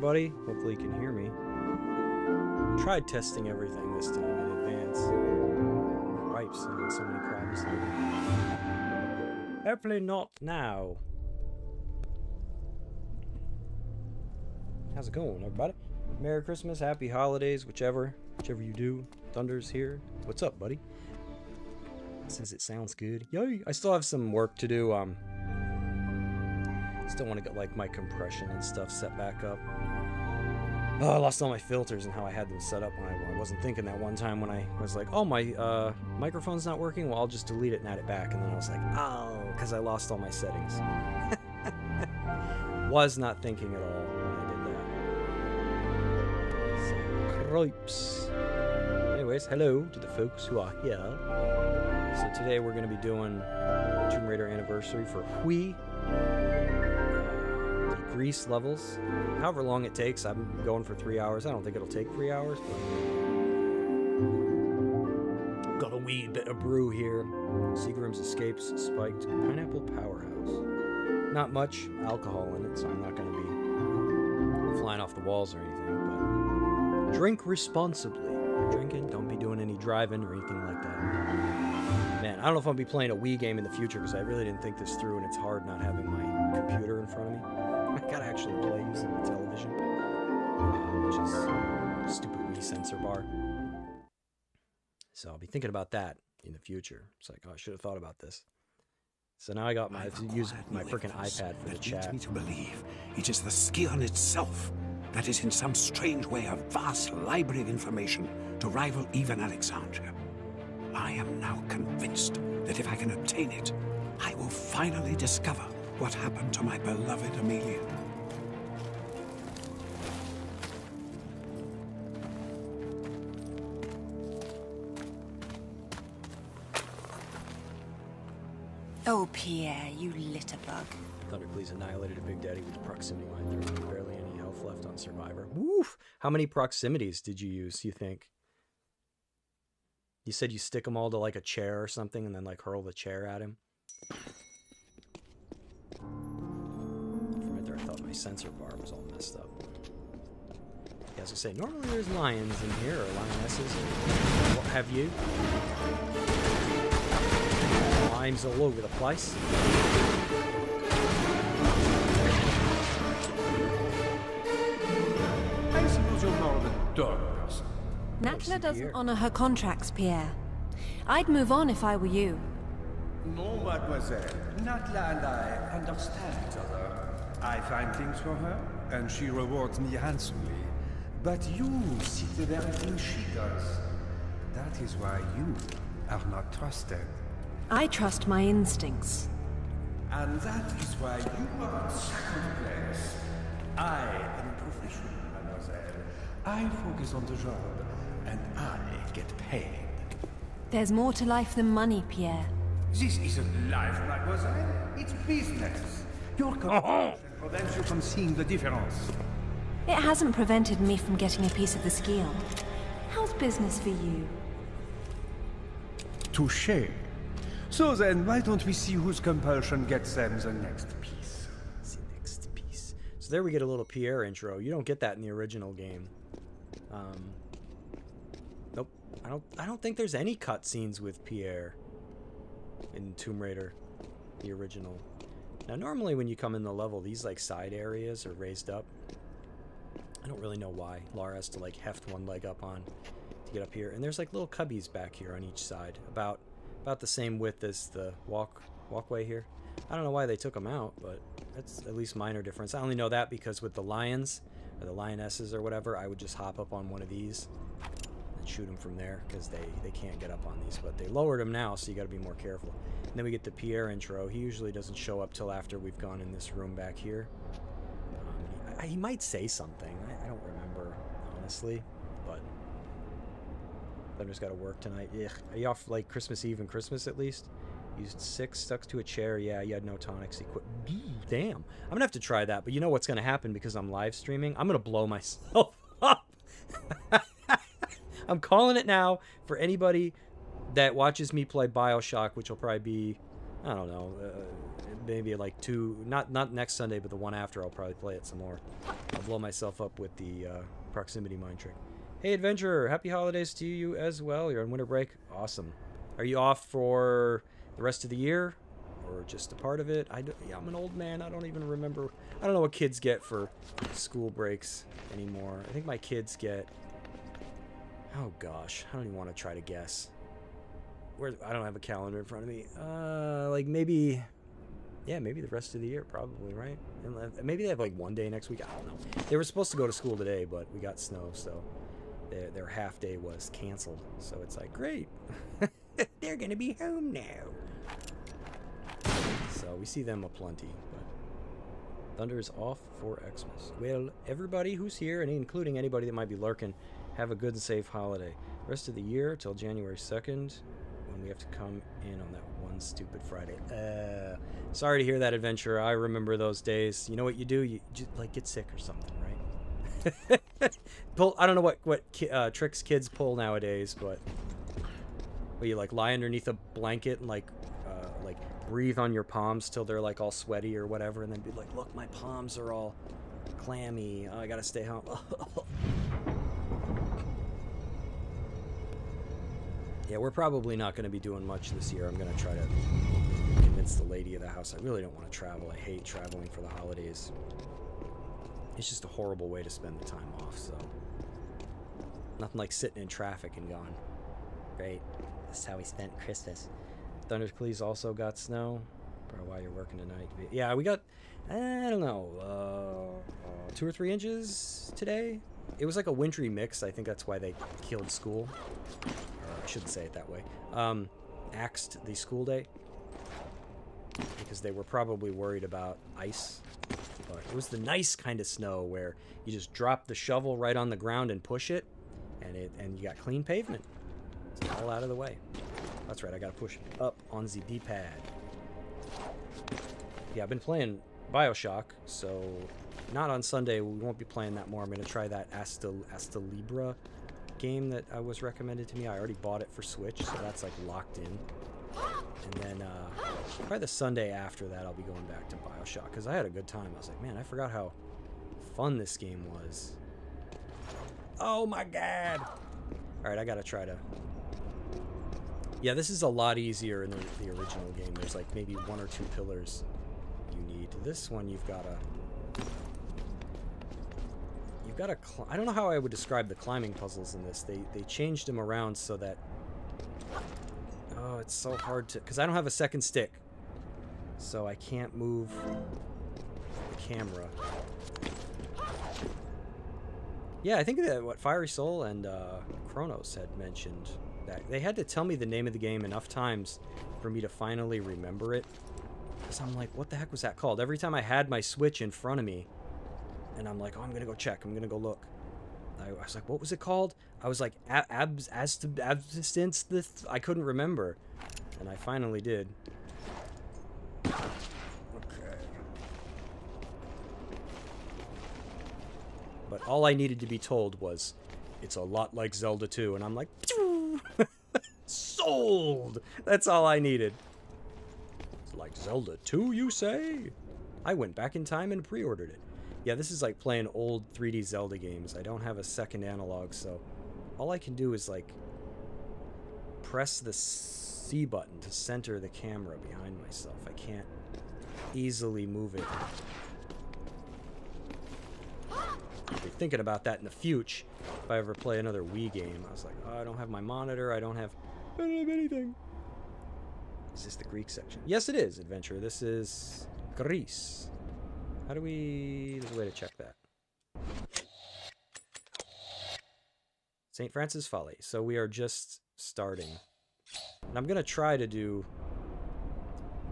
everybody. Hopefully you can hear me. Tried testing everything this time in advance. Wipes and so many problems. Hopefully not now. How's it going, everybody? Merry Christmas, Happy Holidays, whichever you do. Thunder's here. What's up, buddy? Says it sounds good. Yay! I still have some work to do. Still want to get like my compression and stuff set back up. Oh, I lost all my filters and how I had them set up when I wasn't thinking that one time when I was like, oh, my microphone's not working. Well, I'll just delete it and add it back. And then I was like, oh, because I lost all my settings. Was not thinking at all when I did that. So, cripes. Anyways, hello to the folks who are here. So today we're going to be doing Tomb Raider Anniversary for Wii. Grease levels. However long it takes. I'm going for 3 hours. I don't think it'll take 3 hours, but got a wee bit of brew here. Seagram's Escapes Spiked Pineapple Powerhouse. Not much alcohol in it, so I'm not going to be flying off the walls or anything, but drink responsibly. You're drinking, don't be doing any driving or anything like that. Man, I don't know if I'll be playing a Wii game in the future because I really didn't think this through, and it's hard not having my computer in front of me. I gotta actually play using the television, which is a stupid Wii sensor bar. So I'll be thinking about that in the future. It's like, oh, I should have thought about this. So now I have to use my freaking iPad for the chat. Leads me to believe it is the Skion itself that is in some strange way a vast library of information to rival even Alexandria. I am now convinced that if I can obtain it, I will finally discover what happened to my beloved Amelia. Oh, Pierre, you litterbug. Thunder, please annihilated a Big Daddy with proximity mine. There's barely any health left on Survivor. Woof! How many proximities did you use, you think? You said you stick them all to like a chair or something and then like hurl the chair at him? From right there, I thought my sensor bar was all messed up. Yeah, as I say, normally there's lions in here, or lionesses, or what have you. Limes all over the place. I suppose you're more of a dog person. Natla doesn't honor her contracts, Pierre. I'd move on if I were you. No, mademoiselle. Natla and I understand each other. I find things for her, and she rewards me handsomely. But you see the very thing she does. That is why you are not trusted. I trust my instincts. And that is why you are in second place. I am professional, mademoiselle. I focus on the job, and I get paid. There's more to life than money, Pierre. This isn't life, mademoiselle. It's business. Your compulsion prevents you from seeing the difference. It hasn't prevented me from getting a piece of the Skion. How's business for you? Touché. So then, why don't we see whose compulsion gets them the next piece? The next piece. So there we get a little Pierre intro. You don't get that in the original game. Nope. I don't think there's any cutscenes with Pierre in Tomb Raider, the original. Now, normally when you come in the level, these like side areas are raised up. I don't really know why. Lara has to like heft one leg up on to get up here. And there's like little cubbies back here on each side, about the same width as the walkway here. I don't know why they took them out, but that's at least minor difference. I only know that because with the lions, or the lionesses or whatever, I would just hop up on one of these and shoot them from there, because they can't get up on these. But they lowered them now, so you got to be more careful. And then we get the Pierre intro. He usually doesn't show up till after we've gone in this room back here. He might say something. I don't remember, honestly, but Thunder's got to work tonight. Ugh. Are you off like Christmas Eve and Christmas at least? Used 6, stuck to a chair. Yeah, you had no tonics. Damn. I'm going to have to try that, but you know what's going to happen because I'm live streaming? I'm going to blow myself up. I'm calling it now for anybody that watches me play BioShock, which will probably be, I don't know, maybe like two, not next Sunday, but the one after, I'll probably play it some more. I'll blow myself up with the proximity mine trick. Hey, Adventurer, happy holidays to you as well. You're on winter break. Awesome. Are you off for the rest of the year or just a part of it? Yeah, I'm an old man. I don't even remember. I don't know what kids get for school breaks anymore. I think my kids get... Oh, gosh. I don't even want to try to guess. I don't have a calendar in front of me. Like maybe... Yeah, maybe the rest of the year, probably, right? And maybe they have like one day next week. I don't know. They were supposed to go to school today, but we got snow, so their half day was canceled. So it's like, great. They're going to be home now. So we see them aplenty. But Thunder is off for Xmas. Well, everybody who's here, and including anybody that might be lurking, have a good and safe holiday. Rest of the year till January 2nd, when we have to come in on that one stupid Friday. Sorry to hear that, Adventurer. I remember those days. You know what you do? You just like get sick or something, right? I don't know what tricks kids pull nowadays, but where you like lie underneath a blanket and like breathe on your palms till they're like all sweaty or whatever, and then be like, look, my palms are all clammy. Oh, I gotta stay home. Yeah, we're probably not going to be doing much this year. I'm going to try to convince the lady of the house. I really don't want to travel. I hate traveling for the holidays. It's just a horrible way to spend the time off, so... Nothing like sitting in traffic and going, great, this is how we spent Christmas. Thundercleese also got snow. Probably why you're working tonight. Yeah, we got, I don't know, 2 or 3 inches today. It was like a wintry mix. I think that's why they killed school. I shouldn't say it that way. Axed the school day because they were probably worried about ice. But it was the nice kind of snow where you just drop the shovel right on the ground and push it, and you got clean pavement. It's all out of the way. That's right, I gotta push up on the D-pad. Yeah, I've been playing Bioshock, so not on Sunday. We won't be playing that more. I'm gonna try that Asta Libra game that was recommended to me. I already bought it for Switch, so that's like locked in. And then probably the Sunday after that, I'll be going back to Bioshock because I had a good time. I was like, man, I forgot how fun this game was. Oh my god! All right, I gotta try to. Yeah, this is a lot easier in the original game. There's like maybe 1 or 2 pillars you need. This one, you've got to. I don't know how I would describe the climbing puzzles in this. They changed them around so that... Oh, it's so hard to... Because I don't have a second stick. So I can't move the camera. Yeah, I think that what Fiery Soul and Kronos had mentioned. That they had to tell me the name of the game enough times for me to finally remember it. Because I'm like, what the heck was that called? Every time I had my Switch in front of me, and I'm like, oh, I'm going to go check. I'm going to go look. I was like, what was it called? I was like, abstinence. I couldn't remember. And I finally did. Okay. But all I needed to be told was, it's a lot like Zelda 2. And I'm like, sold! That's all I needed. It's like Zelda 2, you say? I went back in time and pre-ordered it. Yeah, this is like playing old 3D Zelda games. I don't have a second analog, so all I can do is like press the C button to center the camera behind myself. I can't easily move it. I'll be thinking about that in the future if I ever play another Wii game. I was like, oh, I don't have my monitor. I don't have anything. Is this the Greek section? Yes, it is, Adventure. This is Greece. How do we... There's a way to check that. St. Francis Folly. So we are just starting. And I'm going to try to do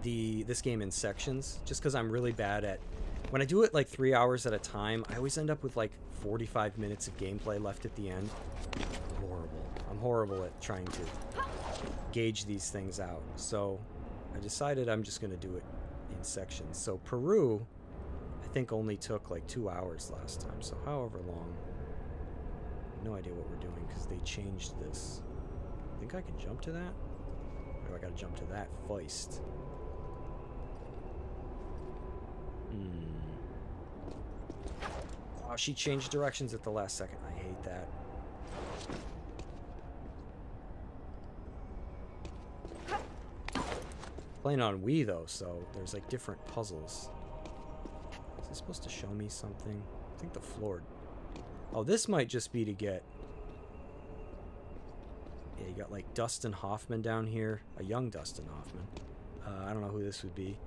this game in sections, just because I'm really bad at... When I do it like 3 hours at a time, I always end up with like 45 minutes of gameplay left at the end. Horrible. I'm horrible at trying to gauge these things out. So I decided I'm just going to do it in sections. So Peru... I think only took like 2 hours last time, so however long. No idea what we're doing because they changed this. I think I can jump to that? Or do I gotta jump to that first? Oh, she changed directions at the last second. I hate that. Playing on Wii though, so there's like different puzzles. Is this supposed to show me something? I think the floor. Oh, this might just be to get. Yeah, you got like Dustin Hoffman down here, a young Dustin Hoffman. I don't know who this would be,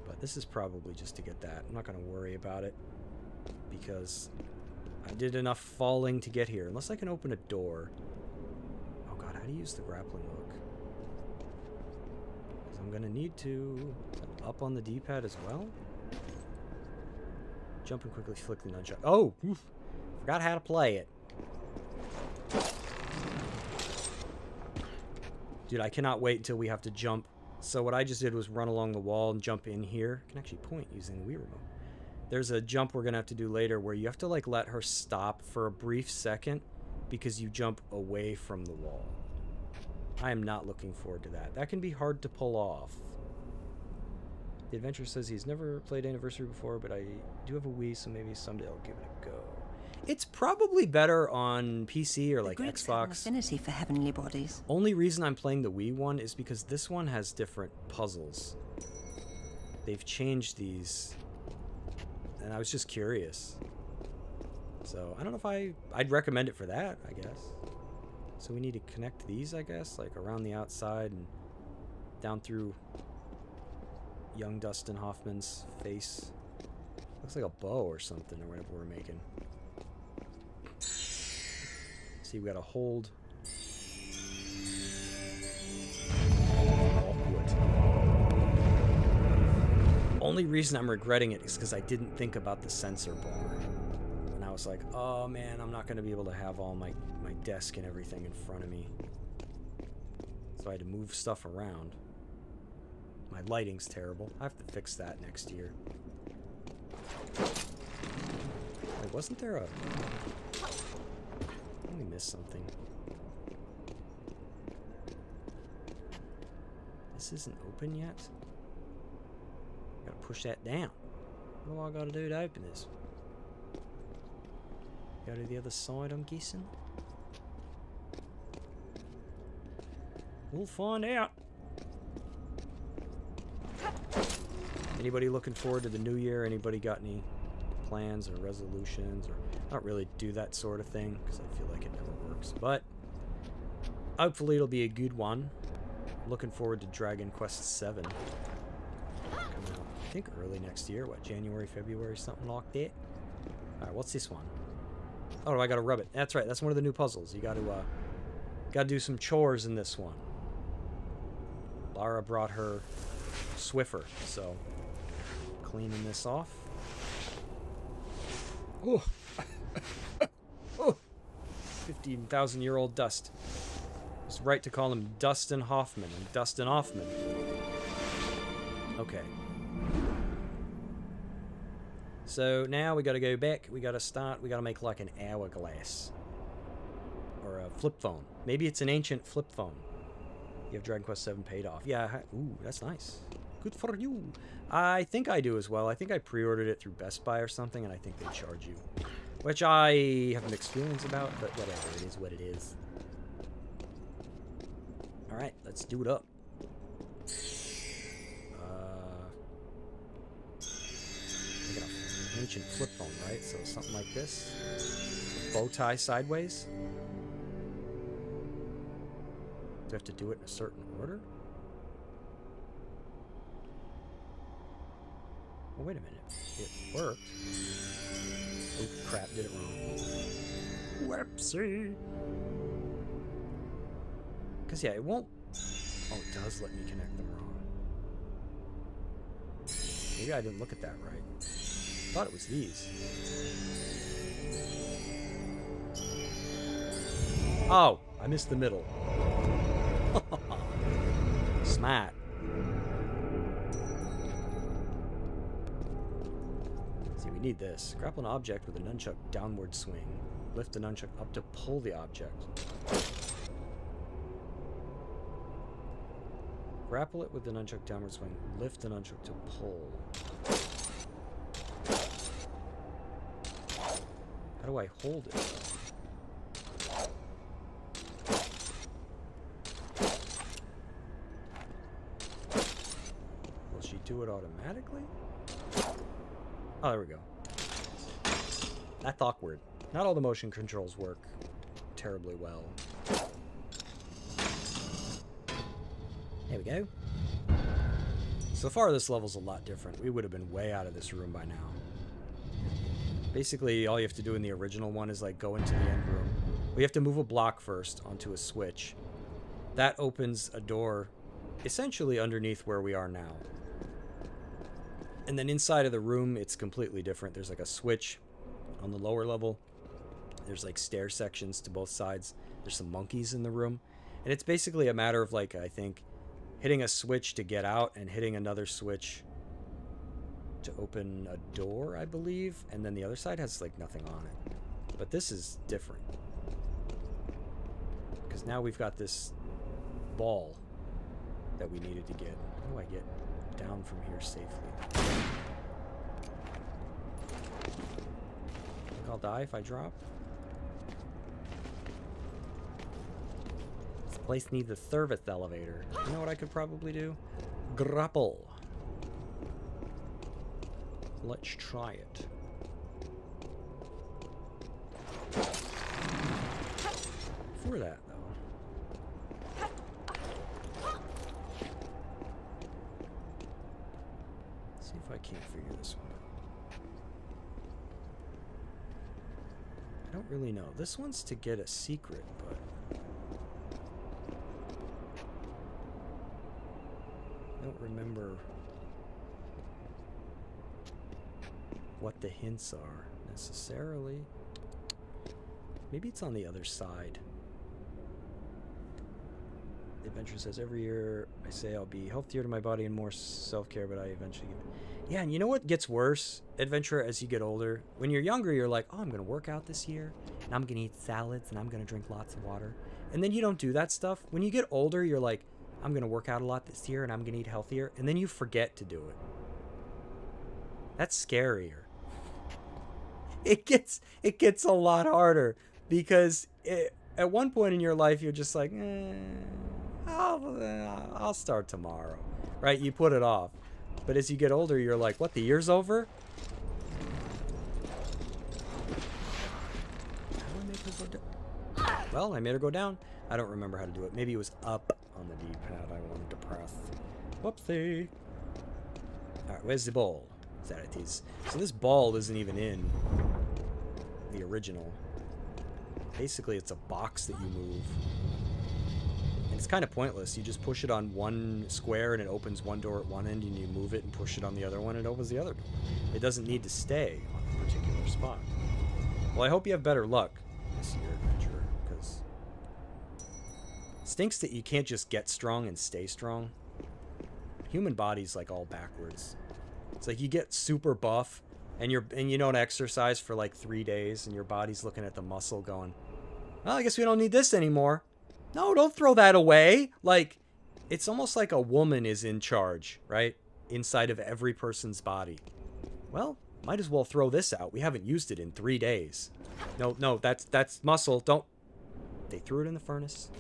but this is probably just to get that. I'm not gonna worry about it because I did enough falling to get here. Unless I can open a door. Oh god, how do you use the grappling hook? Because I'm gonna need to up on the D-pad as well. Jump and quickly flick the nunchuck. Oh, oof. Forgot how to play it. Dude, I cannot wait until we have to jump. So what I just did was run along the wall and jump in here. I can actually point using the Wii remote. There's a jump we're gonna have to do later where you have to like let her stop for a brief second because you jump away from the wall. I am not looking forward to that. That can be hard to pull off. The adventurer says he's never played Anniversary before, but I do have a Wii, so maybe someday I'll give it a go. It's probably better on PC or like Greeks have an Xbox. affinity for heavenly bodies. Only reason I'm playing the Wii one is because this one has different puzzles. They've changed these, and I was just curious. So I don't know if I'd recommend it for that, I guess. So we need to connect these, I guess, like around the outside and down through young Dustin Hoffman's face. Looks like a bow or something, or whatever we're making. See, we gotta hold. Awkward. Only reason I'm regretting it is because I didn't think about the sensor bar. And I was like, oh man, I'm not gonna be able to have all my desk and everything in front of me. So I had to move stuff around. My lighting's terrible. I have to fix that next year. Wait, wasn't there a... I missed something. This isn't open yet? Gotta push that down. What do I gotta do to open this? Go to the other side, I'm guessing? We'll find out. Anybody looking forward to the new year? Anybody got any plans or resolutions? Or I don't really do that sort of thing because I feel like it never works. But hopefully it'll be a good one. Looking forward to Dragon Quest VII. Coming out, I think early next year. What, January, February, something like that? Alright, what's this one? Oh, I gotta rub it. That's right, that's one of the new puzzles. You gotta do some chores in this one. Lara brought her Swiffer, so cleaning this off. Oh, oh, 15,000-year-old dust. It's right to call him Dustin Hoffman and Dustin Hoffman. Okay. So now we gotta go back. We gotta start. We gotta make like an hourglass or a flip phone. Maybe it's an ancient flip phone. You have Dragon Quest VII paid off. Yeah. Ooh, that's nice. Good for you. I think I do as well. I think I pre-ordered it through Best Buy or something, and I think they charge you. Which I have mixed feelings about, but whatever. It is what it is. Alright, let's do it up. Look at an ancient flip phone, right? So something like this. Bow tie sideways. Do I have to do it in a certain order? Oh, wait a minute. It worked. Oh, crap, did it wrong. Whoopsie. Because, yeah, it won't... Oh, it does let me connect them wrong. Maybe I didn't look at that right. I thought it was these. Oh, I missed the middle. Smart. See, we need this. Grapple an object with a nunchuck downward swing. Lift the nunchuck up to pull the object. Grapple it with the nunchuck downward swing. Lift the nunchuck to pull. How do I hold it? Will she do it automatically? Oh, there we go. That's awkward. Not all the motion controls work terribly well. There we go. So far, this level's a lot different. We would have been way out of this room by now. Basically, all you have to do in the original one is like go into the end room. We have to move a block first onto a switch. That opens a door essentially underneath where we are now. And then inside of the room, it's completely different. There's like a switch on the lower level. There's like stair sections to both sides. There's some monkeys in the room. And it's basically a matter of like, I think, hitting a switch to get out and hitting another switch to open a door, I believe. And then the other side has like nothing on it. But this is different. Because now we've got this ball that we needed to get. How do I get down from here safely? I think I'll die if I drop. This place needs a service elevator. You know what I could probably do? Grapple. Let's try it. For that, though. Let's see if I can't figure this one out. I don't really know. This one's to get a secret, but I don't remember what the hints are necessarily. Maybe it's on the other side. The adventure says every year I say I'll be healthier to my body and more self-care, but I eventually give it. Yeah, and you know what gets worse, adventure, as you get older? When you're younger, you're like, oh, I'm going to work out this year, and I'm going to eat salads, and I'm going to drink lots of water. And then you don't do that stuff. When you get older, you're like, I'm going to work out a lot this year, and I'm going to eat healthier, and then you forget to do it. That's scarier. It gets a lot harder because at one point in your life you're just like, I'll start tomorrow, right? You put it off, but as you get older, you're like, what? The year's over? Well, I made her go down. I don't remember how to do it. Maybe it was up on the D-pad I wanted to press. Whoopsie. All right, where's the ball? That it is. So this ball isn't even in the original. Basically, it's a box that you move. And it's kind of pointless. You just push it on one square and it opens one door at one end, and you move it and push it on the other one and it opens the other door. It doesn't need to stay on a particular spot. Well, I hope you have better luck this year, adventurer, because it stinks that you can't just get strong and stay strong. Human body's like all backwards. It's like you get super buff and you don't exercise for like 3 days and your body's looking at the muscle going, well, I guess we don't need this anymore. No, don't throw that away. Like, it's almost like a woman is in charge, right? Inside of every person's body. Well, might as well throw this out. We haven't used it in 3 days. No, that's muscle. Don't. They threw it in the furnace.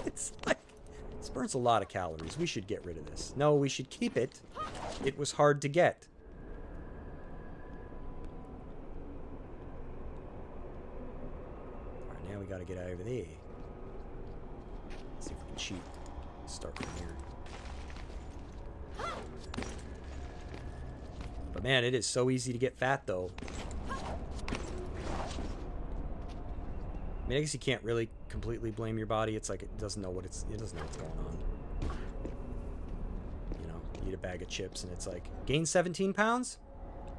It's like, this burns a lot of calories. We should get rid of this. No, we should keep it. It was hard to get. Alright, now we gotta get out of there. Let's see if we can cheat. Start from here. But man, it is so easy to get fat, though. I mean, I guess you can't really completely blame your body. It's like it doesn't know what's going on. You know, you eat a bag of chips and it's like, gain 17 pounds?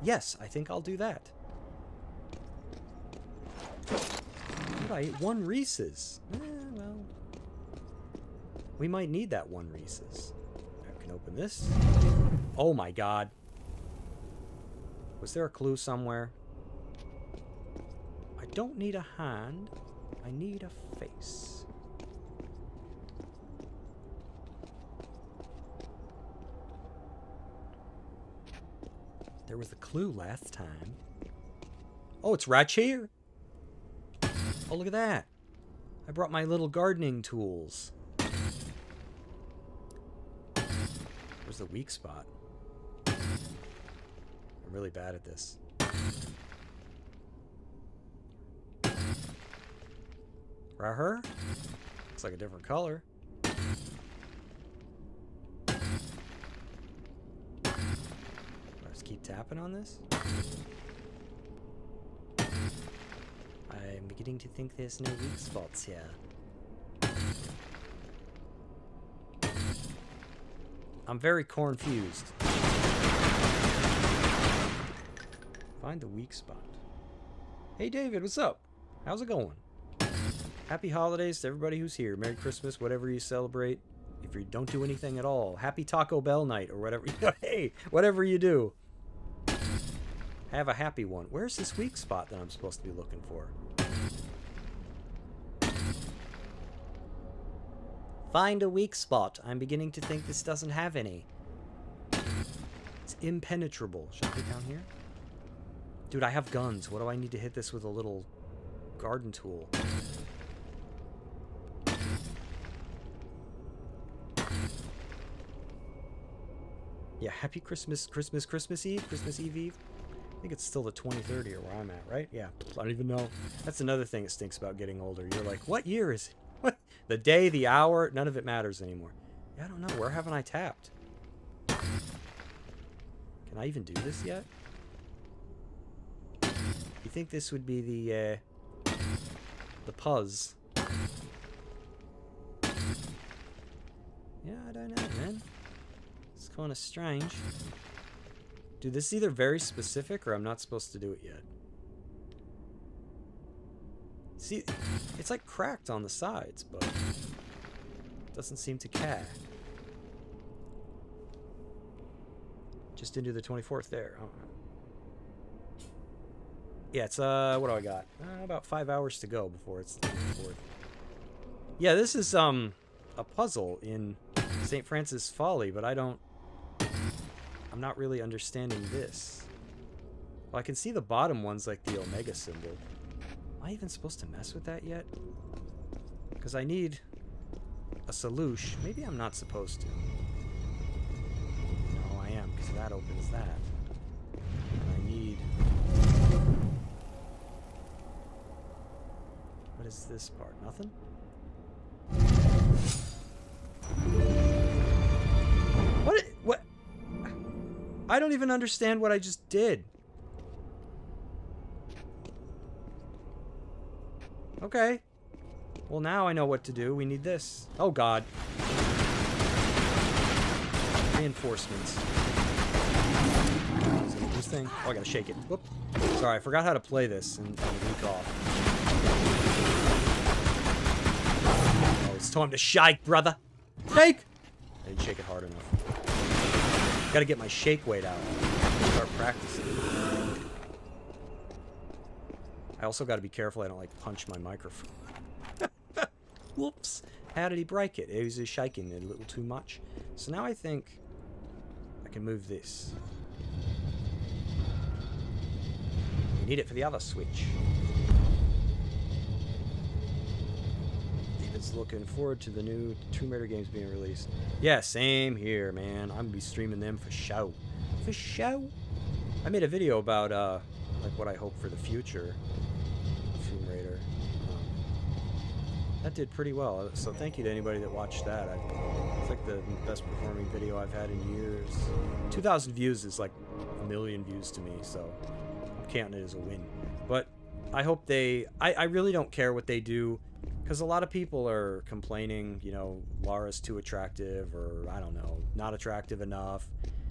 Yes, I think I'll do that. But I ate 1 Reese's. Well, we might need that 1 Reese's. I can open this. Oh my god. Was there a clue somewhere? I don't need a hand. I need a face. There was a clue last time. Oh, it's right here. Oh, look at that. I brought my little gardening tools. Where's the weak spot? I'm really bad at this. Right her? Looks like a different color. Let's keep tapping on this. I'm beginning to think there's no weak spots here. I'm very confused. Find the weak spot. Hey David, what's up? How's it going? Happy holidays to everybody who's here. Merry Christmas, whatever you celebrate. If you don't do anything at all, happy Taco Bell night or whatever. Hey, whatever you do. Have a happy one. Where's this weak spot that I'm supposed to be looking for? Find a weak spot. I'm beginning to think this doesn't have any. It's impenetrable. Should I get down here? Dude, I have guns. What do I need to hit this with a little garden tool? Yeah, happy Christmas Eve. I think it's still the 2030 here where I'm at, right? Yeah, I don't even know. That's another thing that stinks about getting older. You're like, what year is it? What? The day, the hour, none of it matters anymore. Yeah, I don't know. Where haven't I tapped? Can I even do this yet? You think this would be the puzz? Yeah, I don't know, man. It's kind of strange. Dude, this is either very specific or I'm not supposed to do it yet. See, it's like cracked on the sides, but it doesn't seem to care. Just into the 24th there. Oh. Yeah, it's, what do I got? About 5 hours to go before it's the 24th. Yeah, this is, a puzzle in St. Francis Folly, but I'm not really understanding this. Well, I can see the bottom one's like the Omega symbol. Am I even supposed to mess with that yet? Because I need a solution. Maybe I'm not supposed to. No, I am, because that opens that. And I need... What is this part? Nothing? What? I don't even understand what I just did. Okay. Well, now I know what to do. We need this. Oh, God. Reinforcements. This thing. Oh, I gotta shake it. Whoop. Sorry, I forgot how to play this and week off. Oh, it's time to shake, brother. Shake! I didn't shake it hard enough. Gotta get my shake weight out. Start practicing. I also gotta be careful I don't, like, punch my microphone. Whoops. How did he break it? He was just shaking it a little too much. So now I think I can move this. We need it for the other switch. David's looking forward to the new Tomb Raider games being released. Yeah, same here, man. I'm gonna be streaming them for show. For show? I made a video about, like, what I hope for the future of Tomb Raider. That did pretty well, so thank you to anybody that watched that. It's like the best performing video I've had in years. 2,000 views is like 1 million views to me, so I'm counting it as a win. But I hope I really don't care what they do, because a lot of people are complaining, you know, Lara's too attractive, or I don't know, not attractive enough.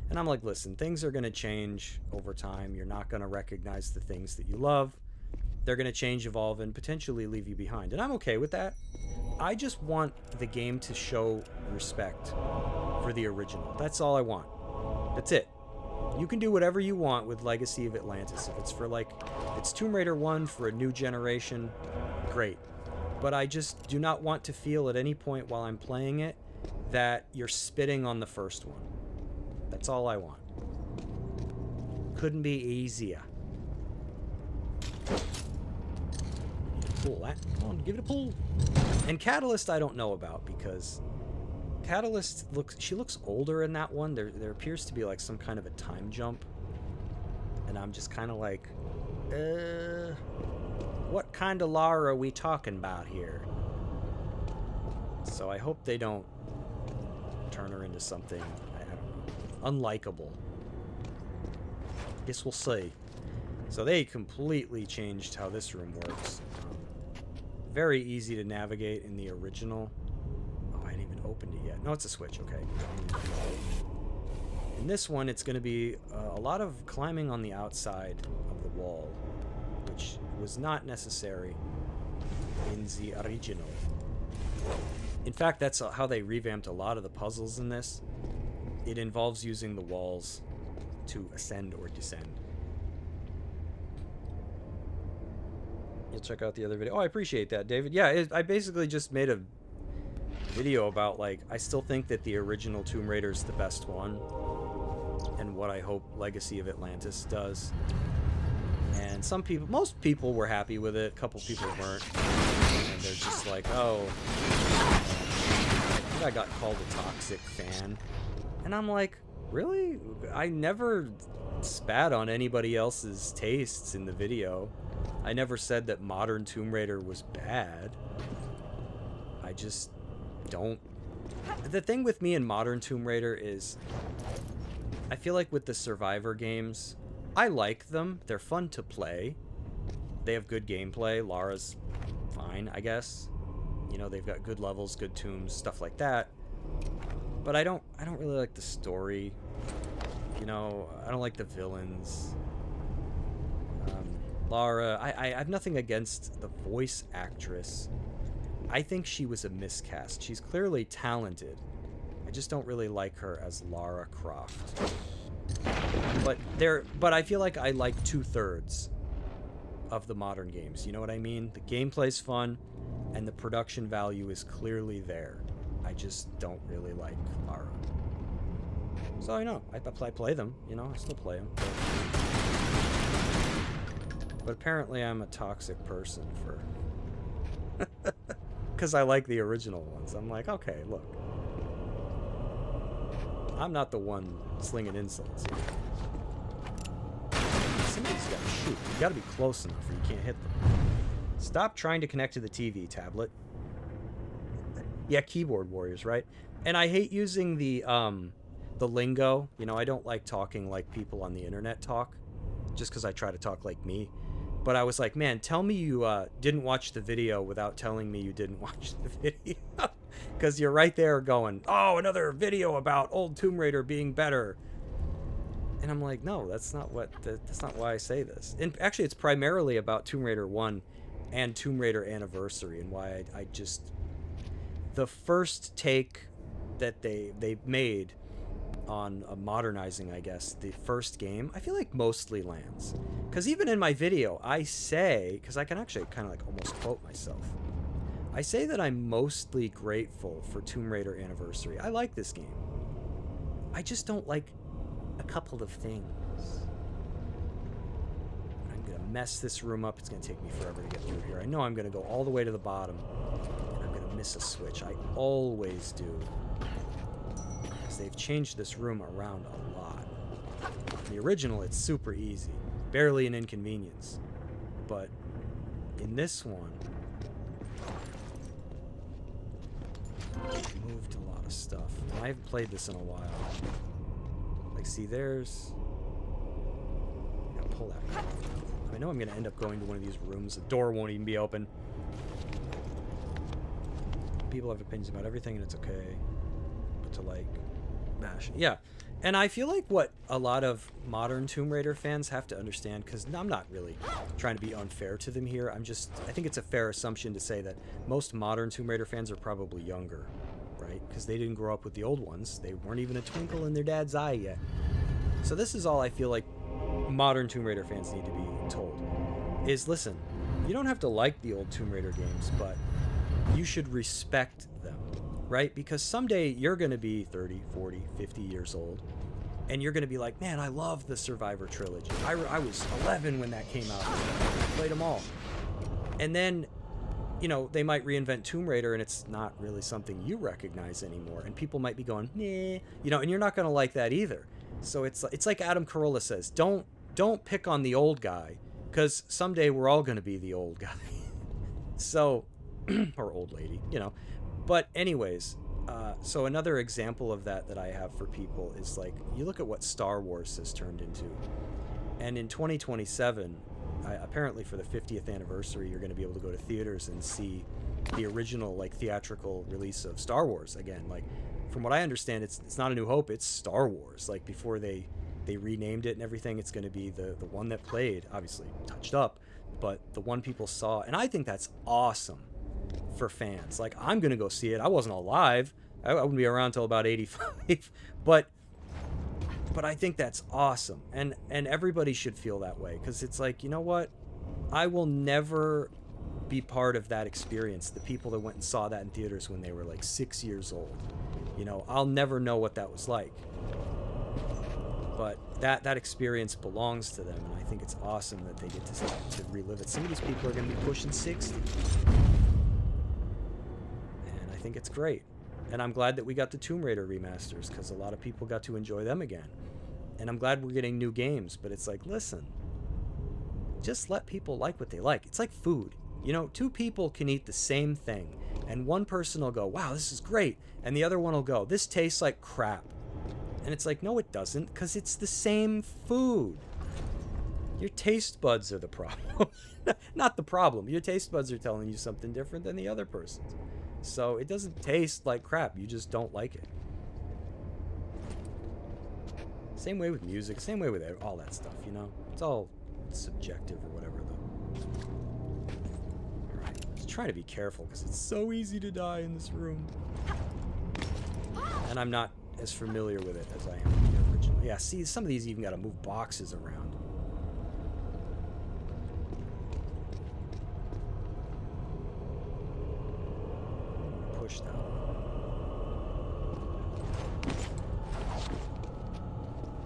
And I'm like, listen, things are going to change over time. You're not going to recognize the things that you love. They're going to change, evolve, and potentially leave you behind. And I'm okay with that. I just want the game to show respect for the original. That's all I want. That's it. You can do whatever you want with Legacy of Atlantis. If it's for, like, it's Tomb Raider 1 for a new generation, great. But I just do not want to feel at any point while I'm playing it that you're spitting on the first one. That's all I want. Couldn't be easier. pull that. Come on, give it a pull. And Catalyst I don't know about, because Catalyst she looks older in that one. There appears to be like some kind of a time jump. And I'm just kind of like, what kind of Lara are we talking about here? So I hope they don't turn her into something, I don't know, unlikable. Guess we'll see. So they completely changed how this room works. Very easy to navigate in the original. Oh, I hadn't even opened it yet. No, it's a switch, okay. In this one, it's going to be a lot of climbing on the outside of the wall, which was not necessary in the original. In fact, that's how they revamped a lot of the puzzles in this. It involves using the walls to ascend or descend. You'll check out the other video. Oh, I appreciate that, David. Yeah, I basically just made a video about, like, I still think that the original Tomb Raider is the best one, and what I hope Legacy of Atlantis does. And most people were happy with it. A couple people weren't. And they're just like, oh, I think I got called a toxic fan. And I'm like, really? I never spat on anybody else's tastes in the video. I never said that modern Tomb Raider was bad. I just don't. The thing with me in modern Tomb Raider is, I feel like with the Survivor games, I like them. They're fun to play. They have good gameplay. Lara's fine, I guess. You know, they've got good levels, good tombs, stuff like that. But I don't really like the story. You know, I don't like the villains. Lara, I have nothing against the voice actress. I think she was a miscast. She's clearly talented. I just don't really like her as Lara Croft. But I feel like I like 2/3 of the modern games. You know what I mean? The gameplay's fun, and the production value is clearly there. I just don't really like Lara. So I know I play them. You know, I still play them. But apparently I'm a toxic person for... Because I like the original ones. I'm like, okay, look. I'm not the one slinging insults here. Somebody's got to shoot. You got to be close enough or you can't hit them. Stop trying to connect to the TV, tablet. Yeah, keyboard warriors, right? And I hate using the lingo. You know, I don't like talking like people on the internet talk. Just because I try to talk like me. But I was like, man, tell me you didn't watch the video without telling me you didn't watch the video. Because you're right there going, oh, another video about old Tomb Raider being better. And I'm like, no, that's not why I say this. And actually, it's primarily about Tomb Raider 1 and Tomb Raider Anniversary, and why I just... The first take that they made on modernizing, I guess, the first game, I feel like mostly lands. Because even in my video, I say, because I can actually kind of like almost quote myself, I say that I'm mostly grateful for Tomb Raider Anniversary. I like this game. I just don't like a couple of things. I'm going to mess this room up. It's going to take me forever to get through here. I know I'm going to go all the way to the bottom, and I'm going to miss a switch. I always do. They've changed this room around a lot. In the original, it's super easy. Barely an inconvenience. But in this one, they've moved a lot of stuff. And I haven't played this in a while. Like, see, there's... I gotta pull that. I know I'm gonna end up going to one of these rooms. The door won't even be open. People have opinions about everything, and it's okay. But to, like... Mash. Yeah, and I feel like what a lot of modern Tomb Raider fans have to understand, because I'm not really trying to be unfair to them here, I think it's a fair assumption to say that most modern Tomb Raider fans are probably younger, right? Because they didn't grow up with the old ones. They weren't even a twinkle in their dad's eye yet. So this is all I feel like modern Tomb Raider fans need to be told, is listen, you don't have to like the old Tomb Raider games, but you should respect them. Right? Because someday you're going to be 30, 40, 50 years old, and you're going to be like, man, I love the Survivor trilogy. I was 11 when that came out. I played them all. And then you know, they might reinvent Tomb Raider and it's not really something you recognize anymore. And people might be going, nah, you know, and you're not going to like that either. So it's like Adam Carolla says, don't pick on the old guy, because someday we're all going to be the old guy. So, or old lady, you know. But anyways, so another example of that I have for people is like, you look at what Star Wars has turned into. And in 2027, apparently for the 50th anniversary, you're going to be able to go to theaters and see the original, like, theatrical release of Star Wars again. Like, from what I understand, it's not A New Hope, it's Star Wars. Like, before they renamed it and everything, it's going to be the one that played, obviously touched up, but the one people saw. And I think that's awesome for fans. Like, I'm going to go see it. I wasn't alive. I wouldn't be around till about 85. But I think that's awesome. And everybody should feel that way, because it's like, you know what? I will never be part of that experience. The people that went and saw that in theaters when they were like 6 years old. You know, I'll never know what that was like. But that experience belongs to them, and I think it's awesome that they get to relive it. Some of these people are going to be pushing 60. And I think it's great. And I'm glad that we got the Tomb Raider remasters, because a lot of people got to enjoy them again. And I'm glad we're getting new games, but it's like, listen, just let people like what they like. It's like food. You know, two people can eat the same thing, and one person will go, wow, this is great, and the other one will go, this tastes like crap. And it's like, no, it doesn't, because it's the same food. Your taste buds are the problem. Not the problem. Your taste buds are telling you something different than the other person's. So it doesn't taste like crap. You just don't like it. Same way with music. Same way with all that stuff, you know? It's all subjective or whatever, though. Alright. Just trying to be careful, because it's so easy to die in this room. And I'm not as familiar with it as I am with the original. Yeah, see, some of these even got to move boxes around. Push that.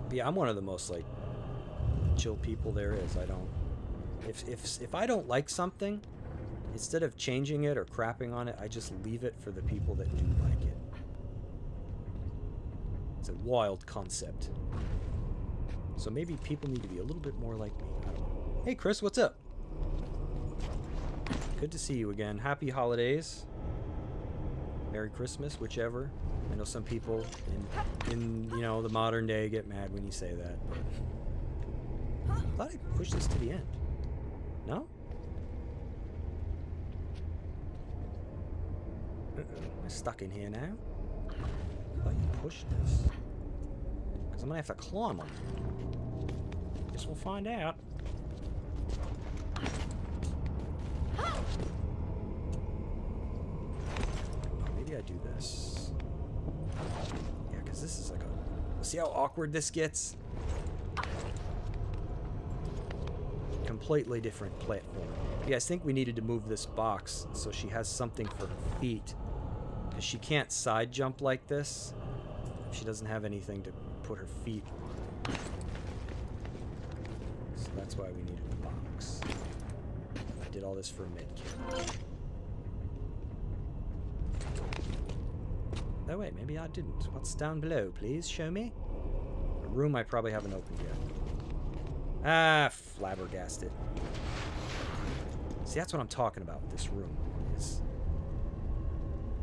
But yeah, I'm one of the most, like, chill people there is. I don't... If I don't like something, instead of changing it or crapping on it, I just leave it for the people that do like it. It's a wild concept. So maybe people need to be a little bit more like me. I don't know. Hey, Chris, what's up? Good to see you again. Happy holidays. Merry Christmas, whichever. I know some people in you know, the modern day get mad when you say that. But I thought I pushed this to the end. No? Uh-oh. Am I stuck in here now? I thought you pushed this. Because I'm going to have to climb on it. Guess we'll find out. Oh, maybe I do this. Yeah, because this is like a... See how awkward this gets? Completely different platform. You guys think we needed to move this box so she has something for her feet. Because she can't side jump like this if she doesn't have anything to put her feet on. So that's why we needed a box. I did all this for a medkit. Oh wait, maybe I didn't. What's down below, please? Show me. A room I probably haven't opened yet. Ah, flabbergasted. See, that's what I'm talking about with this room.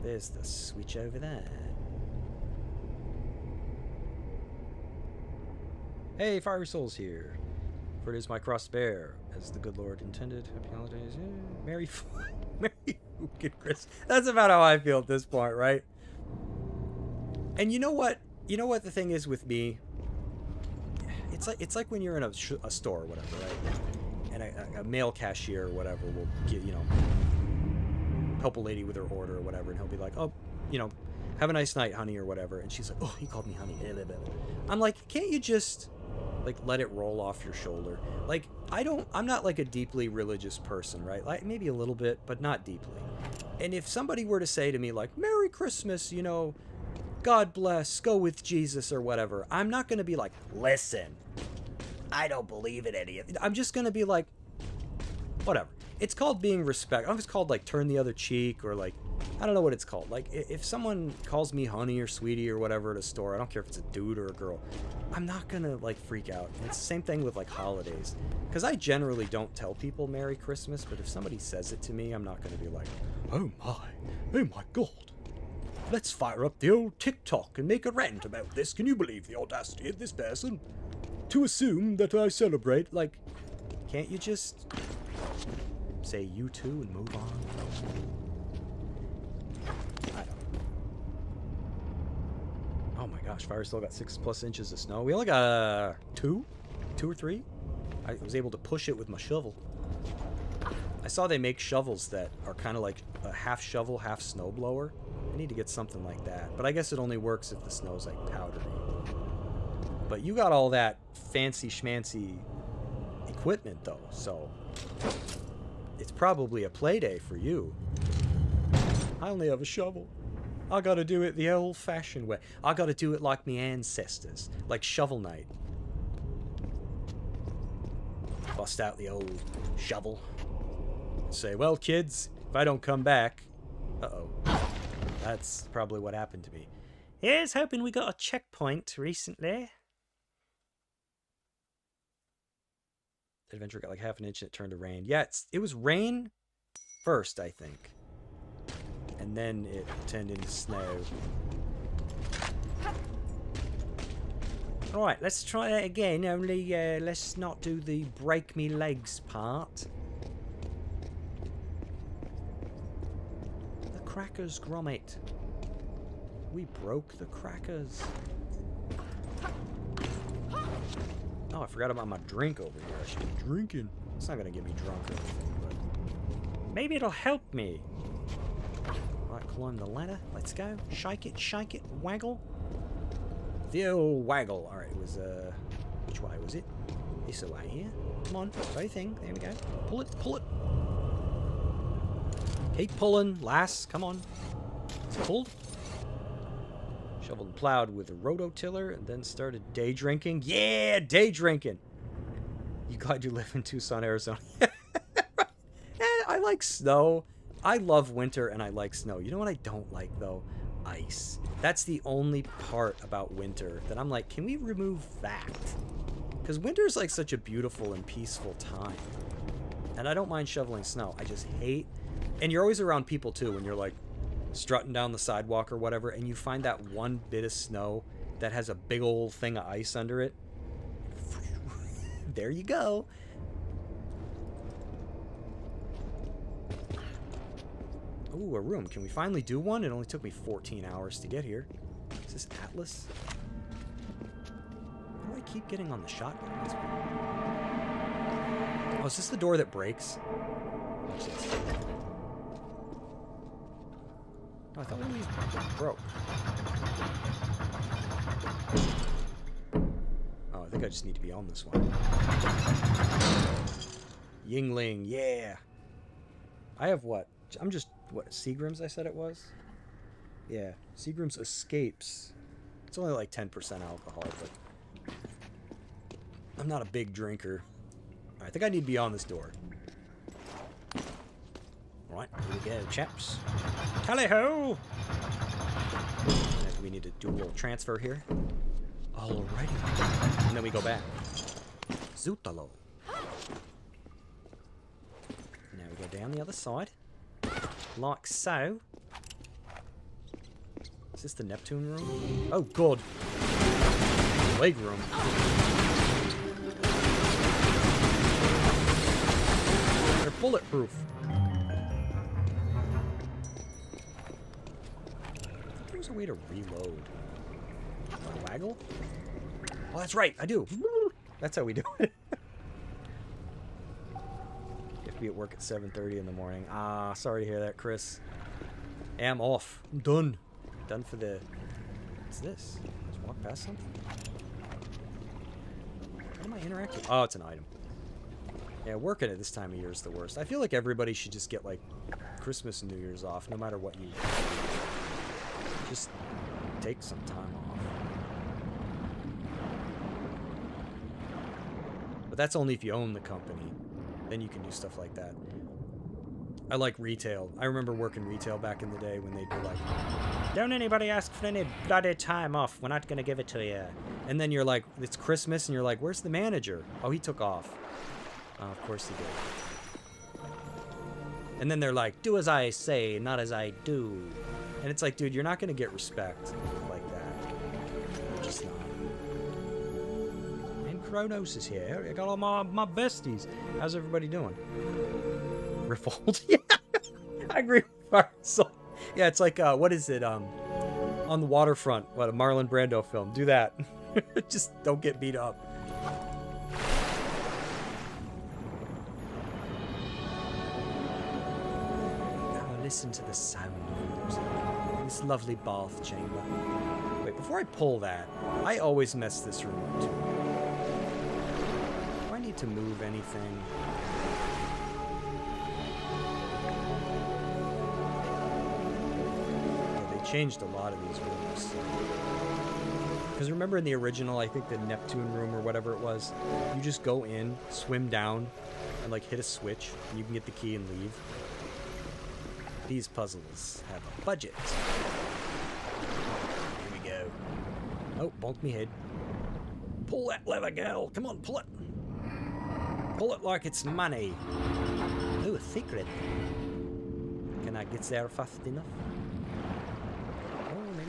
There's the switch over there. Hey, Fiery Soul's here. For it is my cross to bear, as the good Lord intended. Happy holidays. Yeah. Merry fucking Christmas. That's about how I feel at this point, right? And you know what? You know what the thing is with me? It's like when you're in a store or whatever, right? And a male cashier or whatever will get, you know, help a lady with her order or whatever, and he'll be like, oh, you know, have a nice night, honey, or whatever. And she's like, oh, he called me honey. I'm like, can't you just, like, let it roll off your shoulder? Like, I'm not like a deeply religious person, right? Like, maybe a little bit, but not deeply. And if somebody were to say to me, like, Merry Christmas, you know, God bless, go with Jesus or whatever, I'm not going to be like, listen, I don't believe in any of it. I'm just going to be like, whatever. It's called being respect. I don't know if it's called like turn the other cheek or like, I don't know what it's called. Like if someone calls me honey or sweetie or whatever at a store, I don't care if it's a dude or a girl, I'm not gonna like freak out. And it's the same thing with like holidays. Because I generally don't tell people Merry Christmas, but if somebody says it to me, I'm not gonna be like, oh my God. Let's fire up the old TikTok and make a rant about this. Can you believe the audacity of this person? To assume that I celebrate, like, can't you just say you too and move on? I don't know. Oh my gosh, Fire still got 6+ inches of snow. We only got 2 or 3. I was able to push it with my shovel. I saw they make shovels that are kind of like a half shovel, half snowblower. I need to get something like that. But I guess it only works if the snow's like powdery. But you got all that fancy schmancy equipment though, so it's probably a play day for you. I only have a shovel. I gotta do it the old-fashioned way. I gotta do it like me ancestors, like Shovel Knight. Bust out the old shovel. Say, well, kids, if I don't come back... Uh-oh. That's probably what happened to me. Here's hoping we got a checkpoint recently. Adventure got like half an inch and it turned to rain. Yeah, it was rain first, I think. And then it turned into snow. Alright, let's try that again. Only, let's not do the break me legs part. The crackers, Gromit. We broke the crackers. Oh, I forgot about my drink over here. I should be drinking. It's not gonna get me drunk or anything, but maybe it'll help me. Right, climb the ladder. Let's go. Shake it, waggle. The old waggle. Alright, it was, which way was it? This way here. Come on, same thing. There we go. Pull it, pull it. Keep pulling, lass. Come on. It's pulled. Shoveled and plowed with a rototiller and then started day drinking. Yeah, day drinking. You glad you live in Tucson, Arizona? I like snow. I love winter and I like snow. You know what I don't like though? Ice. That's the only part about winter that I'm like, can we remove that? Because winter's like such a beautiful and peaceful time. And I don't mind shoveling snow. I just hate... And you're always around people too when you're like strutting down the sidewalk or whatever and you find that one bit of snow that has a big old thing of ice under it. There you go. Ooh, a room. Can we finally do one? It only took me 14 hours to get here. Is this Atlas? How do I keep getting on the shotgun? Oh, is this the door that breaks? Watch this. Oh, I thought one of these broke. Oh, I think I just need to be on this one. Yingling, yeah. I have what? I'm just... What, Seagram's I said it was? Yeah, Seagram's Escapes. It's only like 10% alcohol, but I'm not a big drinker. I think I need to be on this door. Alright, here we go, chaps. Tally-ho! We need to do a little transfer here. Alrighty. And then we go back. Zootalo. Now we go down the other side. Like so. Is this the Neptune room? Oh, God. Leg room. They're bulletproof. There's a way to reload. Waggle? Oh, that's right. I do. That's how we do it. Be at work at 7:30 in the morning. Ah, sorry to hear that, Chris. Yeah, I'm off. I'm done. Done for the... What's this? Just walk past something? How am I interacting? Oh, it's an item. Yeah, working at this time of year is the worst. I feel like everybody should just get, like, Christmas and New Year's off, no matter what you do. Just take some time off. But that's only if you own the company. Then you can do stuff like that. I like retail. I remember working retail back in the day when they'd be like, don't anybody ask for any bloody time off. We're not going to give it to you. And then you're like, it's Christmas, and you're like, where's the manager? Oh, he took off. Of course he did. And then they're like, do as I say, not as I do. And it's like, dude, you're not going to get respect like that. You're just not. And Kronos is here. I got all my besties. How's everybody doing? Riffled. Yeah, I agree with Marcel. Yeah, it's like, what is it? On the waterfront. What, a Marlon Brando film. Do that. Just don't get beat up. Oh, listen to the sound of music. This lovely bath chamber. Wait, before I pull that, I always mess this room up too. Do I need to move anything? Changed a lot of these rooms. Because remember in the original, I think the Neptune room or whatever it was, you just go in, swim down, and like hit a switch, and you can get the key and leave. These puzzles have a budget. Here we go. Oh, bonk me head. Pull that lever, girl. Come on, pull it. Pull it like it's money. Ooh, a secret. Can I get there fast enough?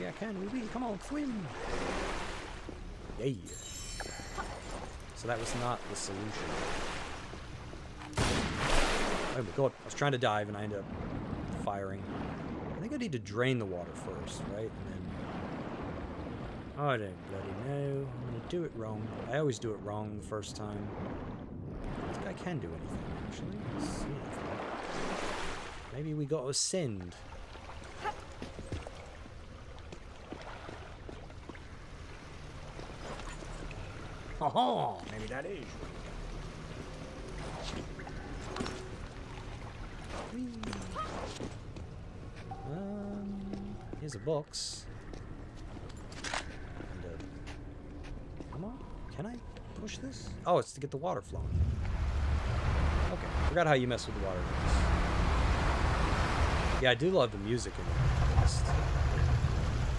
I can. Come on, swim. Yeah. So that was not the solution. Oh my god. I was trying to dive and I ended up firing. I think I need to drain the water first, right? And then... I don't bloody know. I'm going to do it wrong. I always do it wrong the first time. I think I can do anything, actually. Let's see anything. Maybe we got to ascend. Oh, maybe that is. Here's a box. And, come on, can I push this? Oh, it's to get the water flowing. Okay, forgot how you mess with the water. Yeah, I do love the music in this.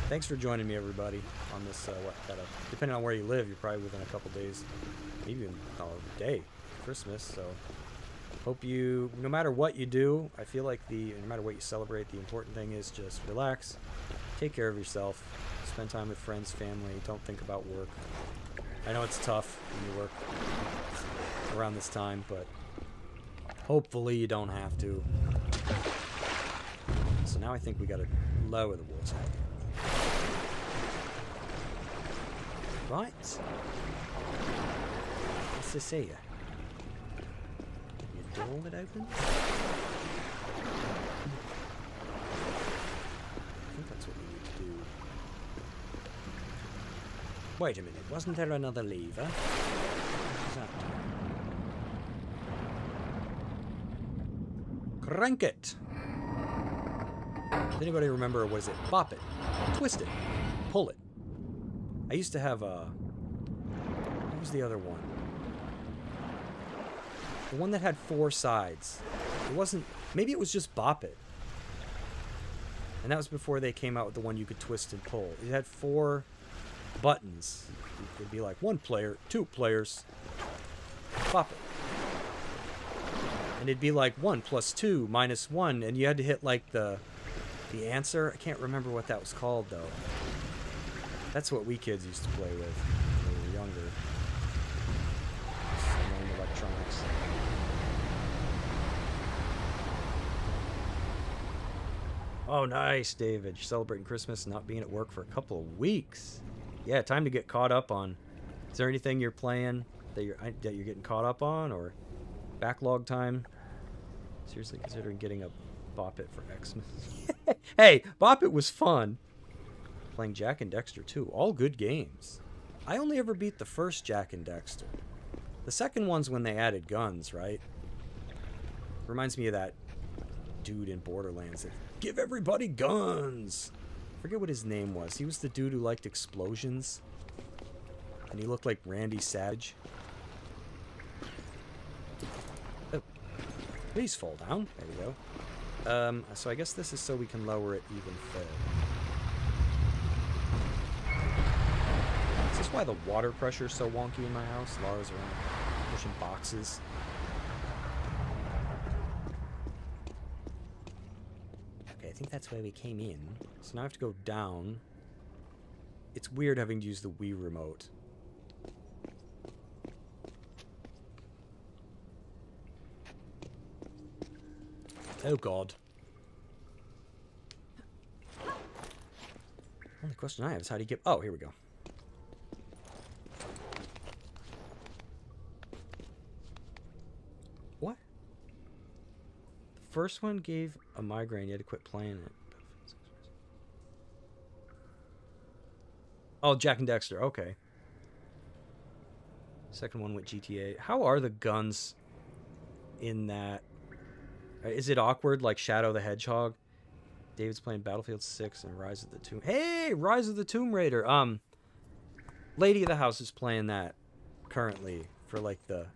Thanks for joining me, everybody, on this, depending on where you live, you're probably within a couple days, maybe even a day, Christmas, so hope you, no matter what you do, I feel like no matter what you celebrate, the important thing is just relax, take care of yourself, spend time with friends, family, don't think about work. I know it's tough when you work around this time, but hopefully you don't have to. So now I think we gotta lower the water. Right. What's this here? Your door that opens? I think that's what we need to do. Wait a minute, wasn't there another lever? What's that? Crank it! Does anybody remember, what is it? Bop it. Twist it. Pull it. I used to have a... What was the other one? The one that had 4 sides. It wasn't... Maybe it was just Bop It. And that was before they came out with the one you could twist and pull. It had 4 buttons. It'd be like 1 player, 2 players. Bop It. And it'd be like 1 + 2 - 1. And you had to hit like the answer. I can't remember what that was called though. That's what we kids used to play with when we were younger. Some electronics. Oh, nice, David. You're celebrating Christmas and not being at work for a couple of weeks. Yeah, time to get caught up on. Is there anything you're playing that you're getting caught up on, or backlog time? Seriously considering getting a Bop It for Xmas. Hey, Bop It was fun. Playing Jak and Daxter 2. All good games. I only ever beat the first Jak and Daxter. The second one's when they added guns, right? Reminds me of that dude in Borderlands that give everybody guns. I forget what his name was. He was the dude who liked explosions. And he looked like Randy Savage. Oh. Please fall down. There we go. So I guess this is so we can lower it even further. Is this why the water pressure is so wonky in my house? Lara's around pushing boxes. Okay, I think that's why we came in. So now I have to go down. It's weird having to use the Wii remote. Oh god. Only question I have is how do you get... Oh, here we go. What? The first one gave a migraine, you had to quit playing it. Oh, Jack and Dexter, okay. Second one with GTA. How are the guns in that? Is it awkward like Shadow the Hedgehog? David's playing Battlefield 6 and Rise of the Tomb... Hey! Rise of the Tomb Raider! Lady of the House is playing that currently for like the...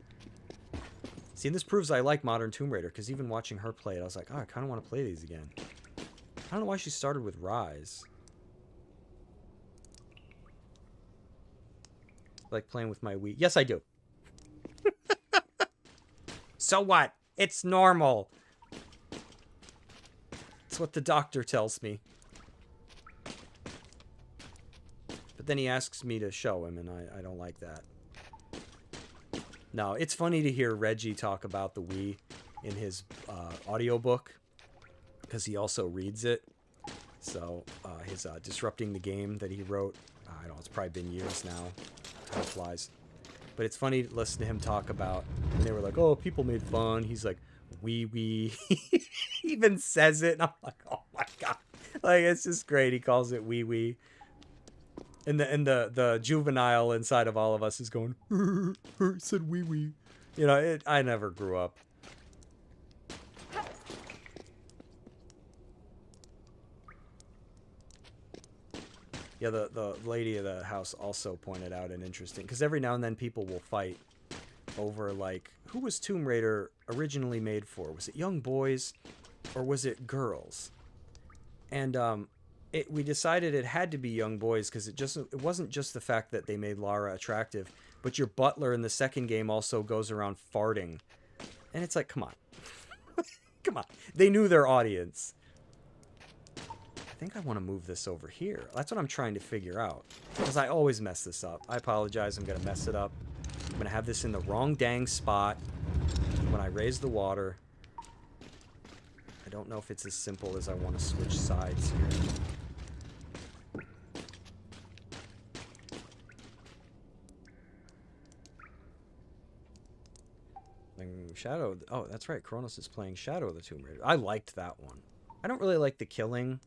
See, and this proves I like modern Tomb Raider, because even watching her play it, I was like, oh, I kind of want to play these again. I don't know why she started with Rise. Like playing with my Wii. Yes, I do. So what? It's normal. It's what the doctor tells me. But then he asks me to show him, and I don't like that. No, it's funny to hear Reggie talk about the Wii in his audiobook, because he also reads it. So his Disrupting the Game that he wrote, I don't know, it's probably been years now. Time flies. But it's funny to listen to him talk about, and they were like, oh, people made fun. He's like, wee. He even says it, and I'm like, oh my god. Like, it's just great. He calls it wee. And the juvenile inside of all of us is going, said wee. You know, I never grew up. Yeah, the lady of the house also pointed out an interesting... Because every now and then people will fight over, like... Who was Tomb Raider originally made for? Was it young boys? Or was it girls? And we decided it had to be young boys, because it wasn't just the fact that they made Lara attractive, but your butler in the second game also goes around farting. And it's like, come on. Come on. They knew their audience. I think I want to move this over here. That's what I'm trying to figure out. Because I always mess this up. I apologize. I'm going to mess it up. I'm going to have this in the wrong dang spot when I raise the water. I don't know if it's as simple as I want to switch sides here. Shadow... Oh, that's right. Kronos is playing Shadow of the Tomb Raider. I liked that one. I don't really like the killing...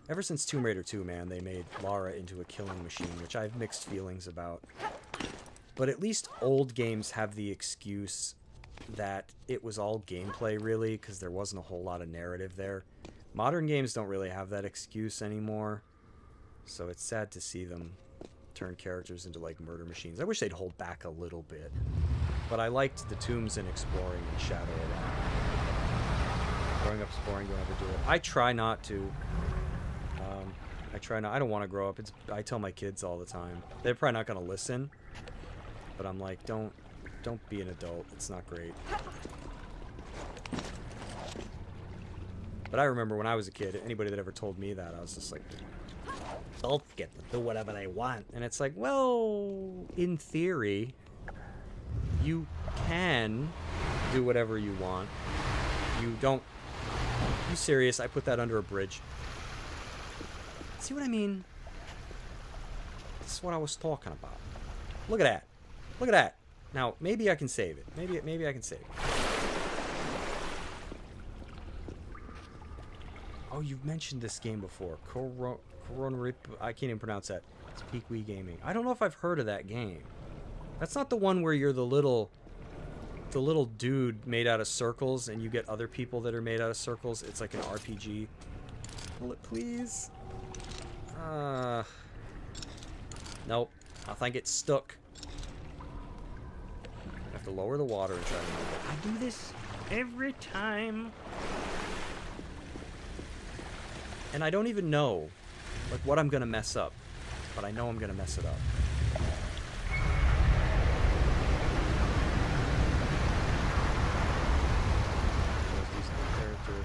Ever since Tomb Raider 2, man, they made Lara into a killing machine, which I have mixed feelings about. But at least old games have the excuse that it was all gameplay, really, because there wasn't a whole lot of narrative there. Modern games don't really have that excuse anymore, so it's sad to see them turn characters into, like, murder machines. I wish they'd hold back a little bit. But I liked the tombs and exploring in Shadow a lot. Growing up exploring, don't ever do it. I try not to. I don't want to grow up. I tell my kids all the time. They're probably not going to listen. But I'm like, don't be an adult. It's not great. But I remember when I was a kid, anybody that ever told me that, I was just like, adults get to do whatever they want. And it's like, well, in theory, you can do whatever you want. You don't... You serious? I put that under a bridge. See what I mean? This is what I was talking about. Look at that. Look at that. Now, maybe I can save it. Maybe I can save it. Oh, you've mentioned this game before. I can't even pronounce that. It's Peak Wii Gaming. I don't know if I've heard of that game. That's not the one where you're the little dude made out of circles and you get other people that are made out of circles. It's like an RPG. Pull it, please. Nope. I think it's stuck. I have to lower the water and try to move it. I do this Every time. And I don't even know, like, what I'm gonna mess up. But I know I'm gonna mess it up. Character.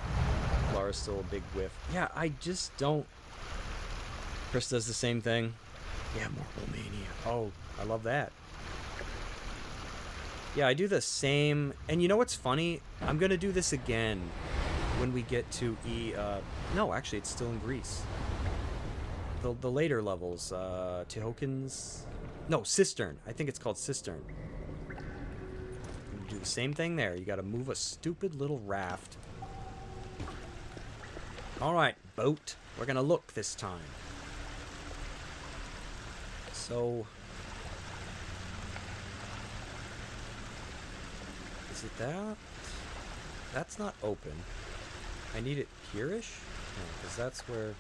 Lara's still a big whiff. Yeah, I just don't... Chris does the same thing. Yeah, Marble Mania. Oh, I love that. Yeah, I do the same... And you know what's funny? I'm gonna do this again when we get to no, actually, it's still in Greece. The later levels, Tihokins... No, Cistern. I think it's called Cistern. You do the same thing there. You gotta move a stupid little raft. Alright, boat. We're gonna look this time. So... Is it that? That's not open. I need it here-ish? No, because that's where...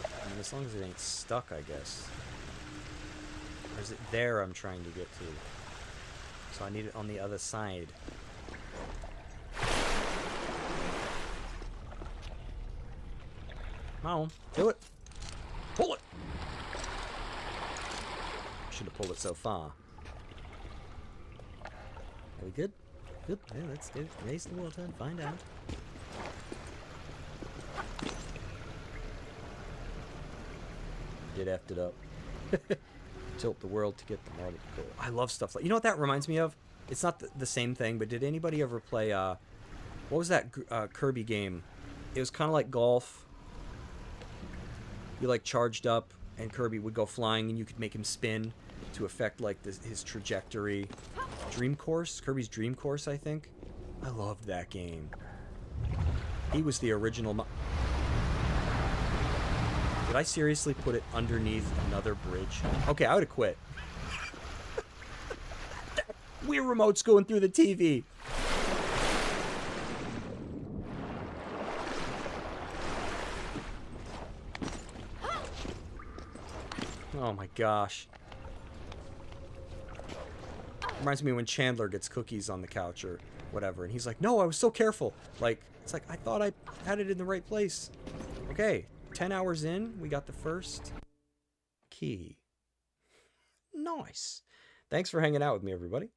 I mean, as long as it ain't stuck, I guess. Or is it there I'm trying to get to? So I need it on the other side. Come on, do it! Pull it! Should have pulled it so far. Are we good? Good. Yeah, let's go. Race the water and find out. Did effed it up. Tilt the world to get the marble gold. I love stuff like... You know what that reminds me of? It's not the same thing, but did anybody ever play... what was that Kirby game? It was kind of like golf. You, like, charged up, and Kirby would go flying, and you could make him spin to affect, like, his trajectory. Dream Course? Kirby's Dream Course, I think? I loved that game. He was the original... Did I seriously put it underneath another bridge? Okay, I would have quit. Wii remote's going through the TV. Oh my gosh. Reminds me when Chandler gets cookies on the couch or whatever, and he's like, no, I was so careful. Like, it's like, I thought I had it in the right place. Okay, 10 hours in, we got the first key. Nice. Thanks for hanging out with me, everybody.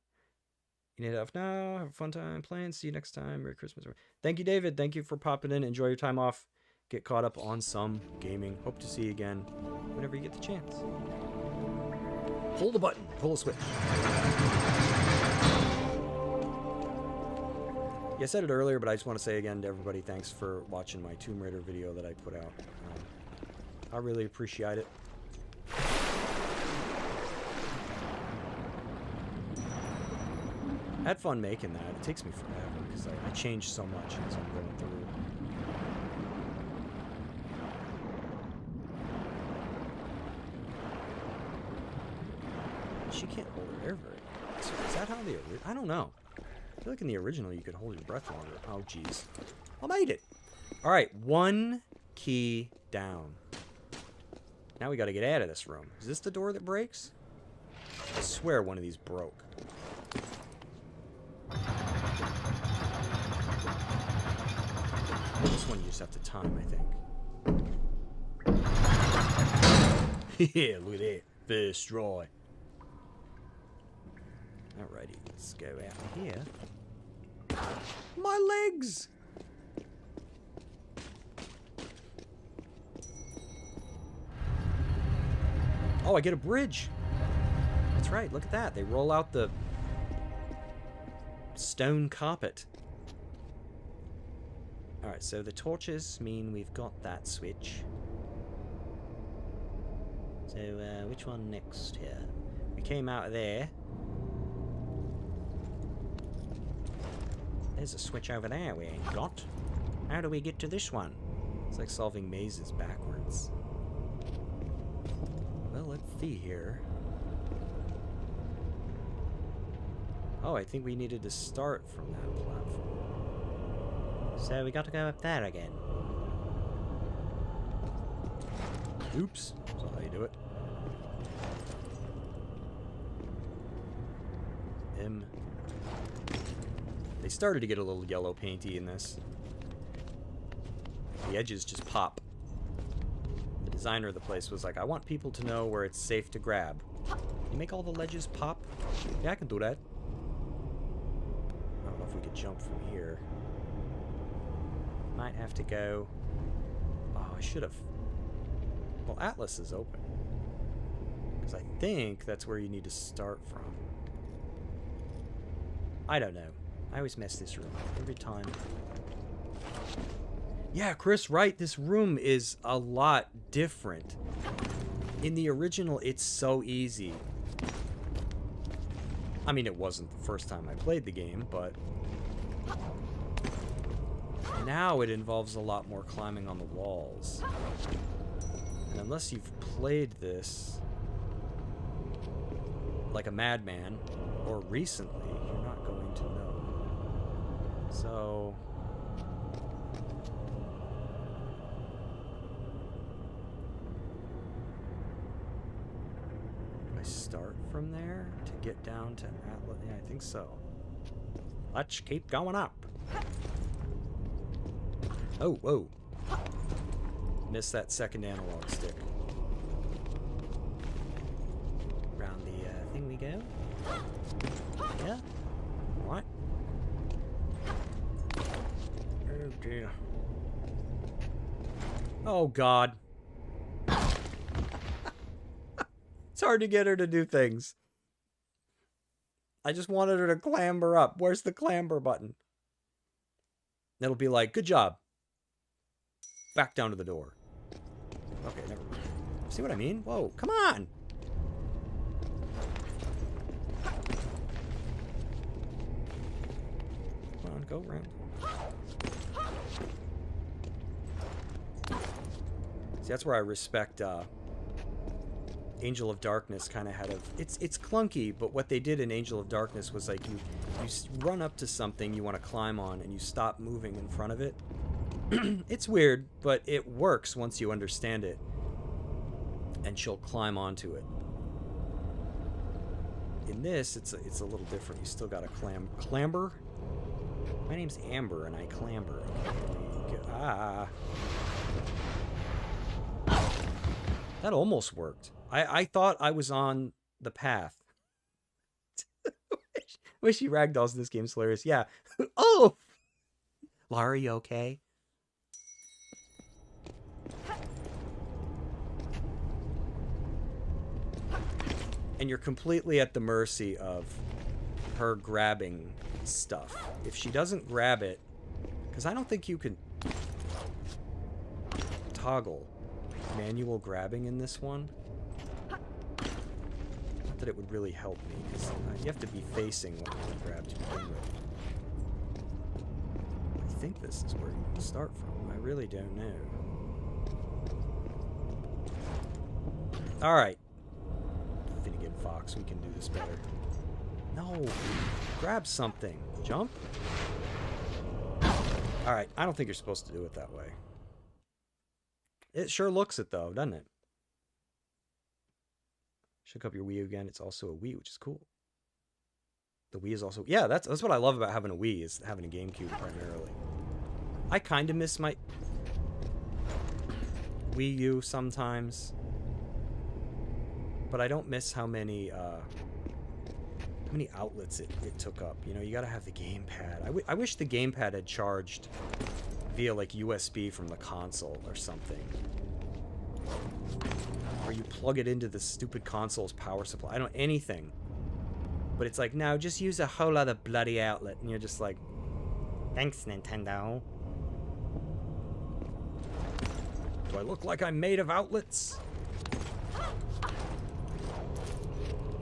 You need to have now. Have a fun time playing. See you next time. Merry Christmas. Thank you, David. Thank you for popping in. Enjoy your time off. Get caught up on some gaming. Hope to see you again whenever you get the chance. Pull the button. Pull the switch. Yeah, I said it earlier, but I just want to say again to everybody, thanks for watching my Tomb Raider video that I put out. I really appreciate it. I had fun making that. It takes me forever because I changed so much as I'm going through. She can't hold her air very well. Is that how I don't know. I feel like in the original you could hold your breath longer. Oh, jeez. I made it. All right, one key down. Now we got to get out of this room. Is this the door that breaks? I swear one of these broke. This one you just have to time, I think. Yeah, look at that. First try. Alrighty, let's go out here. My legs! Oh, I get a bridge. That's right, look at that. They roll out the stone carpet. Alright, so the torches mean we've got that switch. So, which one next here? We came out of there. There's a switch over there we ain't got. How do we get to this one? It's like solving mazes backwards. Well, let's see here. Oh, I think we needed to start from that platform. So we got to go up there again. Oops. That's not how you do it. They started to get a little yellow painty in this. The edges just pop. The designer of the place was like, I want people to know where it's safe to grab. Can you make all the ledges pop? Yeah, I can do that. I don't know if we could jump from here. Might have to go... Oh, I should have... Well, Atlas is open. Because I think that's where you need to start from. I don't know. I always mess this room up every time. Yeah, Chris, right. This room is a lot different. In the original, it's so easy. I mean, it wasn't the first time I played the game, but... Now it involves a lot more climbing on the walls. And unless you've played this like a madman, or recently, you're not going to know. So... do I start from there to get down to Atlas? Yeah, I think so. Let's keep going up. Oh, whoa. Missed that second analog stick. Around the thing we go. Yeah. What? Oh, dear. Oh, God. It's hard to get her to do things. I just wanted her to clamber up. Where's the clamber button? It'll be like, good job. Back down to the door. Okay, never mind. See what I mean? Whoa, come on! Come on, go around. See, that's where I respect, Angel of Darkness kind of had a... It's clunky, but what they did in Angel of Darkness was like you run up to something you want to climb on and you stop moving in front of it. It's weird, but it works once you understand it. And she'll climb onto it. In this, it's a little different. You still got to clamber? My name's Amber and I clamber. Okay, ah. That almost worked. I thought I was on the path. Wish he ragdolls in this game's hilarious. Yeah. Oh! Lara, you okay? And you're completely at the mercy of her grabbing stuff. If she doesn't grab it... Because I don't think you can toggle manual grabbing in this one. Not that it would really help me, because you have to be facing what you want to grab to begin with. I think this is where you can start from. I really don't know. Alright. Finnegan Fox, we can do this better. No! Grab something. Jump? Alright, I don't think you're supposed to do it that way. It sure looks it, though, doesn't it? Shook up your Wii U again. It's also a Wii, which is cool. The Wii is also... Yeah, that's what I love about having a Wii, is having a GameCube primarily. I kind of miss my Wii U sometimes. But I don't miss how many outlets it took up. You know, you gotta have the gamepad. I wish the gamepad had charged via, like, USB from the console or something. Or you plug it into the stupid console's power supply. I don't know, anything. But it's like, no, just use a whole other bloody outlet. And you're just like, thanks, Nintendo. Do I look like I'm made of outlets?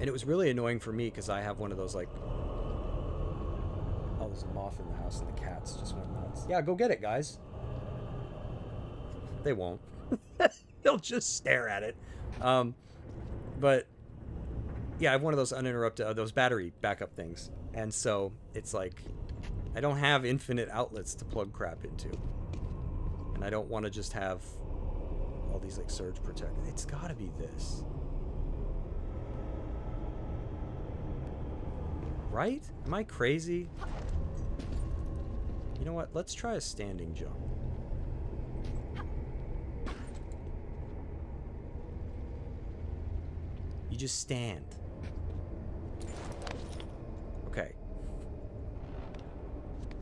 And it was really annoying for me because I have one of those, like... Oh, there's a moth in the house and the cats just went nuts. Yeah, go get it, guys. They won't. They'll just stare at it. But, yeah, I have one of those uninterrupted, those battery backup things. And so, it's like, I don't have infinite outlets to plug crap into. And I don't want to just have all these, like, surge protectors. It's gotta be this. Right? Am I crazy? You know what? Let's try a standing jump. You just stand. Okay.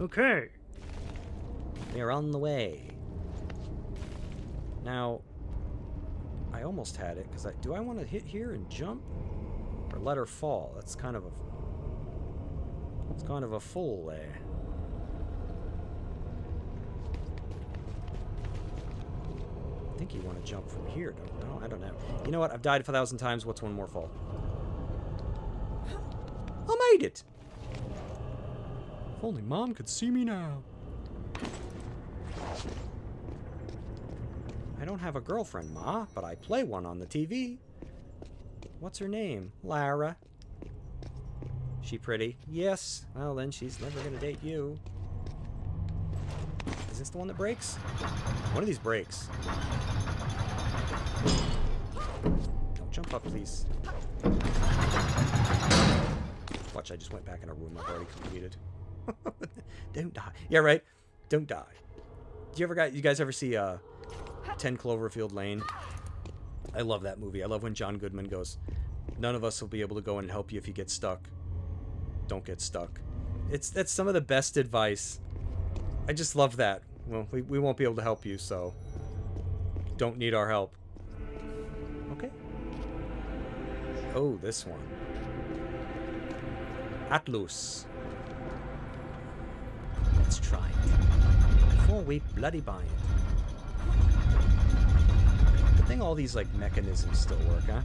Okay. We are on the way. Now, I almost had it, because do I want to hit here and jump? Or let her fall? That's kind of a... It's kind of a fool there. I think you want to jump from here, don't you? No, I don't know. You know what? I've died 1,000 times. What's one more fall? I made it! If only Mom could see me now. I don't have a girlfriend, Ma, but I play one on the TV. What's her name? Lara. She pretty? Yes. Well, then she's never gonna date you. Is this the one that breaks? One of these breaks. Don't jump up, please. Watch, I just went back in a room I've already completed. Don't die. Yeah, right. Don't die. You guys ever see 10 Cloverfield Lane? I love that movie. I love when John Goodman goes, "None of us will be able to go and help you if you get stuck. Don't get stuck." That's some of the best advice. I just love that. Well, we won't be able to help you, so don't need our help. Okay. Oh, this one. Atlus. Let's try it. Before we bloody buy it. Good thing all these, like, mechanisms still work, huh?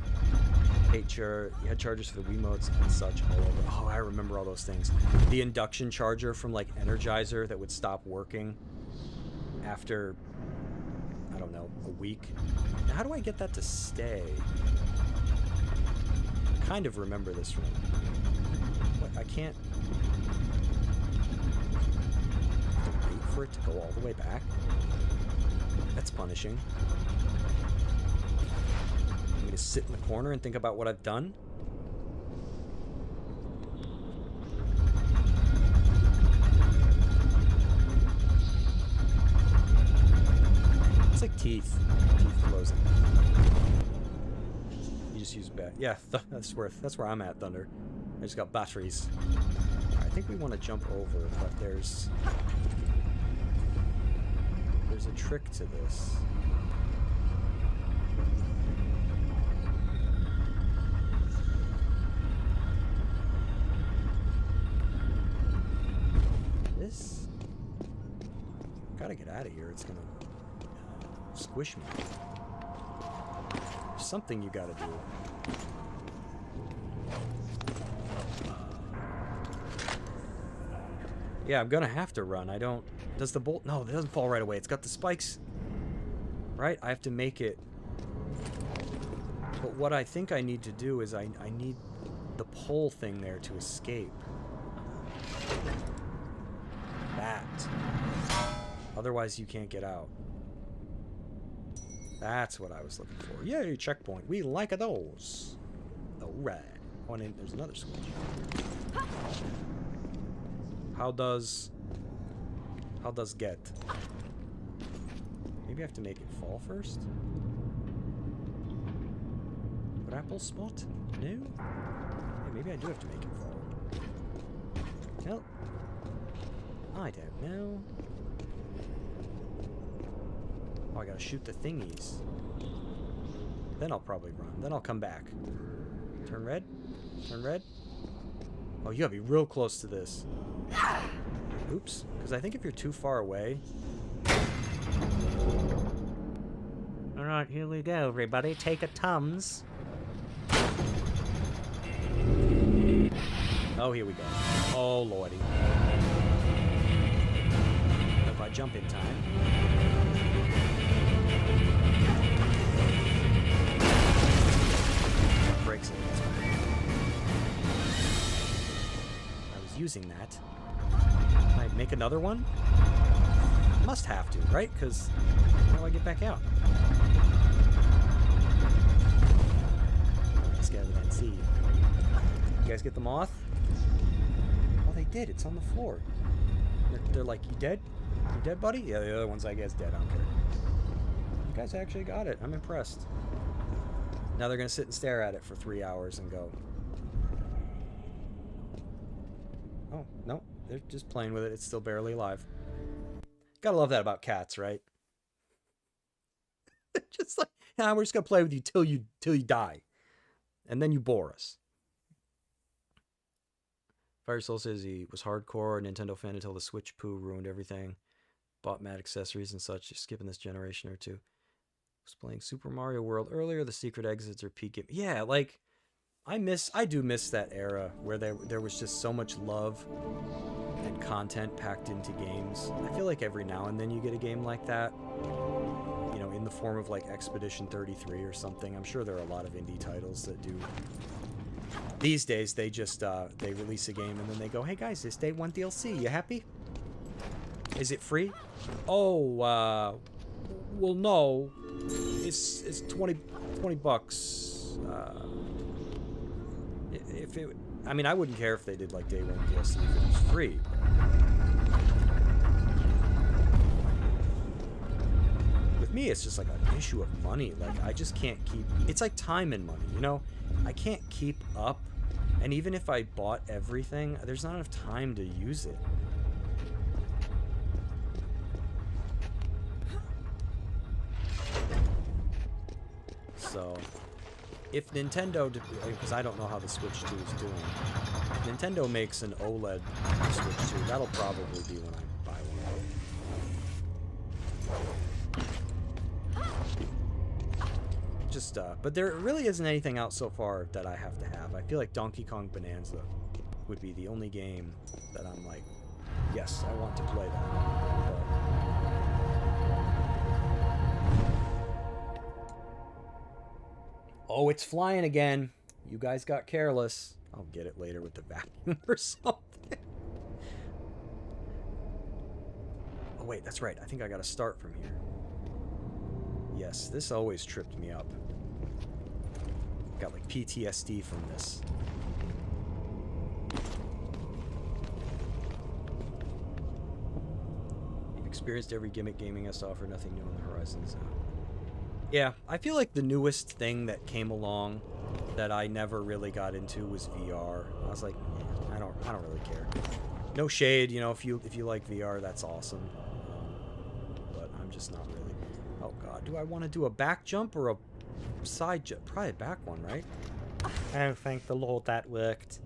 You had chargers for the Wiimotes and such all over. Oh, I remember all those things. The induction charger from, like, Energizer that would stop working after, I don't know, a week. Now, how do I get that to stay? I kind of remember this room. What, I can't... wait for it to go all the way back? That's punishing. I'm gonna sit in the corner and think about what I've done. It's like teeth. Teeth closing. You just use bat. Yeah, that's where I'm at, Thunder. I just got batteries. I think we want to jump over, but there's a trick to this. This? Gotta get out of here. It's gonna squish me. There's something you gotta do. Yeah, I'm gonna have to run. I don't... Does the bolt... No, it doesn't fall right away. It's got the spikes. Right? I have to make it... But what I think I need to do is I need the pole thing there to escape. That. Otherwise, you can't get out. That's what I was looking for. Yay, checkpoint. We like those. Alright. Oh, and there's another switch. How does get? Maybe I have to make it fall first? Grapple spot? No? Yeah, maybe I do have to make it fall. Nope. I don't know. Oh, I gotta shoot the thingies. Then I'll probably run. Then I'll come back. Turn red? Turn red? Oh, you gotta be real close to this. Oops. Because I think if you're too far away... Alright, here we go, everybody. Take a Tums. Oh, here we go. Oh, lordy. If I jump in time... Breaks it. I was using that. Can I make another one? Must have to, right? Because how do I get back out? Let's get and see. You guys get the moth? Oh, they did. It's on the floor. They're like, you dead? You dead, buddy? Yeah, the other one's, I guess, dead. I don't care. You guys actually got it. I'm impressed. Now they're going to sit and stare at it for 3 hours and go. Oh, no. They're just playing with it. It's still barely alive. Gotta love that about cats, right? Just like, nah, we're just going to play with you till you die. And then you bore us. Firesoul says he was hardcore Nintendo fan until the Switch poo ruined everything. Bought mad accessories and such, just skipping this generation or two. Was playing Super Mario World earlier. The secret exits are peak game. Yeah, like I do miss that era where there was just so much love and content packed into games. I feel like every now and then you get a game like that. You know, in the form of like Expedition 33 or something. I'm sure there are a lot of indie titles that do. These days, they just, they release a game and then they go, hey guys, this day 1 DLC, you happy? Is it free? Oh, well, no. It's 20 bucks. If it, I mean, I wouldn't care if they did, like, day 1 DLC if it was free. With me, it's just, like, an issue of money. Like, I just can't keep, it's like time and money, you know? I can't keep up, and even if I bought everything, there's not enough time to use it. So, if Nintendo, because I don't know how the Switch 2 is doing, if Nintendo makes an OLED Switch 2, that'll probably be when I buy one. Just, but there really isn't anything out so far that I have to have. I feel like Donkey Kong Bonanza would be the only game that I'm like, yes, I want to play that. But oh, it's flying again. You guys got careless. I'll get it later with the vacuum or something. Oh, wait, that's right. I think I got to start from here. Yes, this always tripped me up. Got like PTSD from this. You've experienced every gimmick gaming has to offer, nothing new on the horizons. Yeah, I feel like the newest thing that came along that I never really got into was VR. I was like, yeah, I don't really care. No shade, you know, if you like VR, that's awesome. But I'm just not really. Oh god, do I want to do a back jump or a side jump? Probably a back one, right? Oh, thank the Lord that worked.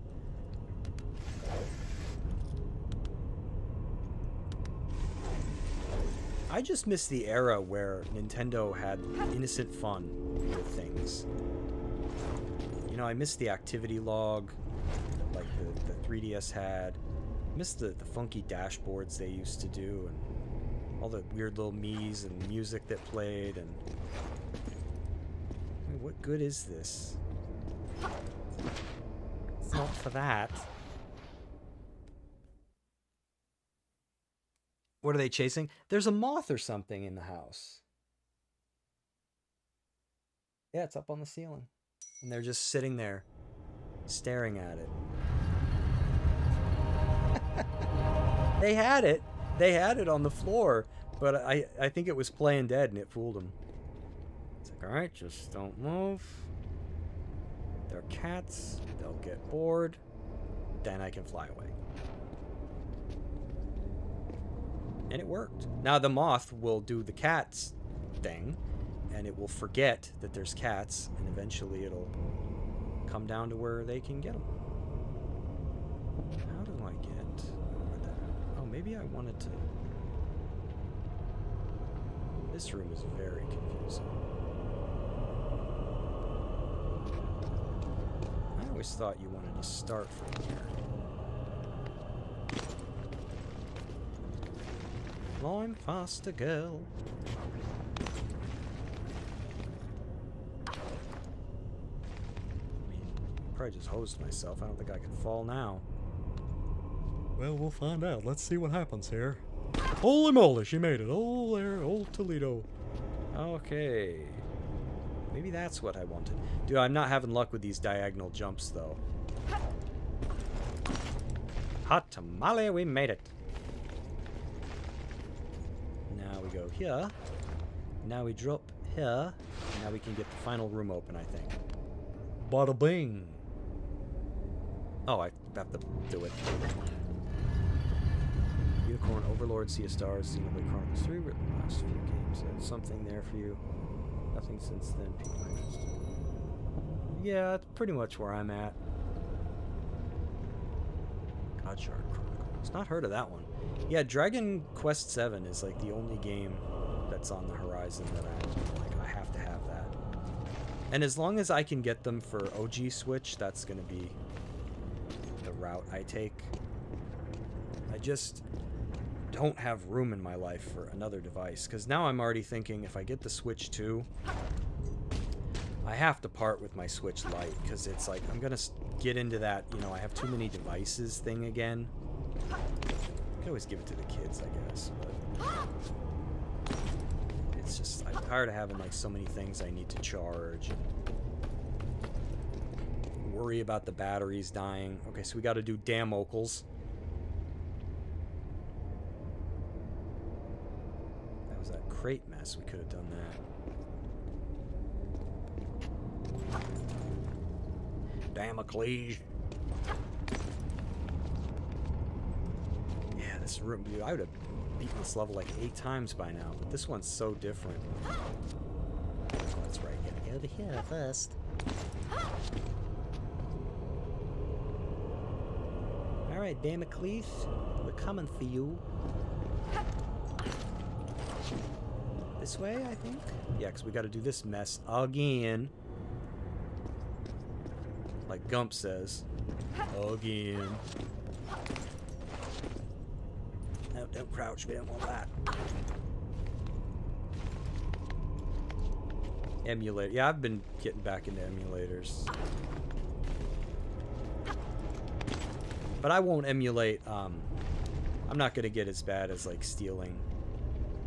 I just miss the era where Nintendo had innocent fun with things. You know, I miss the activity log, like the 3DS had. I miss the funky dashboards they used to do, and all the weird little Miis and music that played, and... I mean, what good is this? It's not for that. What are they chasing? There's a moth or something in the house. Yeah, it's up on the ceiling. And they're just sitting there, staring at it. They had it. They had it on the floor, but I think it was playing dead and it fooled them. It's like, alright, just don't move. They're cats. They'll get bored. Then I can fly away. And it worked. Now the moth will do the cats thing, and it will forget that there's cats, and eventually it'll come down to where they can get them. How do I get over that? Oh, maybe I wanted to... This room is very confusing. I always thought you wanted to start from here. Climb faster, girl. I mean, probably just hosed myself. I don't think I can fall now. Well, we'll find out. Let's see what happens here. Holy moly, she made it. Oh, there, old Toledo. Okay. Maybe that's what I wanted. Dude, I'm not having luck with these diagonal jumps, though. Hot tamale, we made it. we go here. Now we drop here. Now we can get the final room open, I think. Bada bing! Oh, I have to do it. Unicorn, Overlord, Sea of Stars, Xenoblade Chronicles 3, written the last few games. There's something there for you. Nothing since then piqued my interest. Yeah, that's pretty much where I'm at. Godshard Chronicles. Not heard of that one. Yeah, Dragon Quest 7 is like the only game that's on the horizon that I have to have that. And as long as I can get them for OG Switch, that's going to be the route I take. I just don't have room in my life for another device, because now I'm already thinking if I get the Switch 2, I have to part with my Switch Lite, because it's like I'm going to get into that, you know, I have too many devices thing again. I could always give it to the kids, I guess, but it's just, I'm tired of having like so many things I need to charge and worry about the batteries dying. Okay, so we got to do Damocles. That was that crate mess. We could have done that. Damocles. Yeah, this room, dude, I would have beaten this level like 8 times by now, but this one's so different. Oh, that's right, gotta go over here first. Alright, Damocles, we're coming for you. This way, I think? Yeah, because we gotta do this mess again. Like Gump says. Again. No, don't crouch. We don't want that. Emulator. Yeah, I've been getting back into emulators. But I won't emulate, I'm not going to get as bad as, like, stealing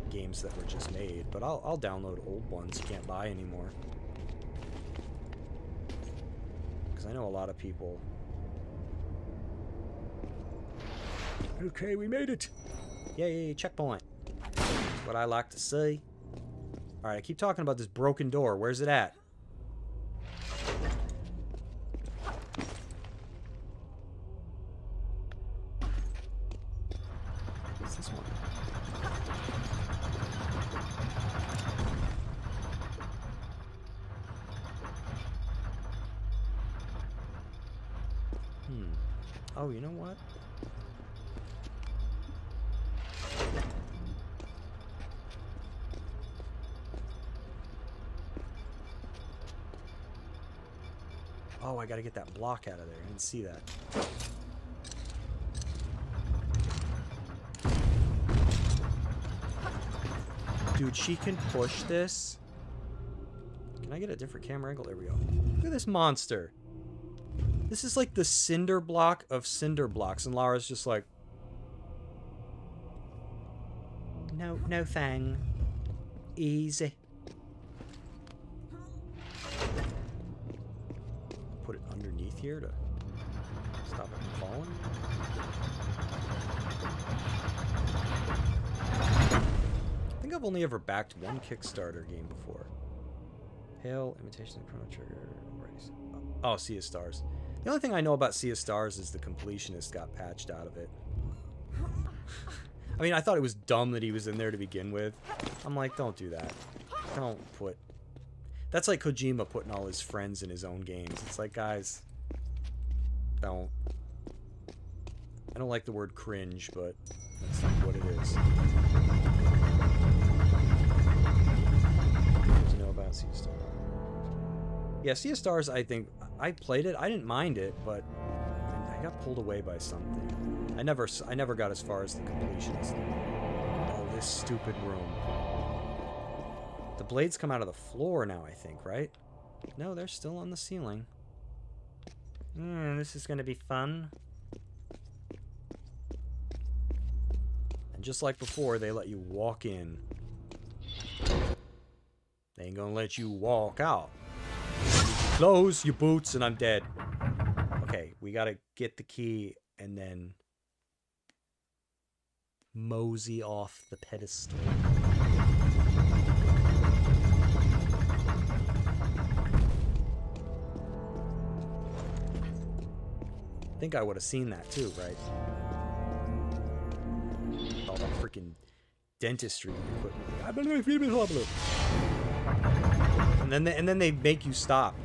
games that were just made. But I'll download old ones you can't buy anymore. Because I know a lot of people... Okay, we made it! Yay, checkpoint. That's what I like to see. Alright, I keep talking about this broken door. Where's it at? What's this one? Oh, you know what? Oh, I gotta get that block out of there. I didn't see that. Dude, she can push this. Can I get a different camera angle? There we go. Look at this monster. This is like the cinder block of cinder blocks. And Lara's just like... No, no thang. Easy. Put it underneath here to stop it from falling. I think I've only ever backed one Kickstarter game before. Hail, Imitation of Chrono Trigger. Oh, Sea of Stars. The only thing I know about Sea of Stars is the completionist got patched out of it. I mean, I thought it was dumb that he was in there to begin with. I'm like, don't do that. Don't put... That's like Kojima putting all his friends in his own games. It's like, guys, don't. I don't like the word cringe, but that's not what it is. What do you know about Sea of Stars? Yeah, Sea of Stars, I think, I played it. I didn't mind it, but I got pulled away by something. I never got as far as the completionist. Oh, this stupid room. The blades come out of the floor now, I think, right? No, they're still on the ceiling. This is gonna be fun. And just like before, they let you walk in. They ain't gonna let you walk out. Close your boots and I'm dead. Okay, we gotta get the key and then mosey off the pedestal. I think I would have seen that too, right? All that freaking dentistry equipment. And then they make you stop.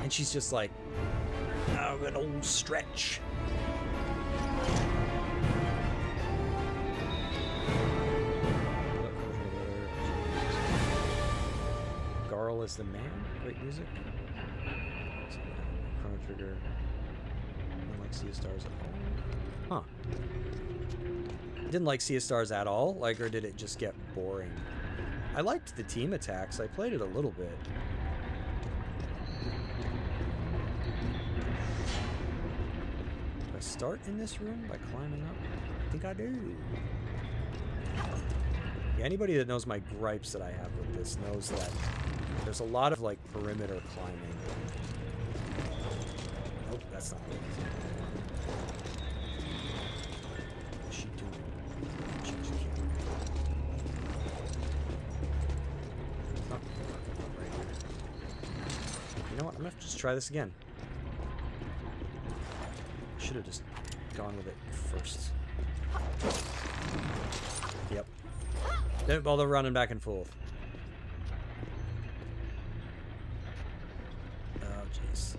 And she's just like, oh, an old stretch. Garl is the man. Great music. Chrono Trigger. I don't like Sea of Stars at all. Huh. Didn't like Sea of Stars at all? Like, or did it just get boring? I liked the team attacks. I played it a little bit. Do I start in this room by climbing up? I think I do. Yeah, anybody that knows my gripes that I have with this knows that there's a lot of, like, perimeter climbing. Nope, that's not what it is. What's she doing? Change the camera. It's not right here. You know what? I'm gonna have to just try this again. Should have just gone with it first. Yep. Don't bother running back and forth. Oh, jeez.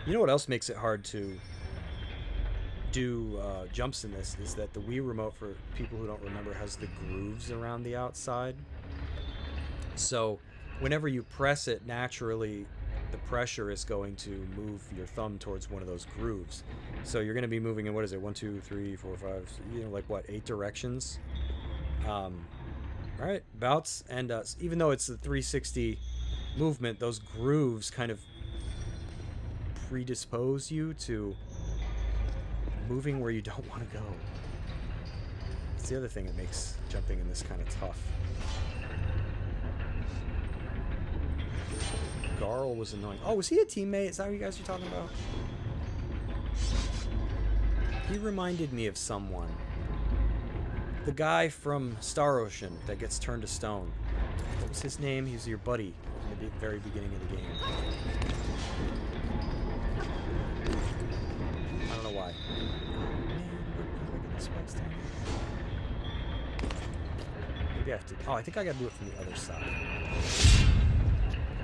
You know what else makes it hard to do jumps in this is that the Wii Remote, for people who don't remember, has the grooves around the outside. So whenever you press it, naturally the pressure is going to move your thumb towards one of those grooves. So you're going to be moving in, what is it, 1, 2, 3, 4, 5, you know, like what, 8 directions? Right, bouts, and even though it's the 360 movement, those grooves kind of predispose you to moving where you don't want to go. It's the other thing that makes jumping in this kind of tough. Garl was annoying. Oh, was he a teammate? Is that what you guys are talking about? He reminded me of someone. The guy from Star Ocean that gets turned to stone. What was his name? He was your buddy in the very beginning of the game. I don't know why. Maybe I have to... Oh, I think I gotta do it from the other side.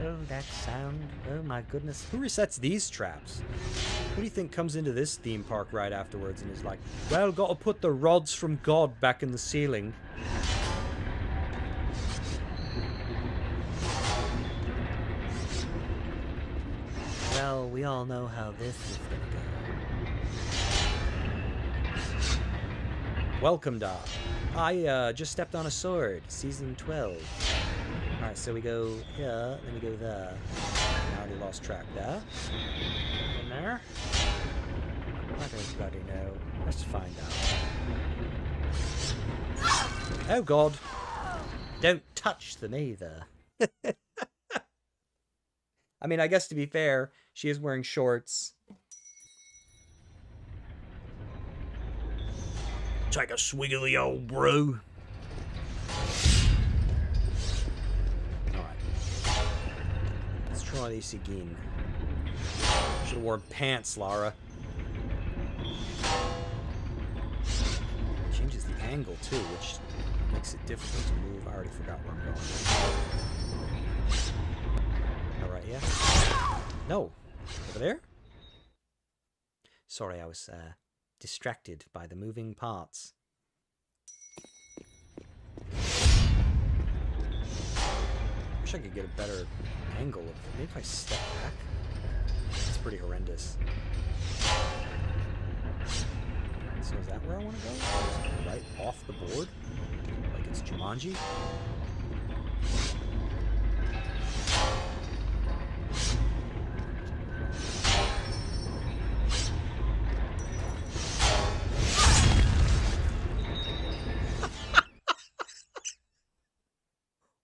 Oh, that sound. Oh my goodness. Who resets these traps? Who do you think comes into this theme park right afterwards and is like, well, gotta put the rods from God back in the ceiling. Well, we all know how this is gonna go. Welcome, Doc. I just stepped on a sword. Season 12. Alright, so we go here, then we go there. I already lost track there. In there? I don't bloody know. Let's find out. Oh god! Don't touch them either. I mean, I guess to be fair, she is wearing shorts. Take a swig of the old brew. Try this again. Should have worn pants, Lara. Changes the angle too, which makes it difficult to move. I already forgot where I'm going. All right, yeah. No, over there. Sorry, I was distracted by the moving parts. Wish I could get a better angle of it. Maybe if I step back. It's pretty horrendous. So is that where I want to go? Right off the board? Like it's Jumanji?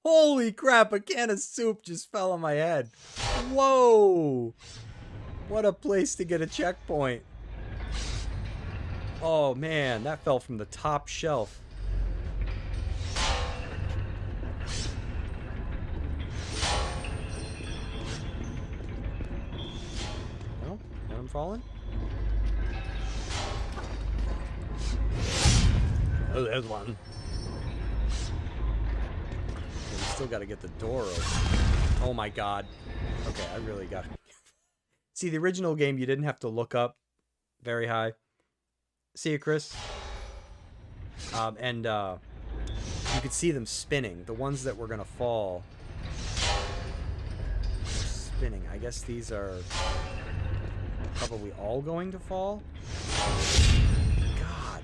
Holy crap, a can of soup just fell on my head. Whoa! What a place to get a checkpoint. Oh man, that fell from the top shelf. falling? Oh, there's one. We still got to get the door open. Oh my god. Okay, I really got... See, the original game, you didn't have to look up very high. See you, Chris. You could see them spinning. The ones that were going to fall... spinning. I guess these are probably all going to fall. God.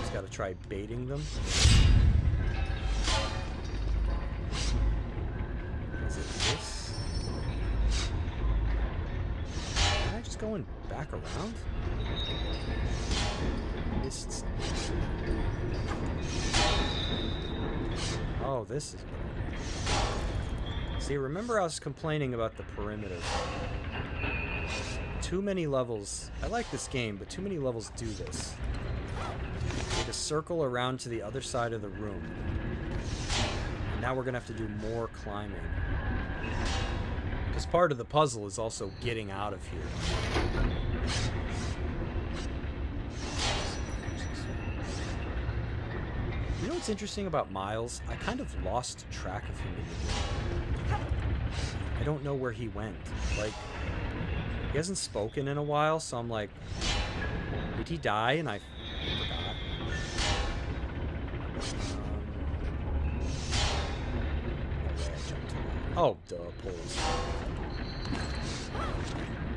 Just got to try baiting them. Is it this? Am I just going back around? Missed. Oh, this is... See, remember I was complaining about the perimeter. Too many levels. I like this game, but too many levels do this. You have to circle around to the other side of the room. And now we're going to have to do more climbing. Because part of the puzzle is also getting out of here. You know what's interesting about Miles? I kind of lost track of him in the game. I don't know where he went. Like, he hasn't spoken in a while, so I'm like, did he die? And I forgot. Oh, duh, poles.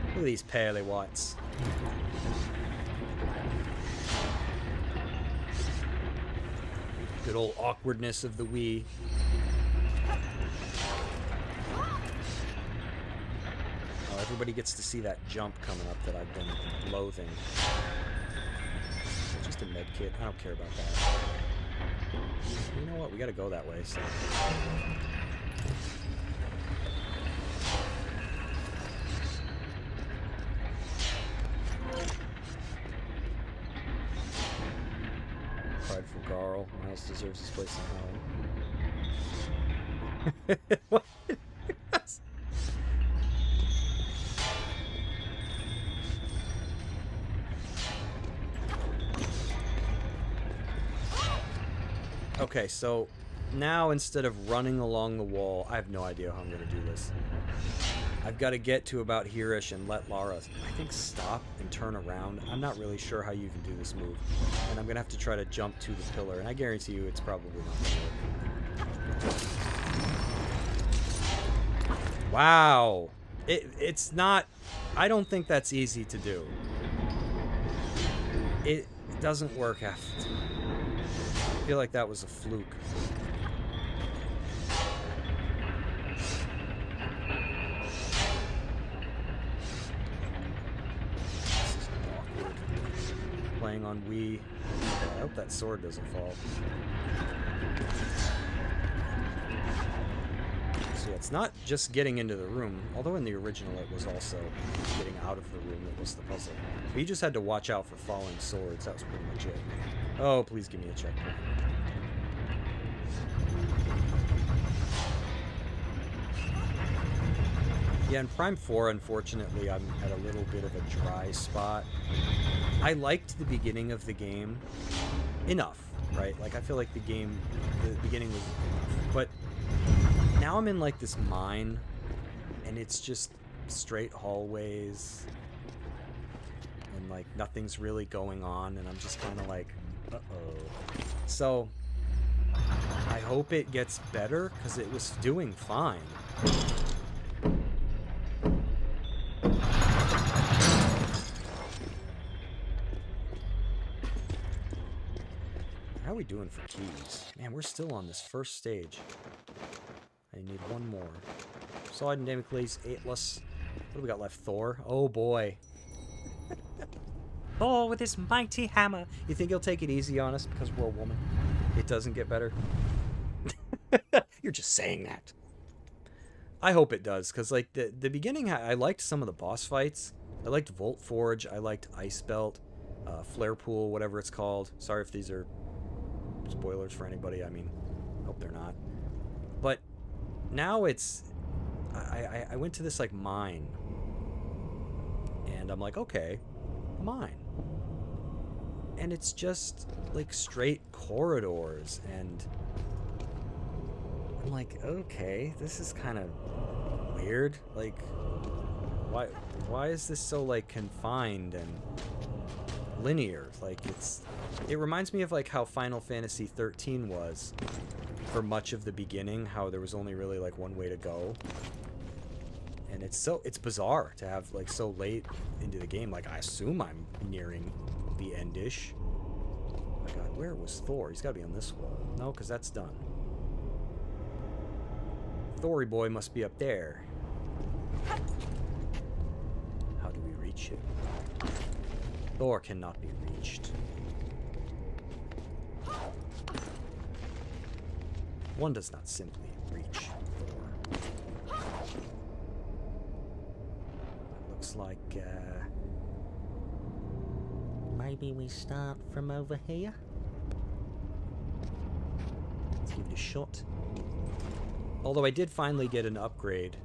Look at these pearly whites. Good old awkwardness of the Wii. Oh, everybody gets to see that jump coming up that I've been loathing. Just a med kit. I don't care about that. You know what? We gotta go that way, so... Prideful Garl. Miles deserves his place in hell. What? Okay, so now instead of running along the wall, I have no idea how I'm going to do this. I've got to get to about here-ish and let Lara, I think, stop and turn around. I'm not really sure how you even do this move. And I'm going to have to try to jump to the pillar, and I guarantee you it's probably not going to work. Wow. It's not... I don't think that's easy to do. It doesn't work after... I feel like that was a fluke. This is awkward. Playing on Wii. I hope that sword doesn't fall. So yeah, it's not just getting into the room, although in the original it was also getting out of the room that was the puzzle. But you just had to watch out for falling swords. That was pretty much it. Oh, please give me a checkpoint. Yeah, in Prime 4, unfortunately, I'm at a little bit of a dry spot. I liked the beginning of the game enough, right? Like, I feel like the beginning was enough. But now I'm in, like, this mine, and it's just straight hallways, and, like, nothing's really going on, and I'm just kind of like, uh-oh. So, I hope it gets better, because it was doing fine. How are we doing for keys? Man, we're still on this first stage. I need one more. Solid and Damocles, Atlas. What do we got left? Thor? Oh boy. Thor with his mighty hammer. You think he'll take it easy on us because we're a woman? It doesn't get better? You're just saying that. I hope it does, because like the beginning, I liked some of the boss fights. I liked Volt Forge. I liked Ice Belt, Flare Pool, whatever it's called. Sorry if these are spoilers for anybody. I mean, hope they're not. But now it's... I went to this, like, mine. And I'm like, okay, mine. And it's just like straight corridors, and I'm like, okay, this is kind of weird. Like, why is this so like confined and linear? Like, it reminds me of like how Final Fantasy 13 was for much of the beginning, how there was only really like one way to go. And it's bizarre to have like so late into the game. Like, I assume I'm nearing the endish. Oh my god, where was Thor? He's gotta be on this wall. No, because that's done. Thory boy must be up there. How do we reach it? Thor cannot be reached. One does not simply reach Thor. Looks like, maybe we start from over here? Let's give it a shot. Although I did finally get an upgrade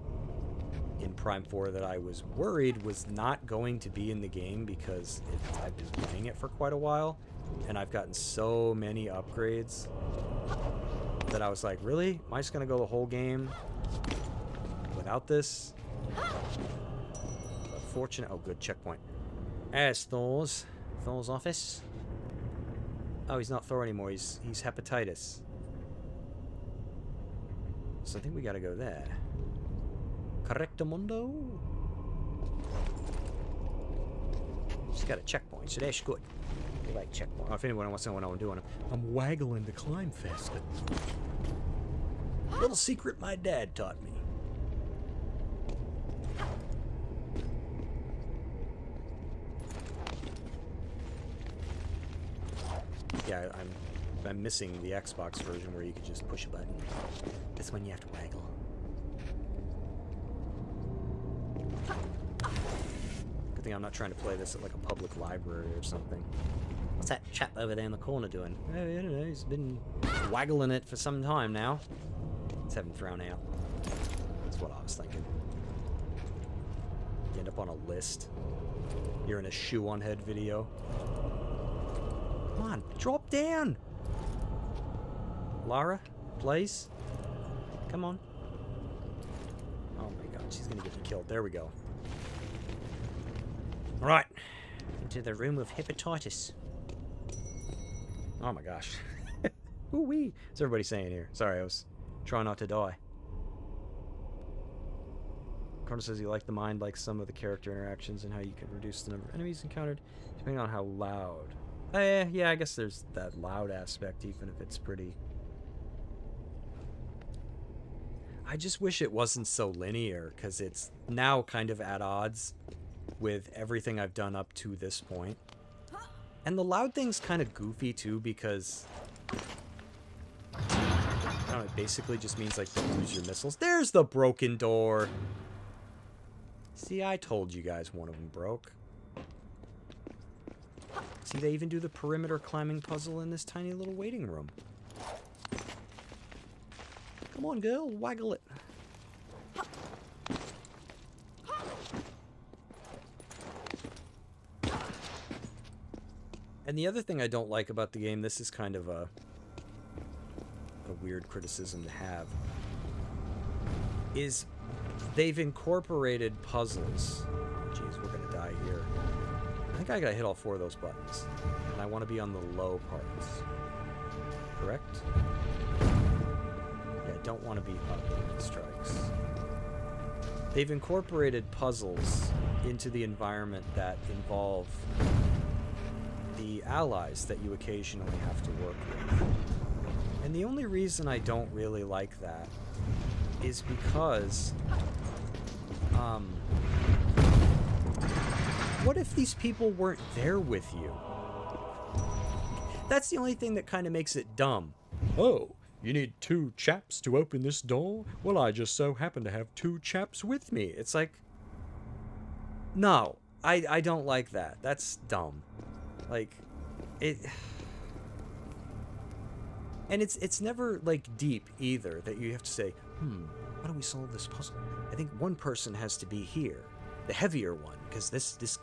in Prime 4 that I was worried was not going to be in the game because I've been playing it for quite a while, and I've gotten so many upgrades that I was like, really? Am I just going to go the whole game without this? But fortunate. Oh, good. Checkpoint. There's Thor's office. Oh, he's not Thor anymore. He's Hepatitis. So I think we gotta go there. Correctamundo. Just got a checkpoint, so that's good. We like checkpoint. If anyone wants to know what I'm doing, I'm waggling to climb faster. Little secret my dad taught me. Yeah, I'm missing the Xbox version where you could just push a button. This one you have to waggle. Good thing I'm not trying to play this at like a public library or something. What's that chap over there in the corner doing? Oh, I don't know, he's been waggling it for some time now. Let's have him thrown out. That's what I was thinking. You end up on a list. You're in a shoe on head video. Come on, drop down! Lara, please? Come on. Oh my god, she's gonna get me killed. There we go. Alright. Into the room of hepatitis. Oh my gosh. Ooh-wee. What's everybody saying here? Sorry, I was trying not to die. Carter says he liked the mind like some of the character interactions and how you can reduce the number of enemies encountered depending on how loud. Yeah, I guess there's that loud aspect, even if it's pretty... I just wish it wasn't so linear, because it's now kind of at odds with everything I've done up to this point. And the loud thing's kind of goofy, too, because... I don't know, it basically just means, like, don't use your missiles. There's the broken door! See, I told you guys one of them broke. See, they even do the perimeter climbing puzzle in this tiny little waiting room. Come on, girl, waggle it. And the other thing I don't like about the game, this is kind of a weird criticism to have, is they've incorporated puzzles. Jeez, we're gonna die here. I think I gotta hit all 4 of those buttons. And I want to be on the low parts. Correct? Yeah, I don't want to be up when it strikes. They've incorporated puzzles into the environment that involve the allies that you occasionally have to work with. And the only reason I don't really like that is because, what if these people weren't there with you? That's the only thing that kind of makes it dumb. Oh, you need 2 chaps to open this door? Well, I just so happen to have 2 chaps with me. It's like, no, I don't like that. That's dumb. Like, it... And it's never, like, deep either, that you have to say, how do we solve this puzzle? I think one person has to be here. the heavier one, because this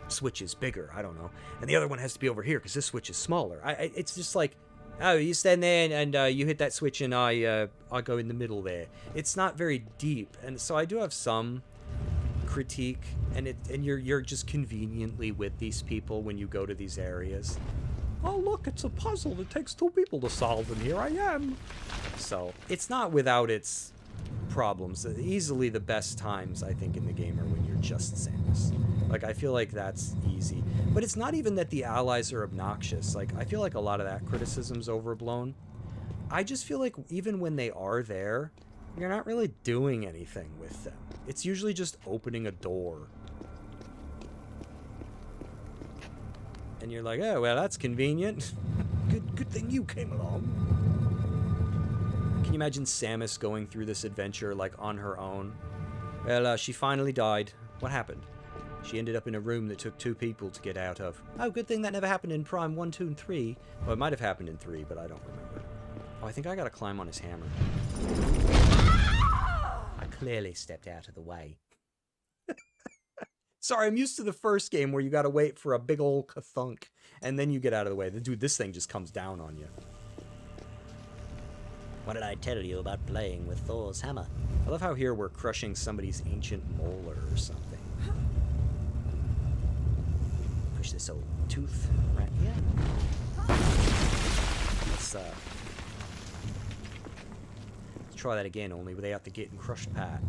switch is bigger. I don't know. And the other one has to be over here because this switch is smaller. It's just like, oh, you stand there and you hit that switch and I go in the middle there. It's not very deep, and so I do have some critique, and you're just conveniently with these people when you go to these areas. Oh, look, it's a puzzle. It takes 2 people to solve, and here I am. So it's not without its problems. Easily the best times, I think, in the game are when you're just Samus. Like, I feel like that's easy. But it's not even that the allies are obnoxious. Like, I feel like a lot of that criticism's overblown. I just feel like even when they are there, you're not really doing anything with them. It's usually just opening a door. And you're like, oh, well, that's convenient. Good thing you came along. Can you imagine Samus going through this adventure, like, on her own? Well, she finally died. What happened? She ended up in a room that took 2 people to get out of. Oh, good thing that never happened in Prime 1, 2, and 3. Well, it might have happened in 3, but I don't remember. Oh, I think I gotta climb on his hammer. I clearly stepped out of the way. Sorry, I'm used to the first game where you gotta wait for a big old ka-thunk, and then you get out of the way. Dude, this thing just comes down on you. What did I tell you about playing with Thor's hammer? I love how here we're crushing somebody's ancient molar or something. Push this old tooth right here. Let's try that again, only without the getting crushed part. I'm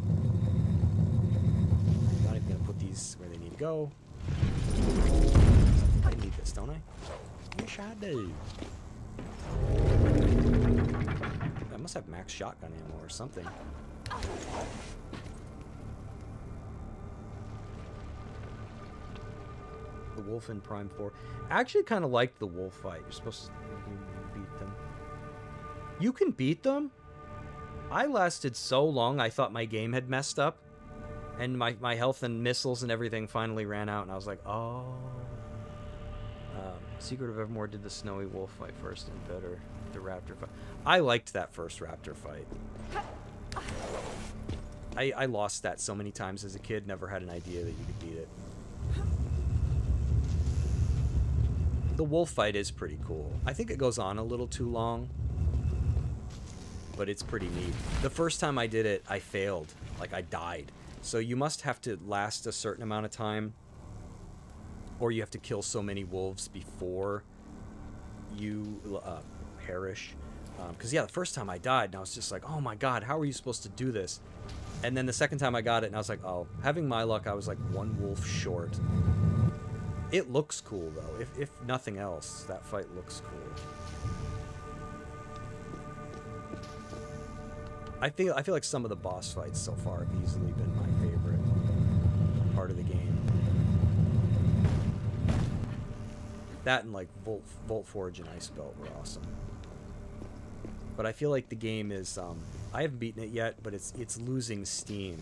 not even gonna put these where they need to go. I need this, don't I? Yes, I do. I must have max shotgun ammo or something. The wolf in Prime 4. I actually kind of liked the wolf fight. You're supposed to beat them. You can beat them? I lasted so long I thought my game had messed up. And my health and missiles and everything finally ran out. And I was like, oh. Secret of Evermore did the snowy wolf fight first and better. The raptor fight. I liked that first raptor fight. I lost that so many times as a kid. Never had an idea that you could beat it. The wolf fight is pretty cool. I think it goes on a little too long, but it's pretty neat. The first time I did it, I failed. Like, I died. So you must have to last a certain amount of time, or you have to kill so many wolves before you perish. Because, yeah, the first time I died, and I was just like, oh my god, how are you supposed to do this? And then the second time I got it, and I was like, oh, having my luck, I was like 1 wolf short. It looks cool, though. If nothing else, that fight looks cool. I feel like some of the boss fights so far have easily been my favorite part of the game. That and like Volt Forge and Ice Belt were awesome. But I feel like the game is I haven't beaten it yet, but it's losing steam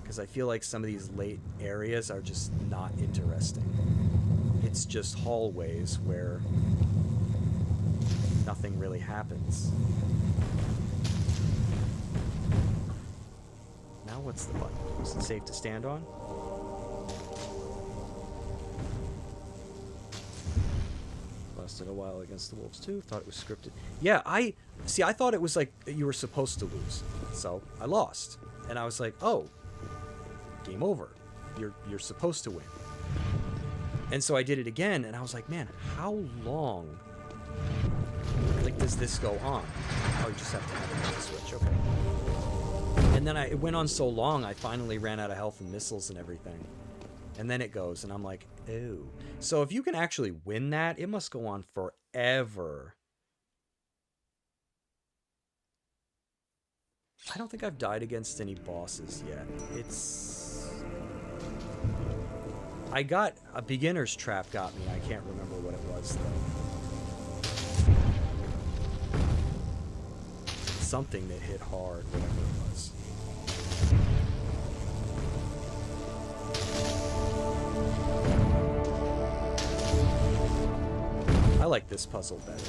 because I feel like some of these late areas are just not interesting. It's just hallways where nothing really happens. Now what's the button? Is it safe to stand on? Lasted a while against the wolves too. Thought it was scripted. Yeah, I thought it was like you were supposed to lose. So I lost. And I was like, oh, game over. You're supposed to win. And so I did it again, and I was like, man, how long like does this go on? Oh, you just have to have another switch, okay. And then it went on so long, I finally ran out of health and missiles and everything. And then it goes, and I'm like, ew. So if you can actually win that, it must go on forever. I don't think I've died against any bosses yet. I got a beginner's trap got me. I can't remember what it was, though. Something that hit hard, whatever it was. I like this puzzle better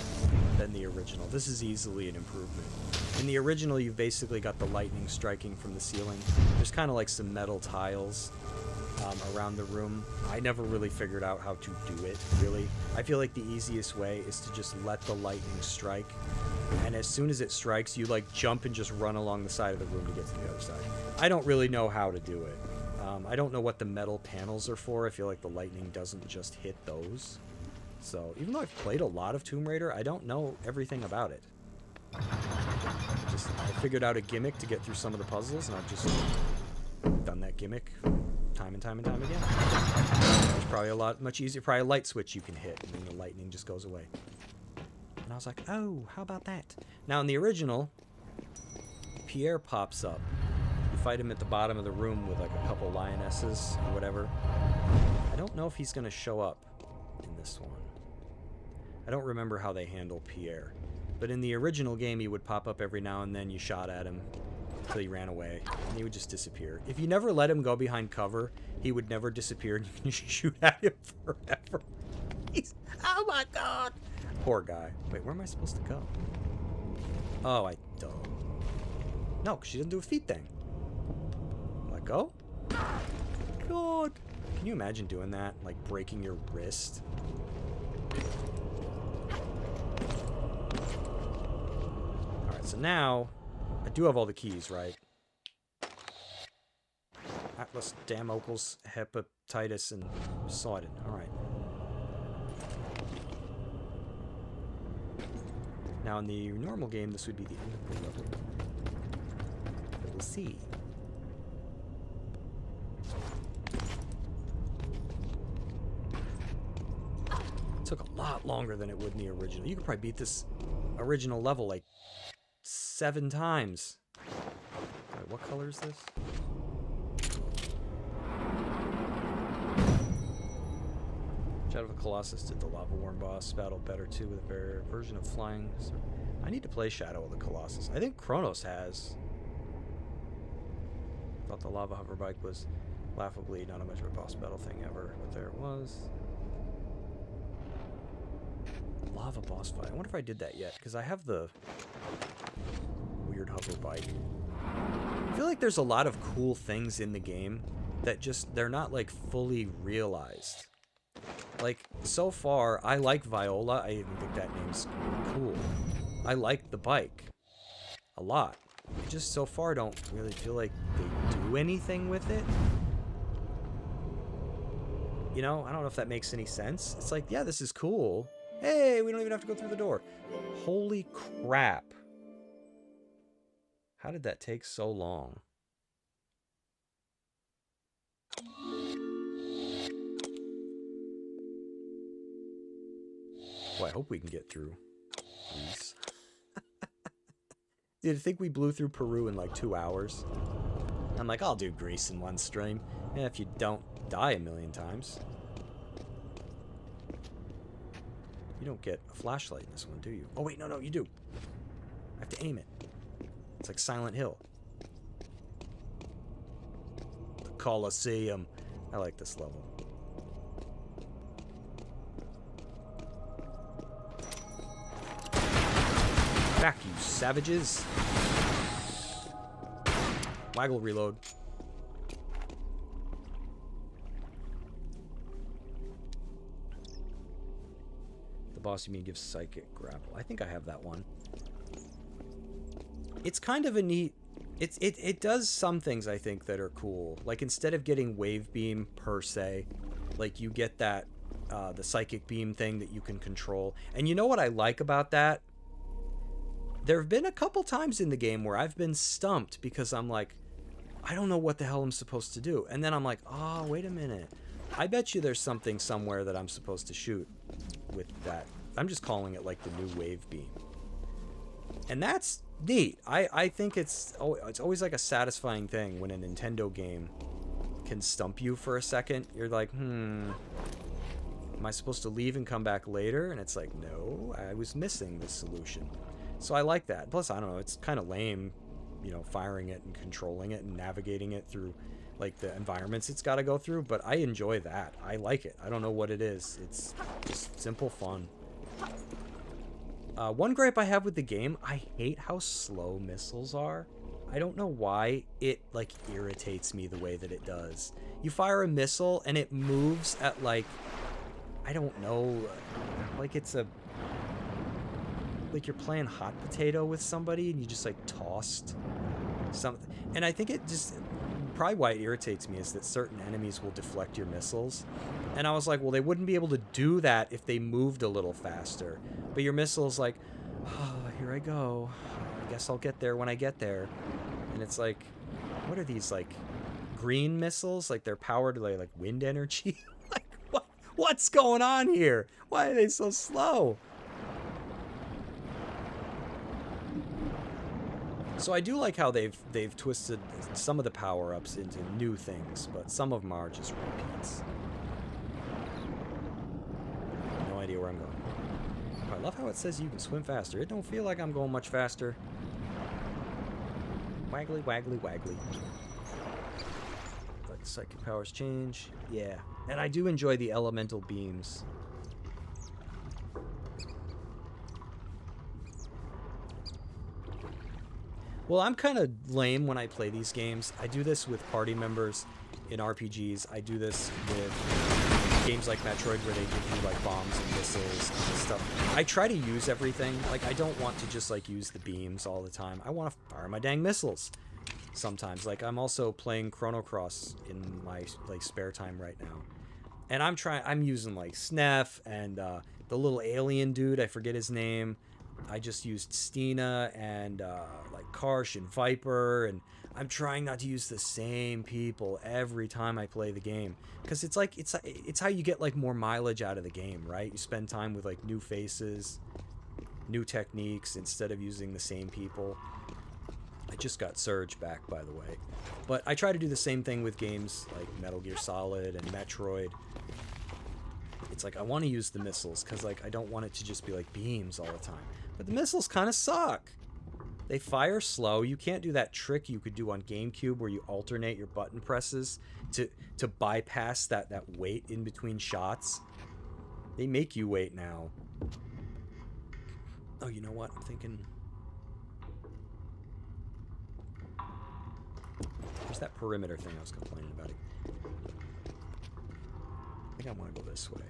than the original. This is easily an improvement. In the original, you've basically got the lightning striking from the ceiling. There's kind of like some metal tiles around the room. I never really figured out how to do it, really. I feel like the easiest way is to just let the lightning strike, and as soon as it strikes, you like jump and just run along the side of the room to get to the other side. I don't really know how to do it. I don't know what the metal panels are for. I feel like the lightning doesn't just hit those. So even though I've played a lot of Tomb Raider, I don't know everything about it. I figured out a gimmick to get through some of the puzzles, and I've just done that gimmick time and time and time again. There's probably much easier, probably a light switch you can hit, and then the lightning just goes away. And I was like, oh, how about that? Now in the original, Pierre pops up. You fight him at the bottom of the room with like a couple lionesses or whatever. I don't know if he's going to show up in this one. I don't remember how they handle Pierre. But in the original game, he would pop up every now and then. You shot at him until he ran away, and he would just disappear. If you never let him go behind cover, he would never disappear, and you can shoot at him forever. Oh my god! Poor guy. Wait, where am I supposed to go? Oh, I don't. No, because she doesn't do a feet thing. Let go? God. Can you imagine doing that? Like breaking your wrist? So now, I do have all the keys, right? Atlas, Damocles, Hepatitis, and Poseidon. Alright. Now, in the normal game, this would be the end of the level. But we'll see. It took a lot longer than it would in the original. You could probably beat this original level, like, 7 times. Alright, what color is this? Shadow of the Colossus did the Lava Worm boss battle better too with a version of flying. So I need to play Shadow of the Colossus. I think Chronos has. Thought the Lava Hover Bike was laughably not a much of a boss battle thing ever, but there it was. Lava boss fight. I wonder if I did that yet, because I have the weird hover bike. I feel like there's a lot of cool things in the game that just, they're not like fully realized. Like, so far, I like Viola. I even think that name's cool. I like the bike a lot. I just so far don't really feel like they do anything with it. You know, I don't know if that makes any sense. It's like, yeah, this is cool. Hey, we don't even have to go through the door. Holy crap. How did that take so long? Well, I hope we can get through these. Dude, I think we blew through Peru in like 2 hours. I'm like, I'll do Greece in one stream. Yeah, if you don't die a million times. You don't get a flashlight in this one, do you? Oh, wait, no, you do. I have to aim it. It's like Silent Hill. The Colosseum. I like this level. Back, you savages. Waggle reload. The boss you mean gives psychic grapple. I think I have that one. It's kind of a neat... It does some things, I think, that are cool. Like, instead of getting wave beam per se, like, you get that, the psychic beam thing that you can control. And you know what I like about that? There have been a couple times in the game where I've been stumped because I'm like, I don't know what the hell I'm supposed to do. And then I'm like, oh, wait a minute. I bet you there's something somewhere that I'm supposed to shoot with that. I'm just calling it, like, the new wave beam. And that's neat. I think it's always like a satisfying thing when a Nintendo game can stump you for a second. You're like, am I supposed to leave and come back later? And it's like, no, I was missing the solution. So I like that. Plus, I don't know, it's kind of lame, you know, firing it and controlling it and navigating it through, like, the environments it's got to go through. But I enjoy that. I like it. I don't know what it is. It's just simple fun. One gripe I have with the game, I hate how slow missiles are. I don't know why it, like, irritates me the way that it does. You fire a missile, and it moves at, like, I don't know, like it's a... like you're playing hot potato with somebody, and you just, like, tossed something. And I think it just... probably why it irritates me is that certain enemies will deflect your missiles. And I was like, well, they wouldn't be able to do that if they moved a little faster. But your missile's like, oh, here I go. I guess I'll get there when I get there. And it's like, what are these, like, green missiles? Like, they're powered by, like, wind energy? Like, what's going on here? Why are they so slow? So I do like how they've twisted some of the power-ups into new things, but some of them are just repeats. No idea where I'm going. I love how it says you can swim faster. It don't feel like I'm going much faster. Waggly, waggly, waggly. Let psychic powers change. Yeah. And I do enjoy the elemental beams. Well, I'm kind of lame when I play these games. I do this with party members in RPGs. I do this with games like Metroid where they give you like bombs and missiles and stuff. I try to use everything. Like, I don't want to just like use the beams all the time. I want to fire my dang missiles sometimes. Like, I'm also playing Chrono Cross in my like spare time right now. And I'm using like Snef and the little alien dude, I forget his name. I just used Stina and like Karsh and Viper, and I'm trying not to use the same people every time I play the game, because it's like it's how you get like more mileage out of the game, right? You spend time with like new faces, new techniques instead of using the same people. I just got Surge back, by the way, but I try to do the same thing with games like Metal Gear Solid and Metroid. It's like I want to use the missiles because like I don't want it to just be like beams all the time. But the missiles kind of suck. They fire slow. You can't do that trick you could do on GameCube where you alternate your button presses to bypass that wait in between shots. They make you wait now. Oh, you know what? I'm thinking... There's that perimeter thing I was complaining about. I think I want to go this way.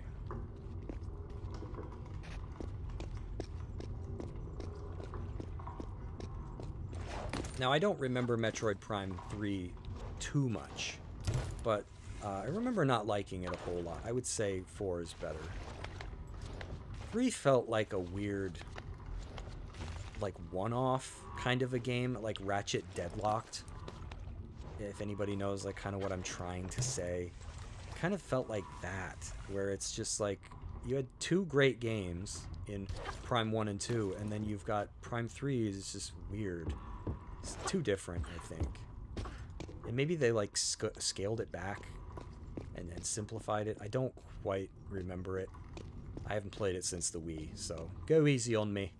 Now, I don't remember Metroid Prime 3 too much, but I remember not liking it a whole lot. I would say 4 is better. 3 felt like a weird, like, one-off kind of a game, like Ratchet Deadlocked. If anybody knows, like, kind of what I'm trying to say. It kind of felt like that, where it's just like, you had 2 great games in Prime 1 and 2, and then you've got Prime 3 is just weird. It's too different, I think. And maybe they like scaled it back and simplified it. I don't quite remember it. I haven't played it since the Wii, so go easy on me.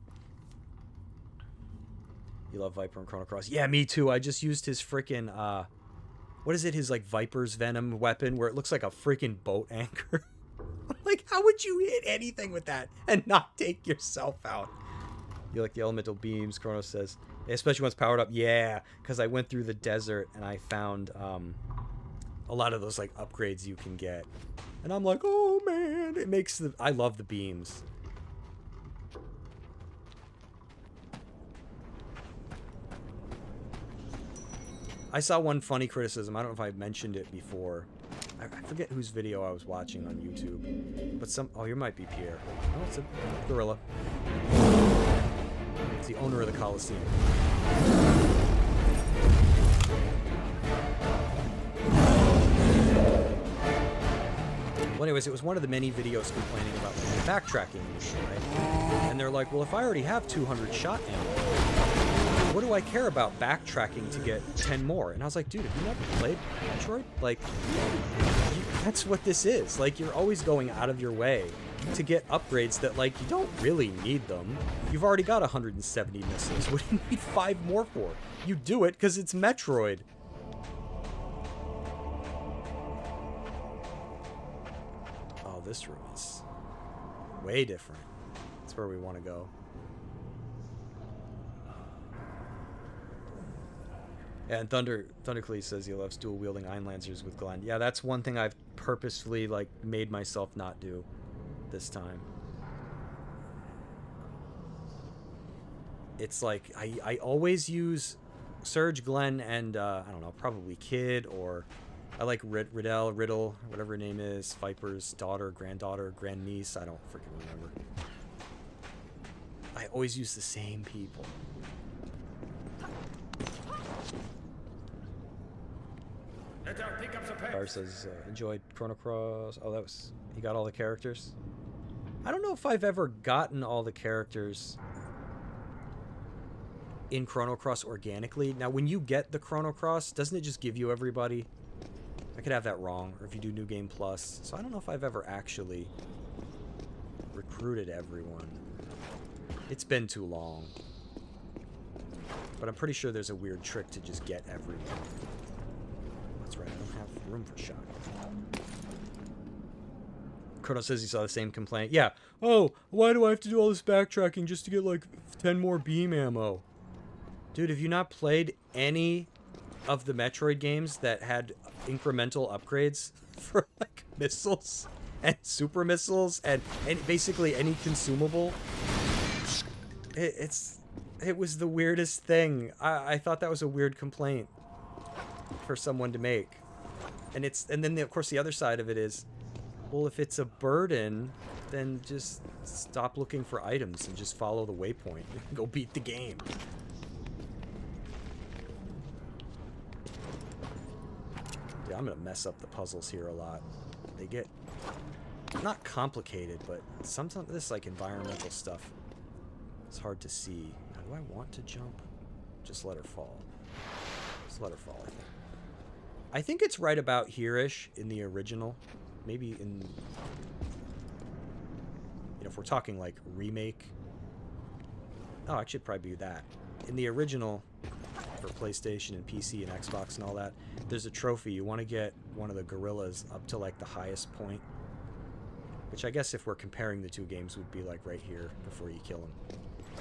You love Viper and Chrono Cross? Yeah, me too. I just used his freaking what is it? His like Viper's Venom weapon where it looks like a freaking boat anchor. Like, how would you hit anything with that and not take yourself out? You like the elemental beams, Chronos says. Especially once powered up. Yeah, because I went through the desert and I found a lot of those like upgrades you can get. And I'm like, oh man, it makes the... I love the beams. I saw one funny criticism. I don't know if I mentioned it before. I forget whose video I was watching on YouTube. But some... Oh, you might be Pierre. Oh, it's a gorilla. It's the owner of the Coliseum. Well, anyways, it was one of the many videos complaining about like, the backtracking issue, right? And they're like, well, if I already have 200 shot ammo, what do I care about backtracking to get 10 more? And I was like, dude, have you never played Metroid? Like, that's what this is. Like, you're always going out of your way to get upgrades that, like, you don't really need them. You've already got 170 missiles. What do you need 5 more for? You do it because it's Metroid. Oh, this room is way different. That's where we want to go. And Thundercleese says he loves dual wielding Iron Lancers with Glenn. Yeah, that's one thing I've purposefully like made myself not do this time. It's like I always use Surge, Glenn, and I don't know, probably Kid, or I like Riddle, whatever her name is, Viper's daughter, granddaughter, grandniece. I don't freaking remember. I always use the same people. Bar says enjoyed Chrono Cross. Oh, that was, he got all the characters. I don't know if I've ever gotten all the characters in Chrono Cross organically. Now, when you get the Chrono Cross, doesn't it just give you everybody? I could have that wrong, or if you do New Game Plus. So I don't know if I've ever actually recruited everyone. It's been too long. But I'm pretty sure there's a weird trick to just get everyone. That's right, I don't have room for shot. Chrono says he saw the same complaint. Yeah. Oh, why do I have to do all this backtracking just to get like 10 more beam ammo? Dude, have you not played any of the Metroid games that had incremental upgrades for like missiles and super missiles and basically any consumable? It was the weirdest thing. I thought that was a weird complaint for someone to make. And then of course the other side of it is, well, if it's a burden, then just stop looking for items and just follow the waypoint. Go beat the game. Yeah, I'm gonna mess up the puzzles here a lot. They get not complicated, but sometimes this like environmental stuff, it's hard to see. Now, do I want to jump? Just let her fall. Just let her fall, I think. I think it's right about here-ish in the original. Maybe in... You know, if we're talking like remake... Oh, actually it'd probably be that. In the original, for PlayStation and PC and Xbox and all that, there's a trophy. You want to get one of the gorillas up to like the highest point. Which I guess if we're comparing the two games would be like right here before you kill them.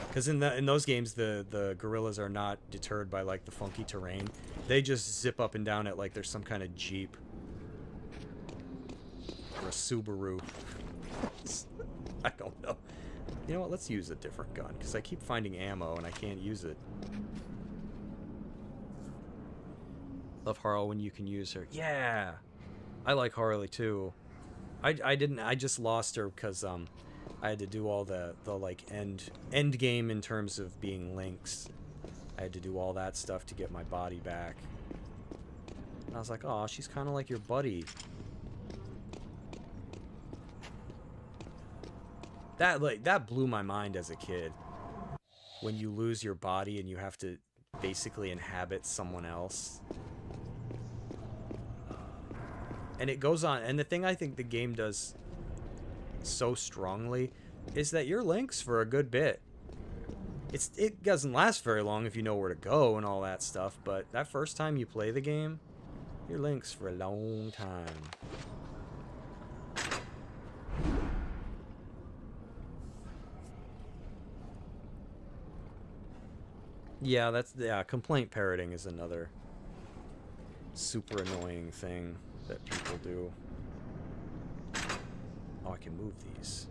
Because in those games, the gorillas are not deterred by like the funky terrain. They just zip up and down it like there's some kind of Jeep or a Subaru. I don't know. You know what? Let's use a different gun because I keep finding ammo and I can't use it. Love Harley when you can use her. Yeah, I like Harley too. I just lost her because I had to do all the like end game in terms of being Lynx. I had to do all that stuff to get my body back. And I was like, oh, she's kind of like your buddy. That blew my mind as a kid. When you lose your body and you have to basically inhabit someone else. And it goes on. And the thing I think the game does so strongly is that you're Lynx for a good bit. It doesn't last very long if you know where to go and all that stuff, but that first time you play the game, you're Lynx for a long time. Yeah, complaint parroting is another super annoying thing that people do. Oh, I can move these.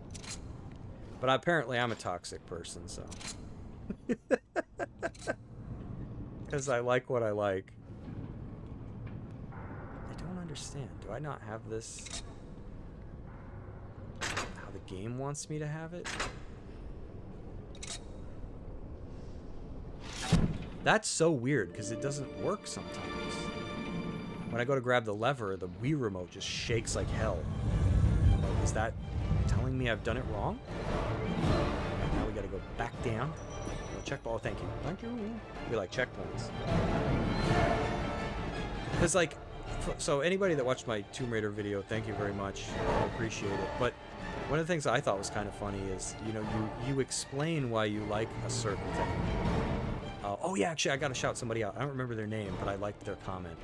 But apparently I'm a toxic person, so. Because I like what I like. I don't understand. Do I not have this how the game wants me to have it? That's so weird, because it doesn't work sometimes. When I go to grab the lever, the Wii remote just shakes like hell. Is that telling me I've done it wrong? Now we gotta go back down. Check. Oh, thank you. Thank you. We like checkpoints. Because, like, so anybody that watched my Tomb Raider video, thank you very much. I appreciate it. But one of the things I thought was kind of funny is, you know, you explain why you like a certain thing. Oh, yeah, actually, I gotta shout somebody out. I don't remember their name, but I liked their comment.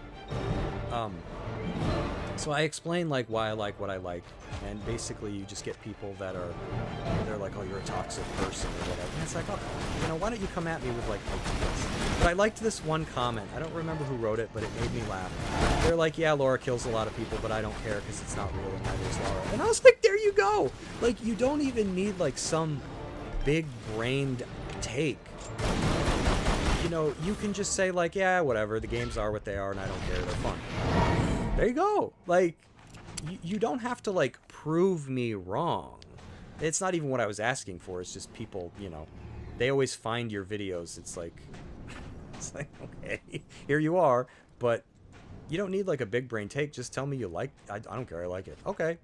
So I explain like why I like what I like, and basically you just get people that are, they're like, oh, you're a toxic person or whatever. And it's like, oh, you know, why don't you come at me with like ideas? But I liked this one comment. I don't remember who wrote it, but it made me laugh. They're like, yeah, Laura kills a lot of people, but I don't care because it's not real and neither is Laura. And I was like, there you go. Like, you don't even need like some big-brained take. You know, you can just say like, yeah, whatever, the games are what they are and I don't care, they're fun. There you go. Like, you don't have to like prove me wrong. It's not even what I was asking for. It's just people, you know, they always find your videos. It's like, okay, here you are, but you don't need like a big brain take. Just tell me you like, I don't care, I like it. Okay.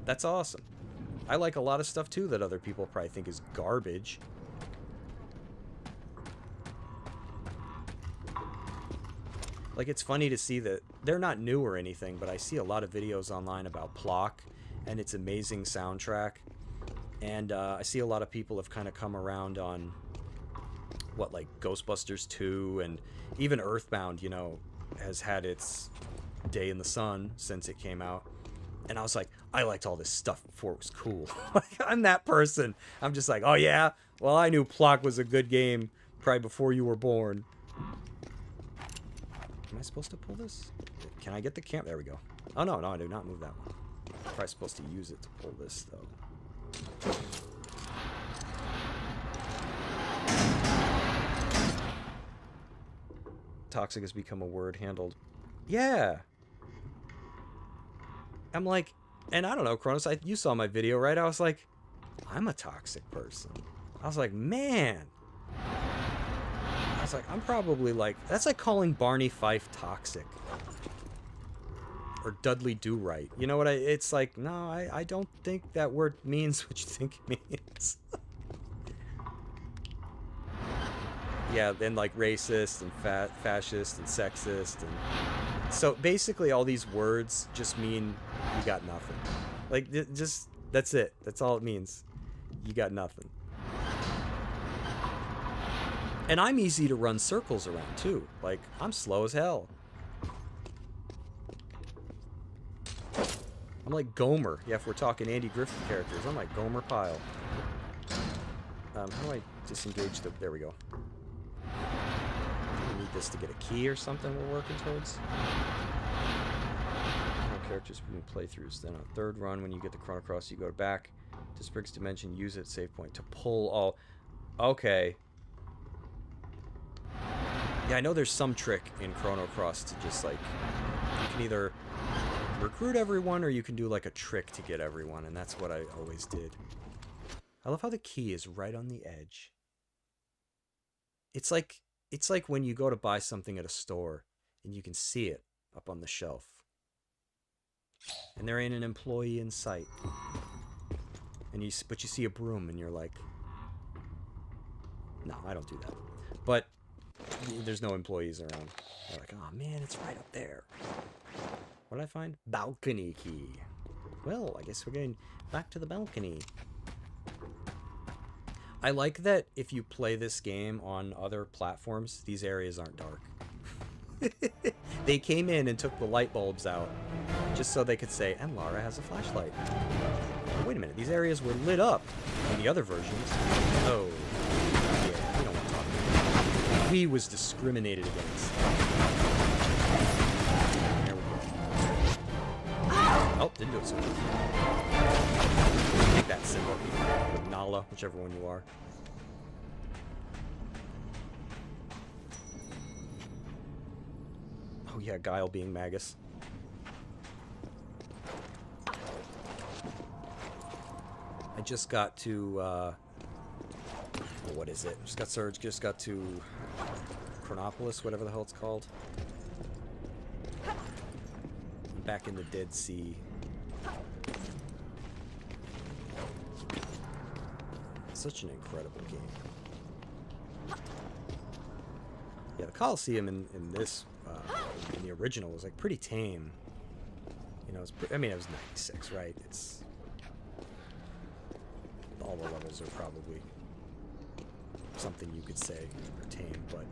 That's awesome. I like a lot of stuff too that other people probably think is garbage. Like, it's funny to see that they're not new or anything, but I see a lot of videos online about Plock and its amazing soundtrack. And I see a lot of people have kind of come around on what, like Ghostbusters 2 and even Earthbound, you know, has had its day in the sun since it came out. And I was like, I liked all this stuff before it was cool. Like, I'm that person. I'm just like, oh yeah? Well, I knew Plock was a good game probably before you were born. Am I supposed to pull this? Can I get the camp? There we go. Oh, no, I do not move that one. I'm probably supposed to use it to pull this, though. Toxic has become a word handled. Yeah. I'm like, and I don't know, Kronos, you saw my video, right? I was like, I'm a toxic person. I was like, man. I was like, I'm probably like, that's like calling Barney Fife toxic. Or Dudley Do-Right. You know what it's like, no, I don't think that word means what you think it means. Yeah, then like racist and fascist and sexist. And so basically all these words just mean you got nothing. Like, just, that's it. That's all it means. You got nothing. And I'm easy to run circles around, too. Like, I'm slow as hell. I'm like Gomer. Yeah, if we're talking Andy Griffith characters, I'm like Gomer Pyle. How do I disengage the... There we go. We need this to get a key or something we're working towards. Characters between playthroughs. Then on third run, when you get the Chrono Cross, you go back to Sprig's Dimension, use it, save point to pull all... Okay. Yeah, I know there's some trick in Chrono Cross to just, like, you can either recruit everyone or you can do, like, a trick to get everyone, and that's what I always did. I love how the key is right on the edge. It's like when you go to buy something at a store and you can see it up on the shelf. And there ain't an employee in sight. And but you see a broom and you're like, no, I don't do that. But there's no employees around. You're like, oh man, it's right up there. What did I find? Balcony key. Well, I guess we're going back to the balcony. I like that if you play this game on other platforms, these areas aren't dark. They came in and took the light bulbs out just so they could say, and Lara has a flashlight. Oh, wait a minute, these areas were lit up in the other versions. Oh, yeah, we don't want to talk about it. We was discriminated against. There we go. Oh, didn't do it so good. Take that symbol. Or Nala, whichever one you are. Oh yeah, Guile being Magus. I just got to, what is it? Just got Surge, just got to Chronopolis, whatever the hell it's called. I'm back in the Dead Sea. Such an incredible game. Yeah, the Colosseum in this, in the original was like pretty tame. You know, I mean, it was 96, right? It's... all the levels are probably something you could say are tame, but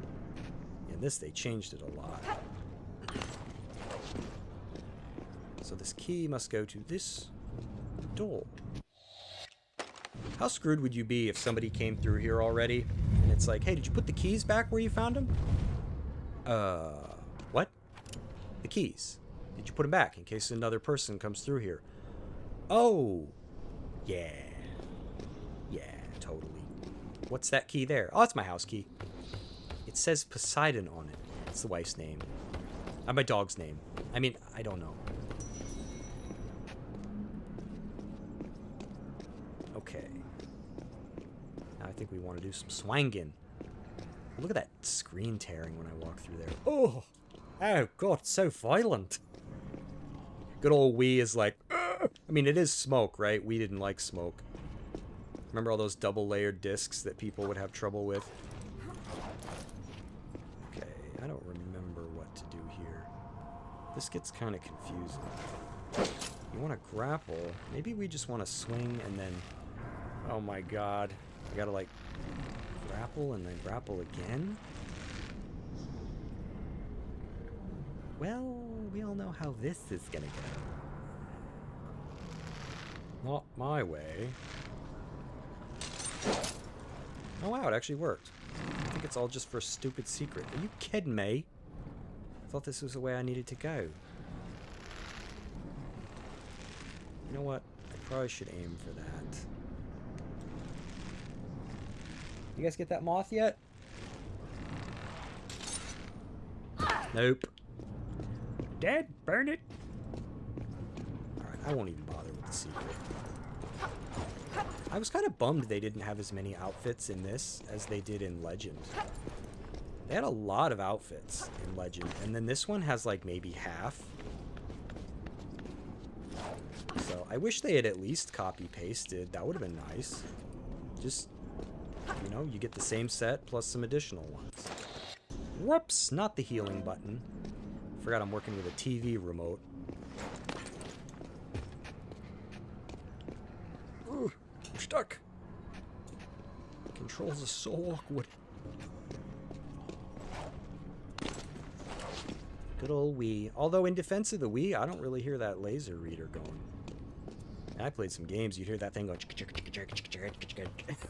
in this they changed it a lot. So this key must go to this door. How screwed would you be if somebody came through here already and it's like, hey, did you put the keys back where you found them? What? The keys. Did you put them back in case another person comes through here? Oh, yeah. Yeah, totally. What's that key there? Oh, it's my house key. It says Poseidon on it. It's the wife's name. My dog's name. I mean, I don't know. Okay. Now I think we want to do some swangin'. Look at that screen tearing when I walk through there. Oh! Oh, God, it's so violent. Good old Wii is like... Ugh! I mean, it is smoke, right? We didn't like smoke. Remember all those double-layered discs that people would have trouble with? Okay, I don't remember what to do here. This gets kind of confusing. You want to grapple. Maybe we just want to swing and then... Oh my god. I gotta, like, grapple and then grapple again? Well, we all know how this is gonna go. Not my way. Oh wow, it actually worked. I think it's all just for a stupid secret. Are you kidding me? I thought this was the way I needed to go. You know what? I probably should aim for that. You guys get that moth yet? Nope. Dead, burn it. Alright, I won't even bother with the secret. I was kind of bummed they didn't have as many outfits in this as they did in Legend. They had a lot of outfits in Legend, and then this one has like maybe half. So I wish they had at least copy-pasted. That would have been nice. Just, you know, you get the same set plus some additional ones. Whoops, not the healing button. Forgot I'm working with a TV remote. Ooh, I'm stuck. Controls are so awkward. Good old Wii. Although in defense of the Wii, I don't really hear that laser reader going. I played some games, you'd hear that thing going.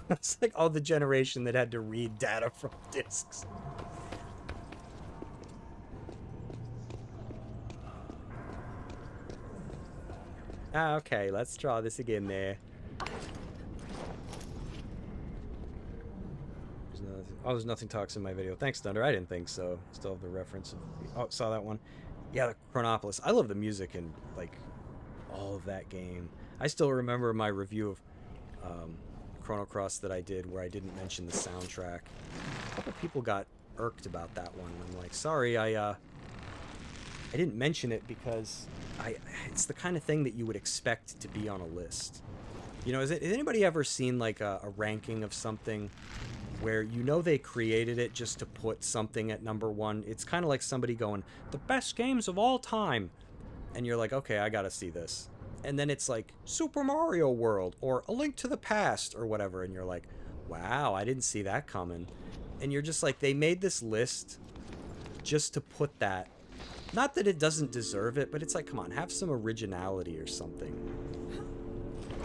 It's like all the generation that had to read data from discs. Ah, okay, let's try this again there. There's nothing talks in my video. Thanks, Thunder. I didn't think so. Still have the reference. Oh, saw that one. Yeah, the Chronopolis. I love the music and, like, all of that game. I still remember my review of Chrono Cross that I did where I didn't mention the soundtrack. A couple people got irked about that one. I'm like, sorry, I didn't mention it because it's the kind of thing that you would expect to be on a list. You know, has anybody ever seen like a ranking of something where you know they created it just to put something at number one? It's kind of like somebody going, the best games of all time. And you're like, okay, I gotta see this. And then it's like Super Mario World or A Link to the Past or whatever. And you're like, wow, I didn't see that coming. And you're just like, they made this list just to put that. Not that it doesn't deserve it, but it's like, come on, have some originality or something.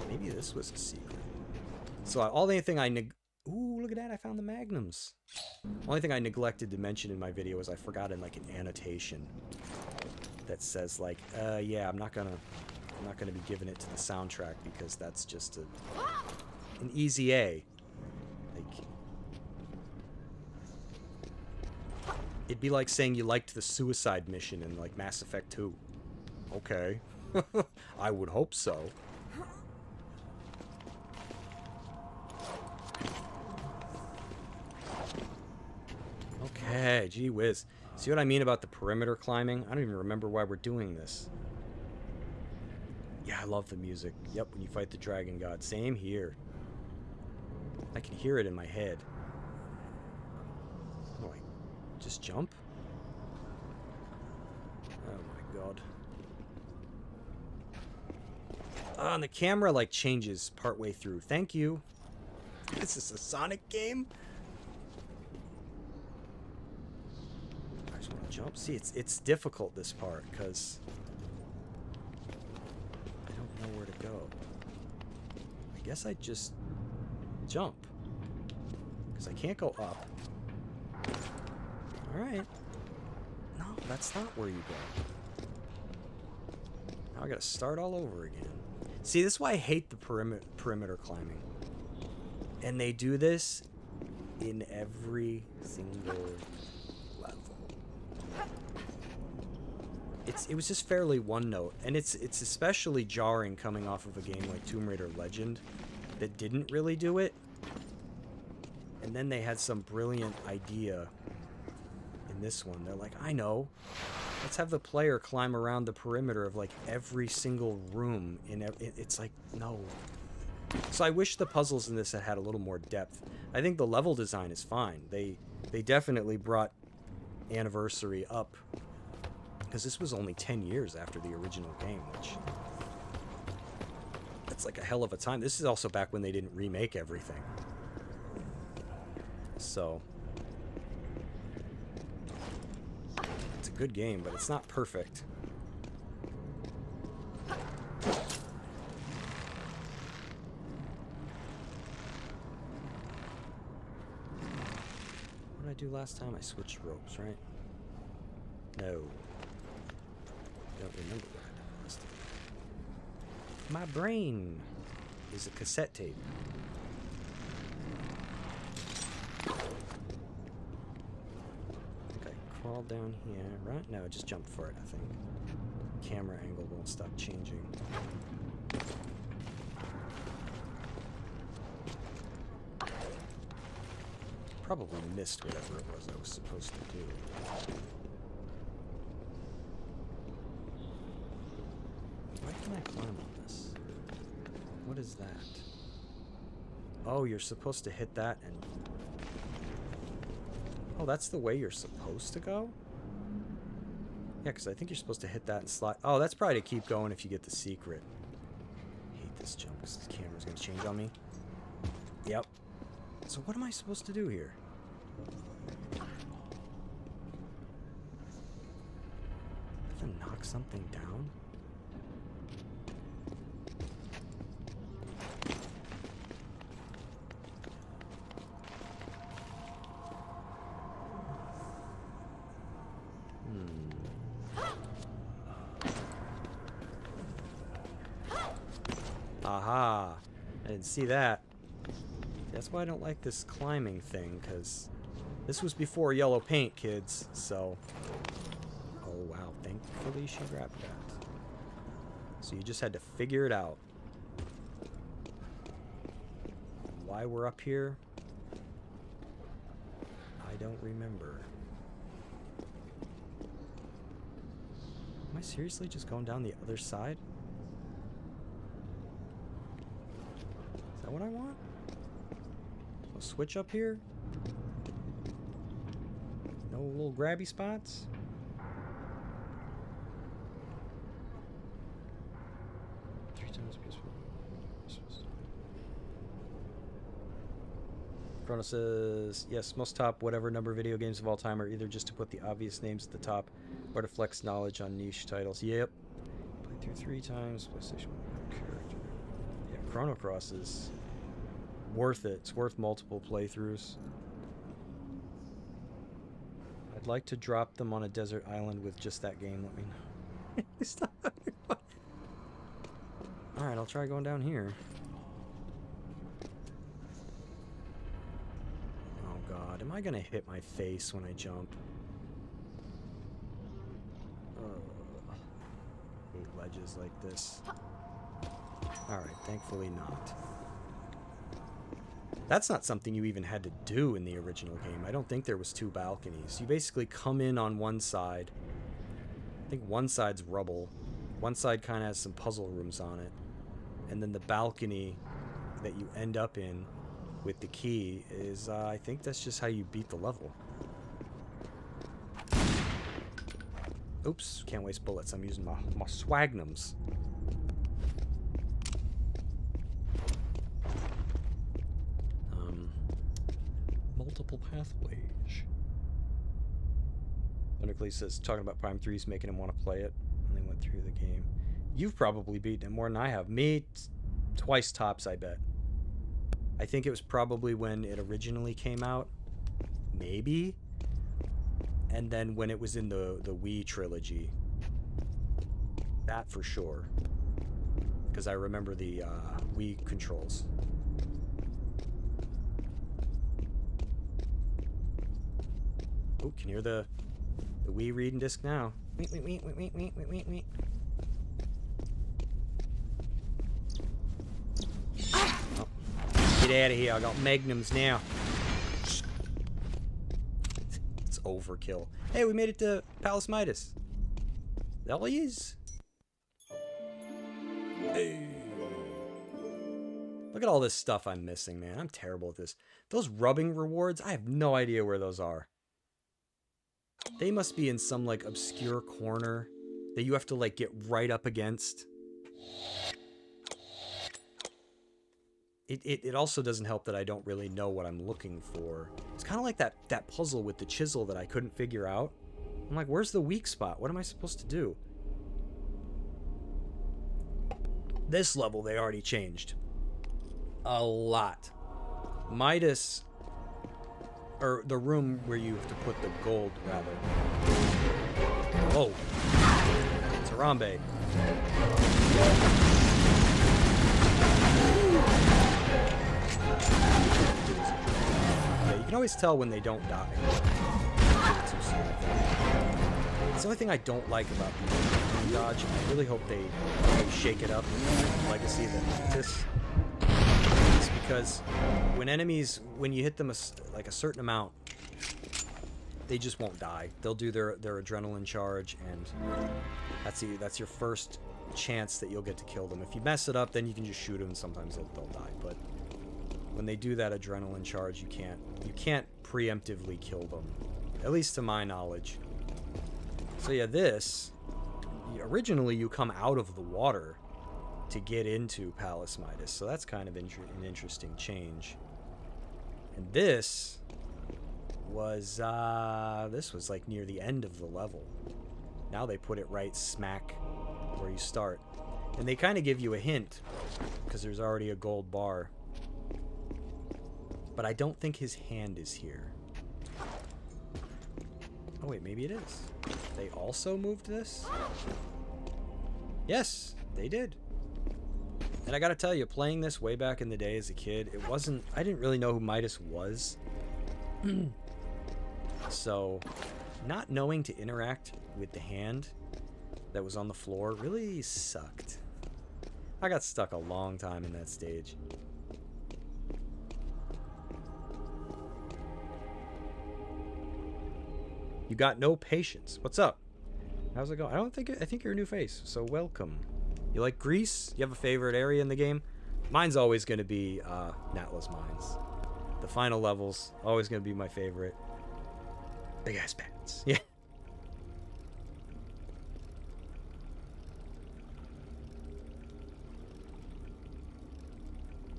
Maybe this was a secret. So only thing I ooh, look at that, I found the magnums. Only thing I neglected to mention in my video was I forgot in like an annotation that says like, yeah, I'm not gonna be giving it to the soundtrack because that's just an easy A. Like, it'd be like saying you liked the suicide mission in like Mass Effect 2. Okay. I would hope so. Okay, gee whiz. See what I mean about the perimeter climbing? I don't even remember why we're doing this. Yeah, I love the music. Yep, when you fight the dragon god. Same here. I can hear it in my head. Oh, I just jump? Oh my god. And the camera like changes partway through. Thank you. Is this a Sonic game? I just want to jump. See, it's difficult this part because know where to go. I guess I just jump. Because I can't go up. Alright. No, that's not where you go. Now I gotta start all over again. See, this is why I hate the perimeter climbing. And they do this in every single level. It was just fairly one note, and it's especially jarring coming off of a game like Tomb Raider Legend that didn't really do it. And then they had some brilliant idea in this one. They're like, I know. Let's have the player climb around the perimeter of like every single room. It's like, no. So I wish the puzzles in this had a little more depth. I think the level design is fine. They definitely brought Anniversary up. Because this was only 10 years after the original game, which... that's like a hell of a time. This is also back when they didn't remake everything. So... it's a good game, but it's not perfect. What did I do last time? I switched ropes, right? No. I don't remember what I did last time. My brain is a cassette tape. I think I crawled down here, right? No, I just jumped for it, I think. Camera angle won't stop changing. Probably missed whatever it was I was supposed to do. Why can I climb on this? What is that? Oh, you're supposed to hit that and... oh, that's the way you're supposed to go? Yeah, because I think you're supposed to hit that and slide... oh, that's probably to keep going if you get the secret. I hate this jump because the camera's going to change on me. Yep. So what am I supposed to do here? I have to knock something down? Aha! I didn't see that. That's why I don't like this climbing thing, because this was before yellow paint, kids, so... oh, wow. Thankfully she grabbed that. So you just had to figure it out. Why we're up here, I don't remember. Am I seriously just going down the other side? Is that what I want? A switch up here? No little grabby spots? Three times PS4. Chrono says, yes, most top whatever number of video games of all time are either just to put the obvious names at the top or to flex knowledge on niche titles. Yep. Played through 3 times. PlayStation 1 character. Yeah, Chrono Cross is worth it. It's worth multiple playthroughs. I'd like to drop them on a desert island with just that game. Let me know. Stop. Alright, I'll try going down here. Oh god, am I gonna hit my face when I jump? I hate ledges like this. Alright, thankfully not. That's not something you even had to do in the original game. I don't think there was 2 balconies. You basically come in on one side. I think one side's rubble. One side kind of has some puzzle rooms on it. And then the balcony that you end up in with the key is, I think that's just how you beat the level. Oops, can't waste bullets. I'm using my swagnums. Multiple pathways. Thunderclay says, talking about Prime 3's making him want to play it. And they went through the game. You've probably beaten it more than I have. Me, twice tops, I bet. I think it was probably when it originally came out. Maybe. And then when it was in the Wii trilogy. That for sure. Because I remember the Wii controls. Oh, can hear the Wii reading disc now. Wait. Oh, get out of here! I got magnums now. It's overkill. Hey, we made it to Palace Midas. There he is. Hey. Look at all this stuff I'm missing, man. I'm terrible at this. Those rubbing rewards, I have no idea where those are. They must be in some, like, obscure corner that you have to, like, get right up against. It also doesn't help that I don't really know what I'm looking for. It's kind of like that puzzle with the chisel that I couldn't figure out. I'm like, where's the weak spot? What am I supposed to do? This level, they already changed. A lot. Midas... Or the room where you have to put the gold, rather. Oh. It's Harambe. Yeah, you can always tell when they don't die. It's the only thing I don't like about the dodge. I really hope they shake it up in Legacy of Atlantis. Because when you hit them like a certain amount, they just won't die. They'll do their adrenaline charge, and that's your first chance that you'll get to kill them. If you mess it up, then you can just shoot them, and sometimes they'll die. But when they do that adrenaline charge, you can't preemptively kill them, at least to my knowledge. So yeah, originally you come out of the water to get into Palace Midas, so that's kind of an interesting change. And this was like near the end of the level. Now they put it right smack where you start, and they kind of give you a hint because there's already a gold bar. But I don't think his hand is here. Oh wait, maybe it is. They also moved this? Yes, they did. And I gotta tell you, playing this way back in the day as a kid, I didn't really know who Midas was. So, not knowing to interact with the hand that was on the floor really sucked. I got stuck a long time in that stage. You got no patience. What's up? How's it going? I think you're a new face, so welcome. You like Greece? You have a favorite area in the game? Mine's always going to be Natla's Mines. The final level's always going to be my favorite. Big ass bats. Yeah.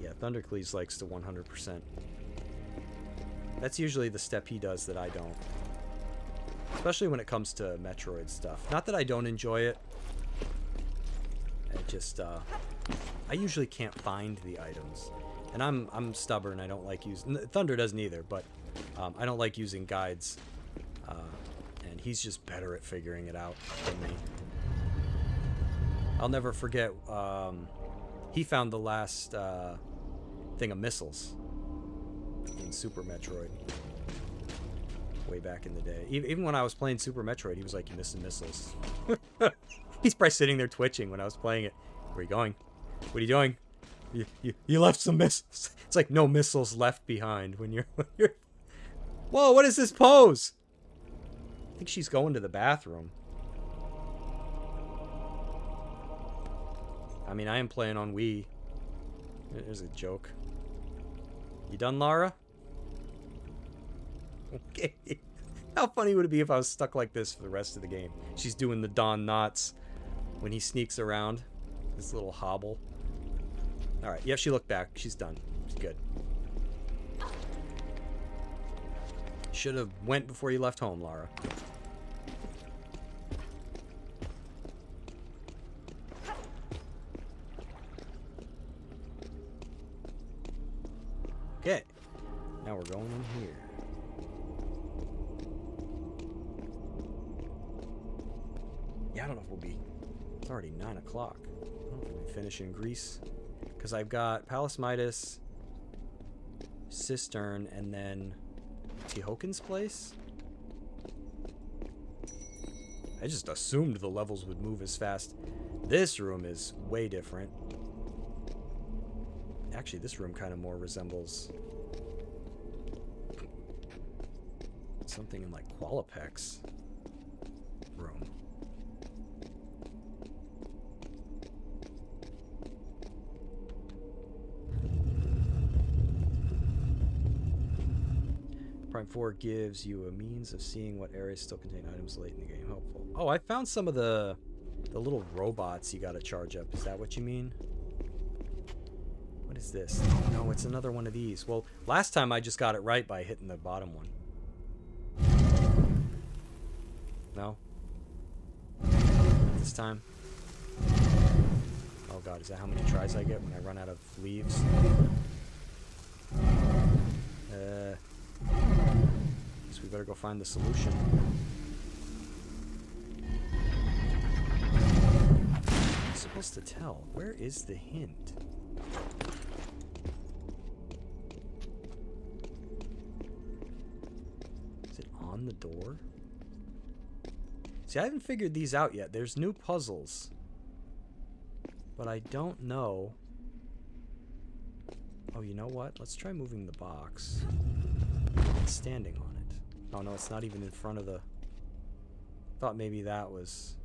Yeah, Thundercleese likes to 100%. That's usually the step he does that I don't. Especially when it comes to Metroid stuff. Not that I don't enjoy it. I usually can't find the items, and I'm stubborn. I don't like using Thunder doesn't either, but I don't like using guides, and he's just better at figuring it out than me. I'll never forget he found the last thing of missiles in Super Metroid way back in the day. Even when I was playing Super Metroid, he was like, "You missing missiles." He's probably sitting there twitching when I was playing it. Where are you going? What are you doing? You left some missiles. It's like no missiles left behind when you're... Whoa, what is this pose? I think she's going to the bathroom. I mean, I am playing on Wii. There's a joke. You done, Lara? Okay. How funny would it be if I was stuck like this for the rest of the game? She's doing the Don Knotts when he sneaks around. This little hobble. Alright, yeah, she looked back. She's done. She's good. Should have went before you left home, Okay. Now we're going in here. Yeah, I don't know if we'll be... It's already 9 o'clock. I don't know if we'll be finishing Greece. Because I've got Palace Midas, Cistern, and then Tihokin's place. I just assumed the levels would move as fast. This room is way different. Actually, this room kind of more resembles something in like Qualipex's room. Prime 4 gives you a means of seeing what areas still contain items late in the game. Helpful. Oh, I found some of the little robots you gotta charge up. Is that what you mean? What is this? Oh no, it's another one of these. Well, last time I just got it right by hitting the bottom one. No? This time? Oh god, is that how many tries I get when I run out of leaves? Guess we better go find the solution. I'm supposed to tell. Where is the hint? Is it on the door? See, I haven't figured these out yet. There's new puzzles. But I don't know. Oh, you know what? Let's try moving the box. It's standing on it. Oh no, it's not even in front of the... Thought maybe that was...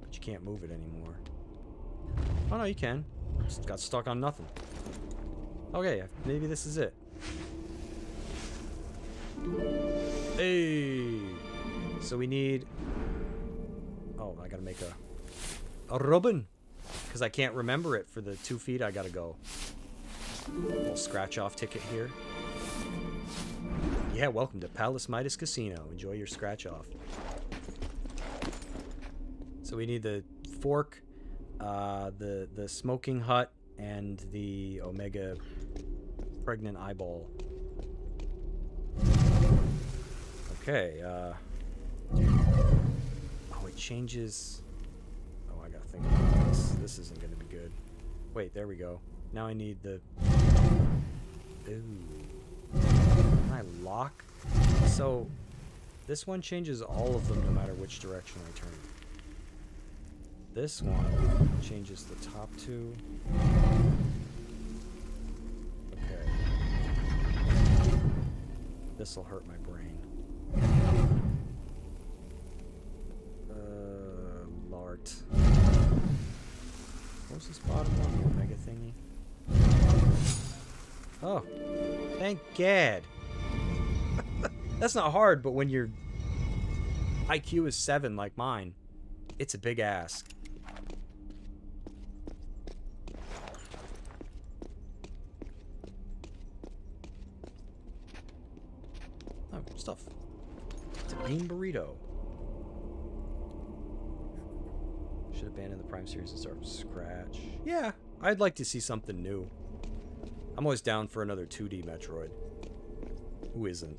But you can't move it anymore. Oh no, you can. Just got stuck on nothing. Okay, maybe this is it. Hey! So we need... Oh, I gotta make a ribbon. Because I can't remember it for the 2 feet I gotta go. Little scratch off ticket here. Yeah, welcome to Palace Midas Casino. Enjoy your scratch off. So we need the fork, the smoking hut, and the Omega pregnant eyeball. Okay, oh, it changes. Oh, I gotta think about this. This isn't gonna be good. Wait, there we go. Now I need the... Ooh. Can I lock? So, this one changes all of them no matter which direction I turn. This one changes the top 2. Okay. This'll hurt my brain. Lart. What was this bottom one? The Omega thingy? Oh, thank God. That's not hard, but when your IQ is 7 like mine, it's a big ask. Oh, stuff. It's a bean burrito. Should abandon the Prime series and start from scratch. Yeah, I'd like to see something new. I'm always down for another 2D Metroid. Who isn't?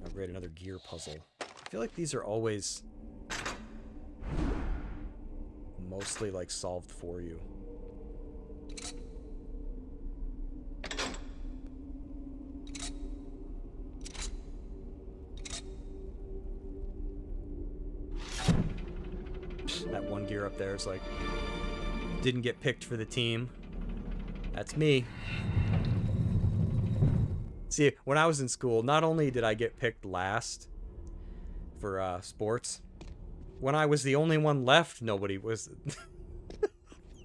Oh, great, another gear puzzle. I feel like these are always mostly like solved for you. That one gear up there is like, didn't get picked for the team. That's me. See, when I was in school, not only did I get picked last for sports, when I was the only one left, nobody was.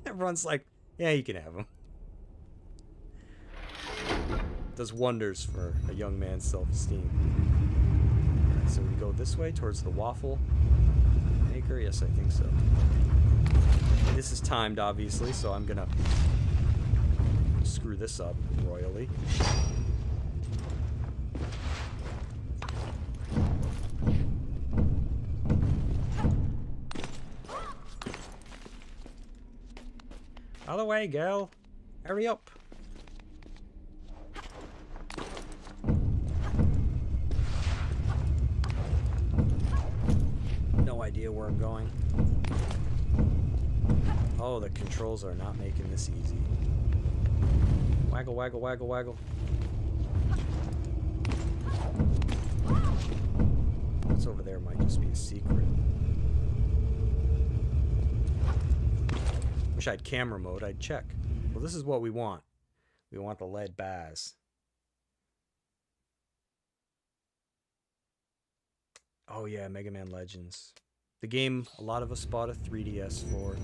Everyone's like, yeah, you can have him. Does wonders for a young man's self-esteem. Right, so we go this way towards the waffle maker. Yes, I think so. This is timed, obviously, so I'm gonna screw this up royally. Out of the way, gal. Hurry up. No idea where I'm going. Oh, the controls are not making this easy. Waggle, waggle, waggle, waggle. What's over there might just be a secret. Wish I had camera mode, I'd check. Well, this is what we want. We want the lead baz. Oh yeah, Mega Man Legends. The game a lot of us bought a 3DS for.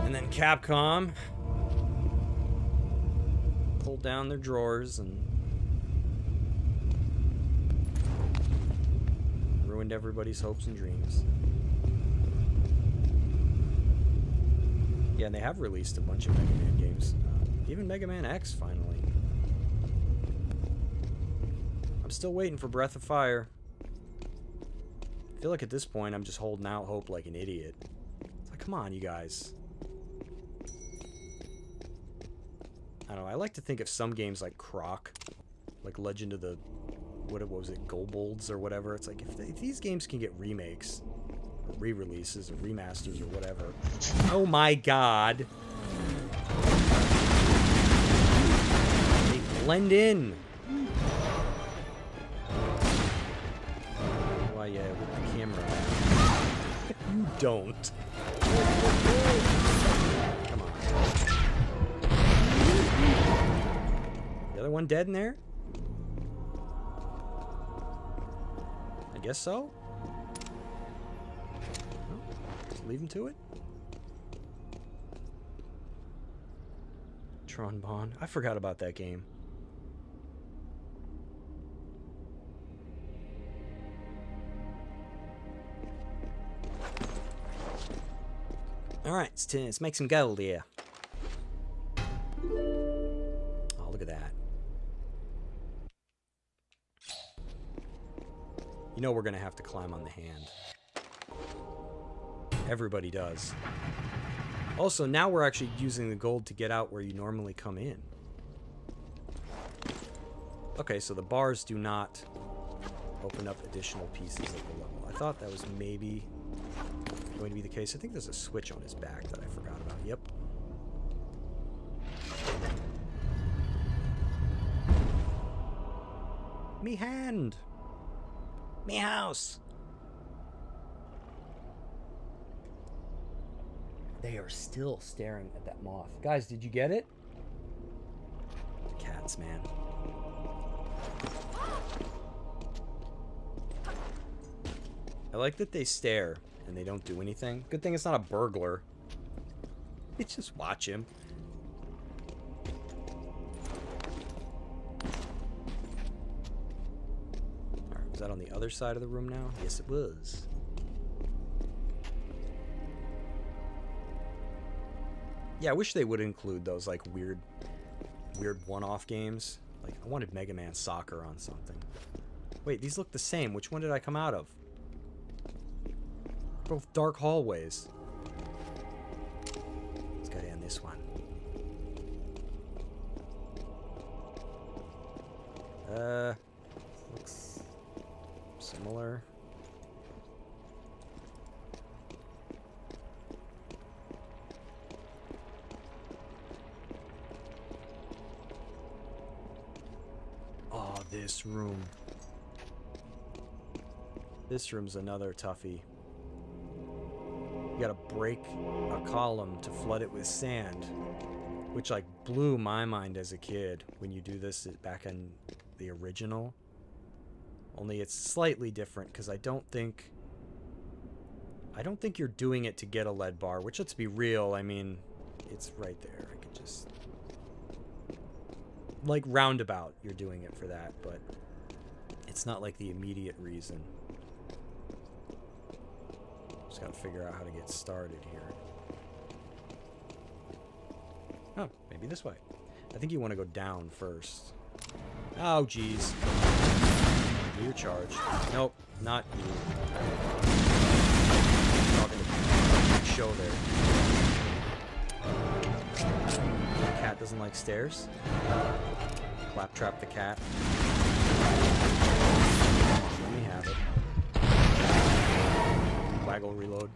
And then Capcom pulled down their drawers and ruined everybody's hopes and dreams. Yeah, and they have released a bunch of Mega Man games. Even Mega Man X, finally. I'm still waiting for Breath of Fire. I feel like at this point, I'm just holding out hope like an idiot. It's like, come on, you guys. I don't know, I like to think of some games like Croc. Like Legend of the... What was it? Gobolds or whatever. It's like, if these games can get remakes... or re-releases or remasters or whatever. Oh my god. They blend in. Why, yeah, with the camera. You don't. Come on. The other one dead in there? I guess so. Leave him to it. Tron Bonne. I forgot about that game. Alright, let's make some gold here. Oh, look at that. You know we're gonna have to climb on the hand. Everybody does. Also, now we're actually using the gold to get out where you normally come in. Okay, so the bars do not open up additional pieces of the level. I thought that was maybe going to be the case. I think there's a switch on his back that I forgot about. Yep. Me hand! Me house! They are still staring at that moth. Guys, did you get it? Cats, man. I like that they stare and they don't do anything. Good thing it's not a burglar. They just watch him. Alright, was that on the other side of the room now? Yes, it was. Yeah, I wish they would include those, like, weird one-off games. Like, I wanted Mega Man Soccer on something. Wait, these look the same. Which one did I come out of? Both dark hallways. Let's go down this one. Looks similar. Oh, this room. This room's another toughie. You gotta break a column to flood it with sand, which like blew my mind as a kid when you do this back in the original. Only it's slightly different because I don't think you're doing it to get a lead bar, which, let's be real, I mean, it's right there. I could just, like, roundabout you're doing it for that, but it's not like the immediate reason. Just gotta figure out how to get started here. Oh, maybe this way. I think you want to go down first. Oh, jeez. Do your charge. Nope, not you. Talking to show there. Cat doesn't like stairs. Claptrap the cat. Let me have it. Waggle reload.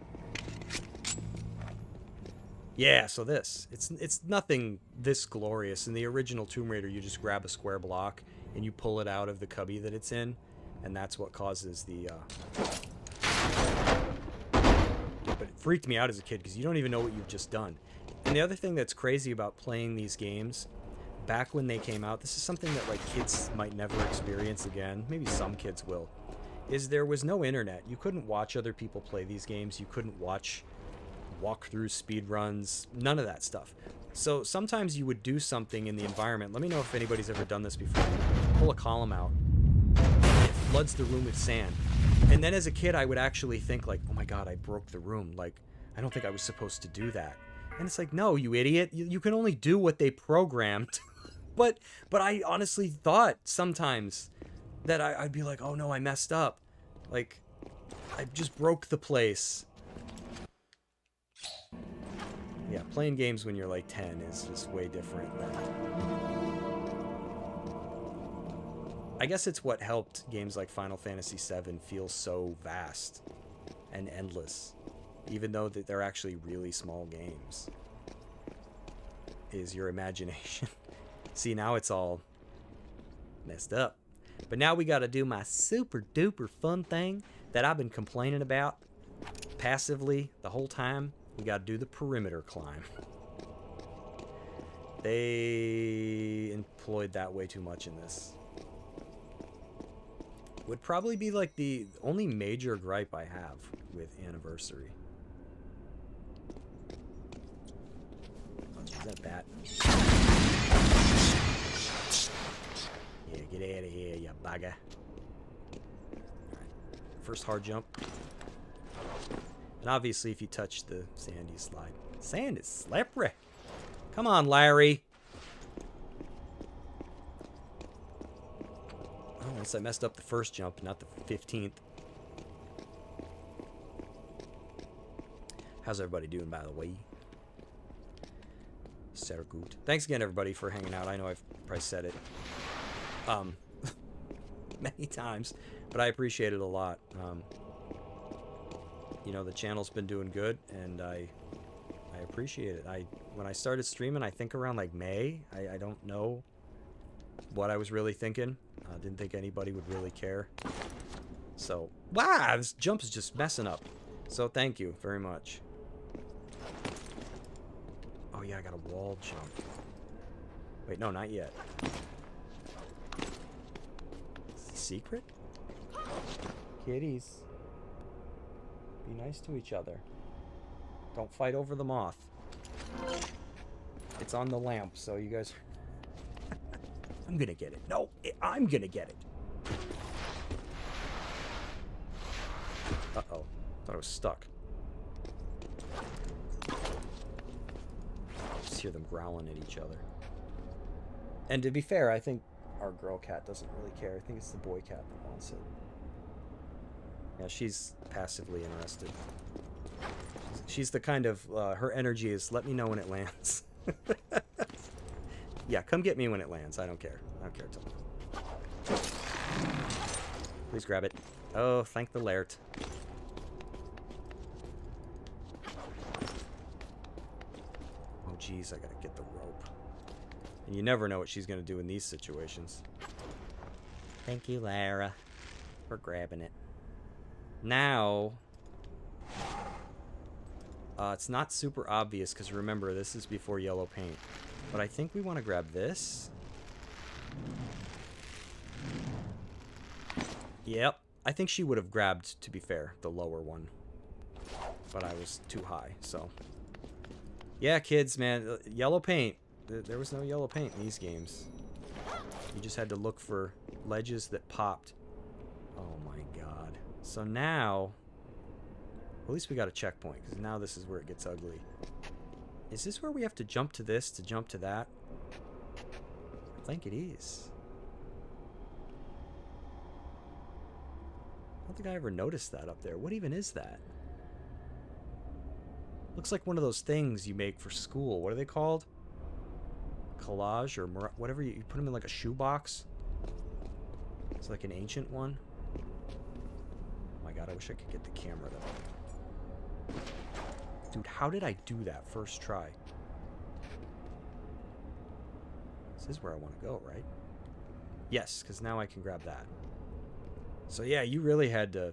Yeah, so this. It's nothing this glorious. In the original Tomb Raider, you just grab a square block and you pull it out of the cubby that it's in, and that's what causes the... But it freaked me out as a kid because you don't even know what you've just done. And the other thing that's crazy about playing these games, back when they came out, this is something that like kids might never experience again, maybe some kids will, is there was no internet. You couldn't watch other people play these games. You couldn't watch walkthrough speed runs, none of that stuff. So sometimes you would do something in the environment. Let me know if anybody's ever done this before. Pull a column out. It floods the room with sand. And then as a kid, I would actually think like, oh my God, I broke the room. Like, I don't think I was supposed to do that. And it's like, no, you idiot. You can only do what they programmed. But I honestly thought sometimes that I'd be like, oh no, I messed up. Like, I just broke the place. Yeah, playing games when you're like 10 is just way different than... I guess it's what helped games like Final Fantasy VII feel so vast and endless, even though that they're actually really small games, is your imagination. See, now it's all messed up. But now we got to do my super duper fun thing that I've been complaining about passively the whole time. We got to do the perimeter climb. They employed that way too much in this. Would probably be like the only major gripe I have with Anniversary. Is that bat? Yeah, get out of here, you bugger. Alright. First hard jump. And obviously if you touch the sand, you slide. Sand is slippery. Come on, Larry. Oh, unless I messed up the first jump, not the 15th. How's everybody doing, by the way? Sehr gut. Thanks again, everybody, for hanging out. I know I've probably said it many times, but I appreciate it a lot. You know, the channel's been doing good, and I appreciate it. When I started streaming, I think around like May. I don't know what I was really thinking. I didn't think anybody would really care. So, wow, this jump is just messing up. So thank you very much. Oh yeah, I got a wall jump. Wait, no, not yet. Secret? Kitties. Be nice to each other. Don't fight over the moth. It's on the lamp, so you guys... I'm gonna get it. No, I'm gonna get it. Uh-oh. Thought I was stuck. Just hear them growling at each other. And to be fair, I think our girl cat doesn't really care. I think it's the boy cat that wants it. Yeah, she's passively interested. She's the kind of, her energy is, let me know when it lands. Yeah, come get me when it lands. I don't care. I don't care at all. Please grab it. Oh, thank the Laird. Oh, geez, I gotta get the rope. And you never know what she's gonna do in these situations. Thank you, Lara, for grabbing it. Now, it's not super obvious because remember, this is before yellow paint. But I think we want to grab this. Yep. I think she would have grabbed, to be fair, the lower one. But I was too high, so. Yeah, kids, man. Yellow paint. There was no yellow paint in these games. You just had to look for ledges that popped. Oh my god. So now... At least we got a checkpoint, because now this is where it gets ugly. Is this where we have to jump to this to jump to that? I think it is. I don't think I ever noticed that up there. What even is that? Looks like one of those things you make for school. What are they called? collage or whatever. You put them in like a shoebox. It's like an ancient one. Oh my god, I wish I could get the camera though. Dude, how did I do that first try? This is where I want to go, right? Yes, because now I can grab that. So yeah, you really had to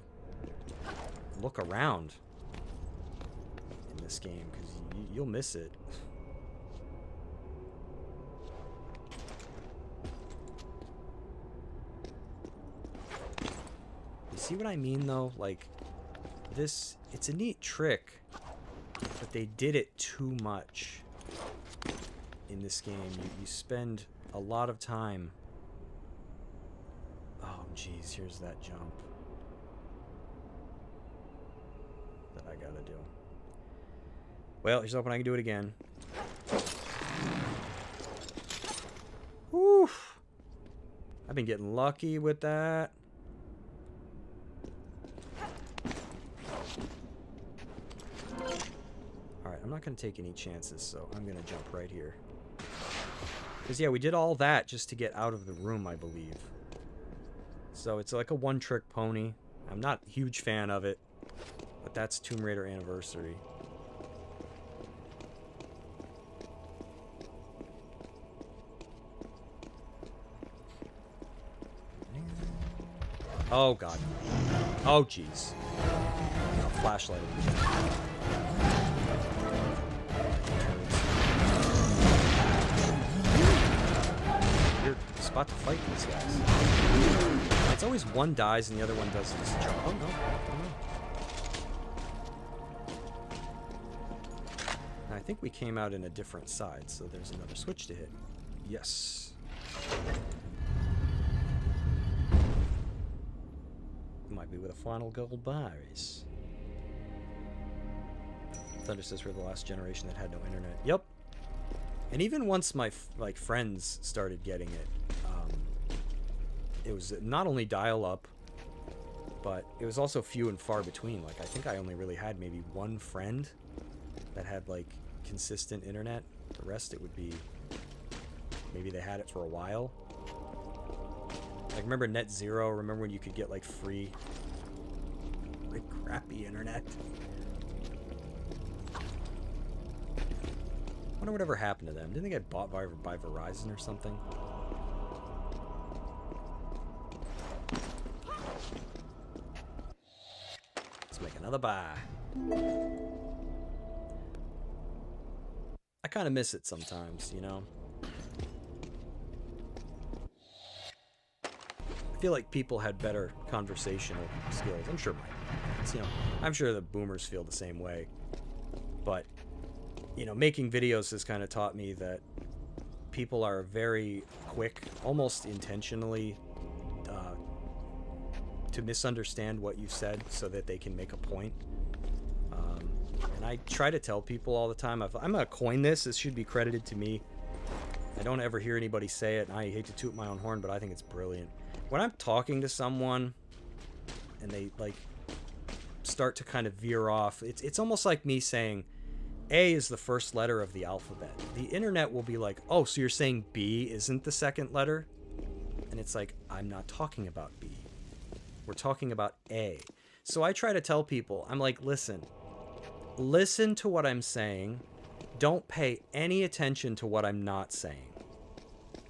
look around in this game, because you'll miss it. You see what I mean, though? Like, this, it's a neat trick, but they did it too much in this game. You spend a lot of time. Oh, jeez, here's that jump that I gotta do. Well, here's hoping I can do it again. Whew. I've been getting lucky with that. Alright, I'm not going to take any chances, so I'm going to jump right here. Because, yeah, we did all that just to get out of the room, I believe. So it's like a one-trick pony. I'm not a huge fan of it, but that's Tomb Raider Anniversary. Oh, God. Oh, jeez. Flashlight. Weird spot to fight these guys. It's always one dies and the other one does this jump. Oh, no. Oh, no. I think we came out in a different side, so there's another switch to hit. Yes. Might be with a final gold bars. Thunder says we're the last generation that had no internet. Yep. And even once my friends started getting it, it was not only dial-up, but it was also few and far between. Like, I think I only really had maybe one friend that had like consistent internet. The rest, it would be maybe they had it for a while. Like, remember Net Zero? Remember when you could get, like, free, like, crappy internet? I wonder whatever happened to them. Didn't they get bought by Verizon or something? Let's make another buy. I kind of miss it sometimes, you know? I feel like people had better conversational skills. I'm sure I'm sure the boomers feel the same way. But, you know, making videos has kind of taught me that people are very quick, almost intentionally, to misunderstand what you've said so that they can make a point. And I try to tell people all the time, I'm going to coin this. This should be credited to me. I don't ever hear anybody say it, and I hate to toot my own horn, but I think it's brilliant. When I'm talking to someone and they like start to kind of veer off, it's almost like me saying A is the first letter of the alphabet. The internet will be like, oh, so you're saying B isn't the second letter? And it's like, I'm not talking about B. We're talking about A. So I try to tell people, I'm like, listen to what I'm saying. Don't pay any attention to what I'm not saying.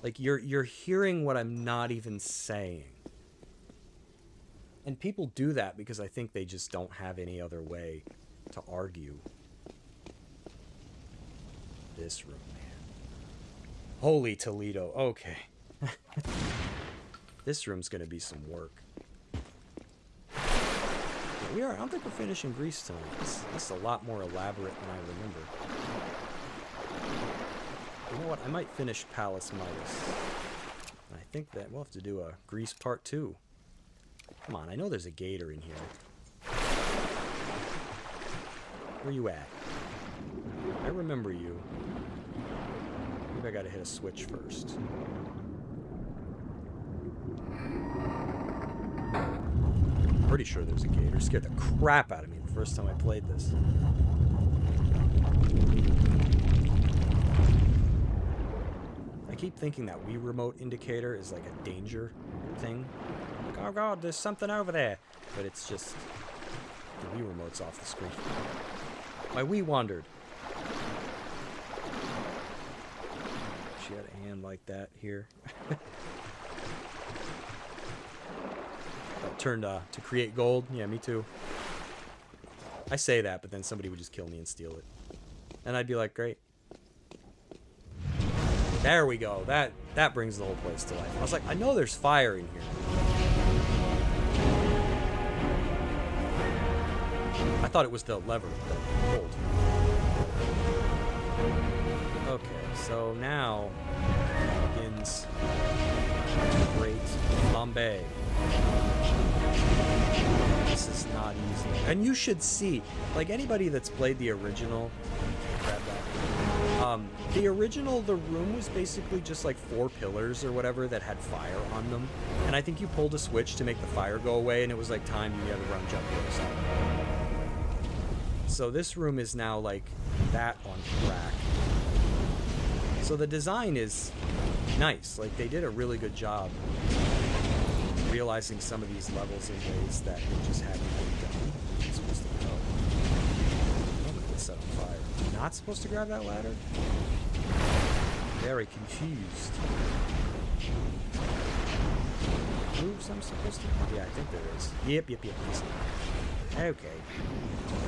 Like, you're hearing what I'm not even saying. And people do that because I think they just don't have any other way to argue. This room, man. Holy Toledo. Okay. This room's going to be some work. We are. I don't think we're finishing Grease tonight. This is a lot more elaborate than I remember. You know what? I might finish Palace Midas. I think that we'll have to do a Grease Part 2. Come on, I know there's a gator in here. Where you at? I remember you. Maybe I gotta hit a switch first. Pretty sure there's a gator. Scared the crap out of me the first time I played this. I keep thinking that Wii Remote indicator is like a danger thing. Like, oh god, there's something over there. But it's just the Wii Remote's off the screen. My Wii wandered. She had a hand like that here. Turned to create gold. Yeah, me too. I say that, but then somebody would just kill me and steal it. And I'd be like, great. There we go. That brings the whole place to life. I was like, I know there's fire in here. I thought it was the lever that pulled. Okay, so now begins great flambe. This is not easy. And you should see, like anybody that's played the original, grab that. The original, the room was basically just like 4 pillars or whatever that had fire on them. And I think you pulled a switch to make the fire go away, and it was like time you had to run, jump, or something. So this room is now like that on crack. So the design is nice. Like they did a really good job realizing some of these levels in ways that they just hadn't been done. I'm supposed to go. I'm gonna get set on fire. I'm not supposed to grab that ladder? Very confused. Moves I'm supposed to? Yeah, I think there is. Yep. Okay.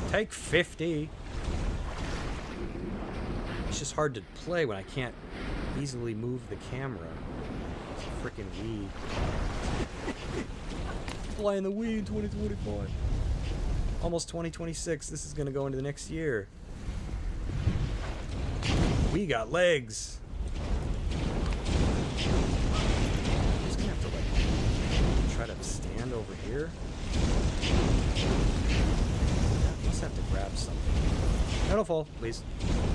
Take 50. It's just hard to play when I can't easily move the camera. It's a freaking Wii. Playing the Wii in 2025. Almost 2026. This is gonna go into the next year. We got legs. I'm just gonna have to like try to stand over here. I must have to grab something. No, don't fall, please.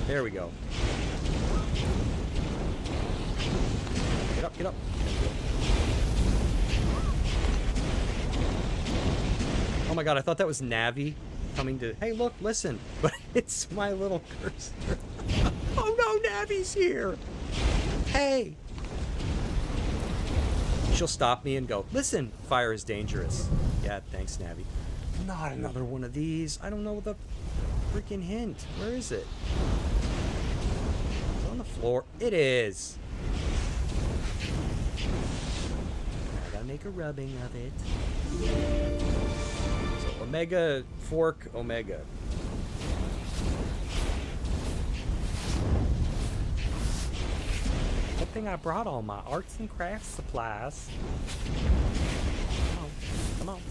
There we go. Get up, get up. Oh my god, I thought that was Navi coming to... Hey, look, listen. But it's my little cursor. Oh no, Navi's here. Hey. She'll stop me and go, listen, fire is dangerous. Yeah, thanks, Navi. Not another one of these. I don't know the freaking hint. Where is it? It's on the floor. It is. I gotta make a rubbing of it. So, Omega, fork, Omega. Good thing I brought all my arts and crafts supplies. Come on.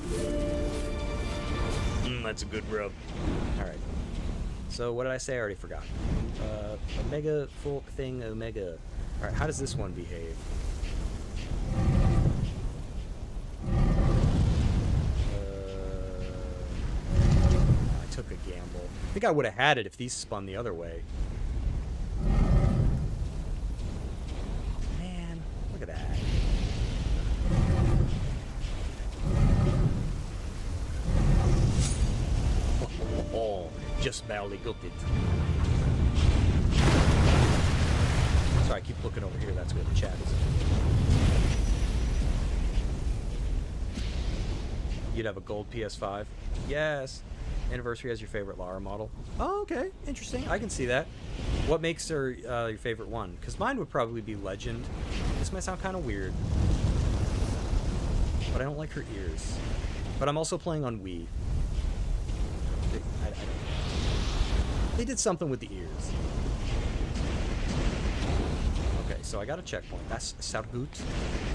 That's a good rub. Alright. So what did I say? I already forgot. Omega, fork thing, Omega. Alright, how does this one behave? I took a gamble. I think I would have had it if these spun the other way. Man, look at that. Oh, just barely got it. Sorry, I keep looking over here. That's where the chat is. You'd have a gold PS5? Yes. Anniversary has your favorite Lara model. Oh, okay. Interesting. I can see that. What makes her your favorite one? Because mine would probably be Legend. This might sound kind of weird. But I don't like her ears. But I'm also playing on Wii. They did something with the ears. Okay, so I got a checkpoint. That's Sargut. I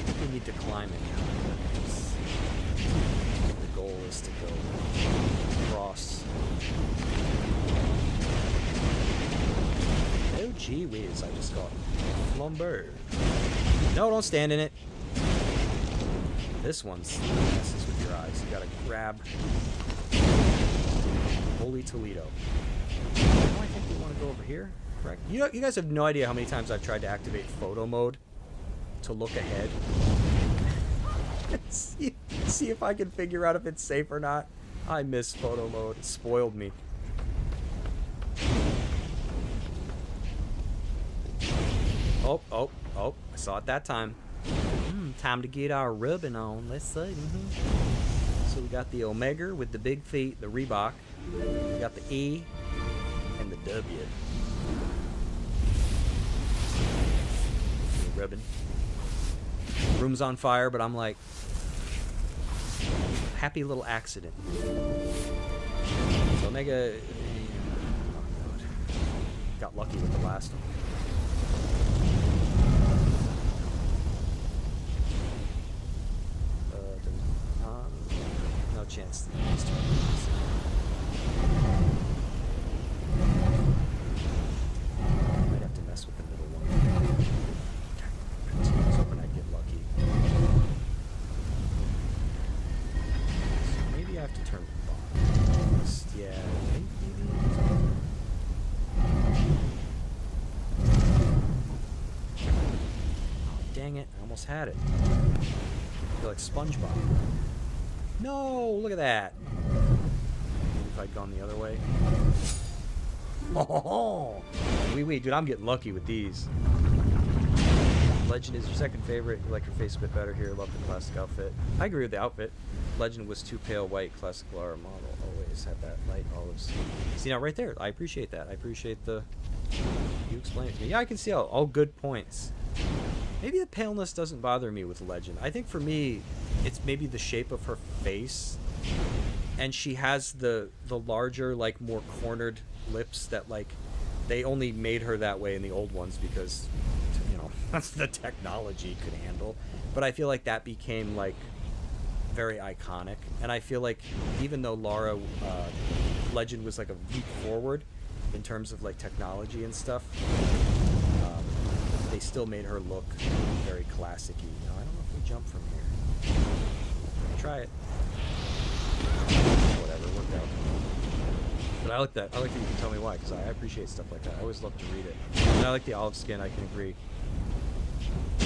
think we need to climb it now. The goal is to go across. Oh, gee whiz, I just got flambeau. No, don't stand in it. This one's messes with your eyes. You gotta grab. Holy Toledo. Now I think we want to go over here. Correct. You know, you guys have no idea how many times I've tried to activate photo mode to look ahead. see if I can figure out if it's safe or not. I miss photo mode. It spoiled me. Oh, oh, oh. I saw it that time. Time to get our rubbing on. Let's see. So we got the Omega with the big feet, the Reebok. We got the E and the W. Ribbon. Room's on fire, but I'm like, happy little accident. So Omega, oh God, got lucky with the last one. No chance. Might have to mess with the middle one. I was hoping I'd get lucky. So maybe I have to turn the bottom. Yeah, maybe. Oh, dang it. I almost had it. I feel like SpongeBob. No, look at that. Maybe if I'd gone the other way. Oh, wait, dude, I'm getting lucky with these. Legend is your second favorite. You like your face a bit better here. Love the classic outfit. I agree with the outfit. Legend was too pale white. Classic Lara model always had that light olives. See, now right there, I appreciate that. I appreciate the... You explain it to me. Yeah, I can see all good points. Maybe the paleness doesn't bother me with Legend. I think for me, it's maybe the shape of her face. And she has the larger, like, more cornered lips that, like, they only made her that way in the old ones because, you know, that's the technology could handle. But I feel like that became, like, very iconic. And I feel like even though Lara Legend was, like, a leap forward in terms of, like, technology and stuff, they still made her look very classic-y. Now, I don't know if we jump from here. Try it. Whatever, it worked out. But I like that. I like that you can tell me why, because I appreciate stuff like that. I always love to read it. And I like the olive skin, I can agree.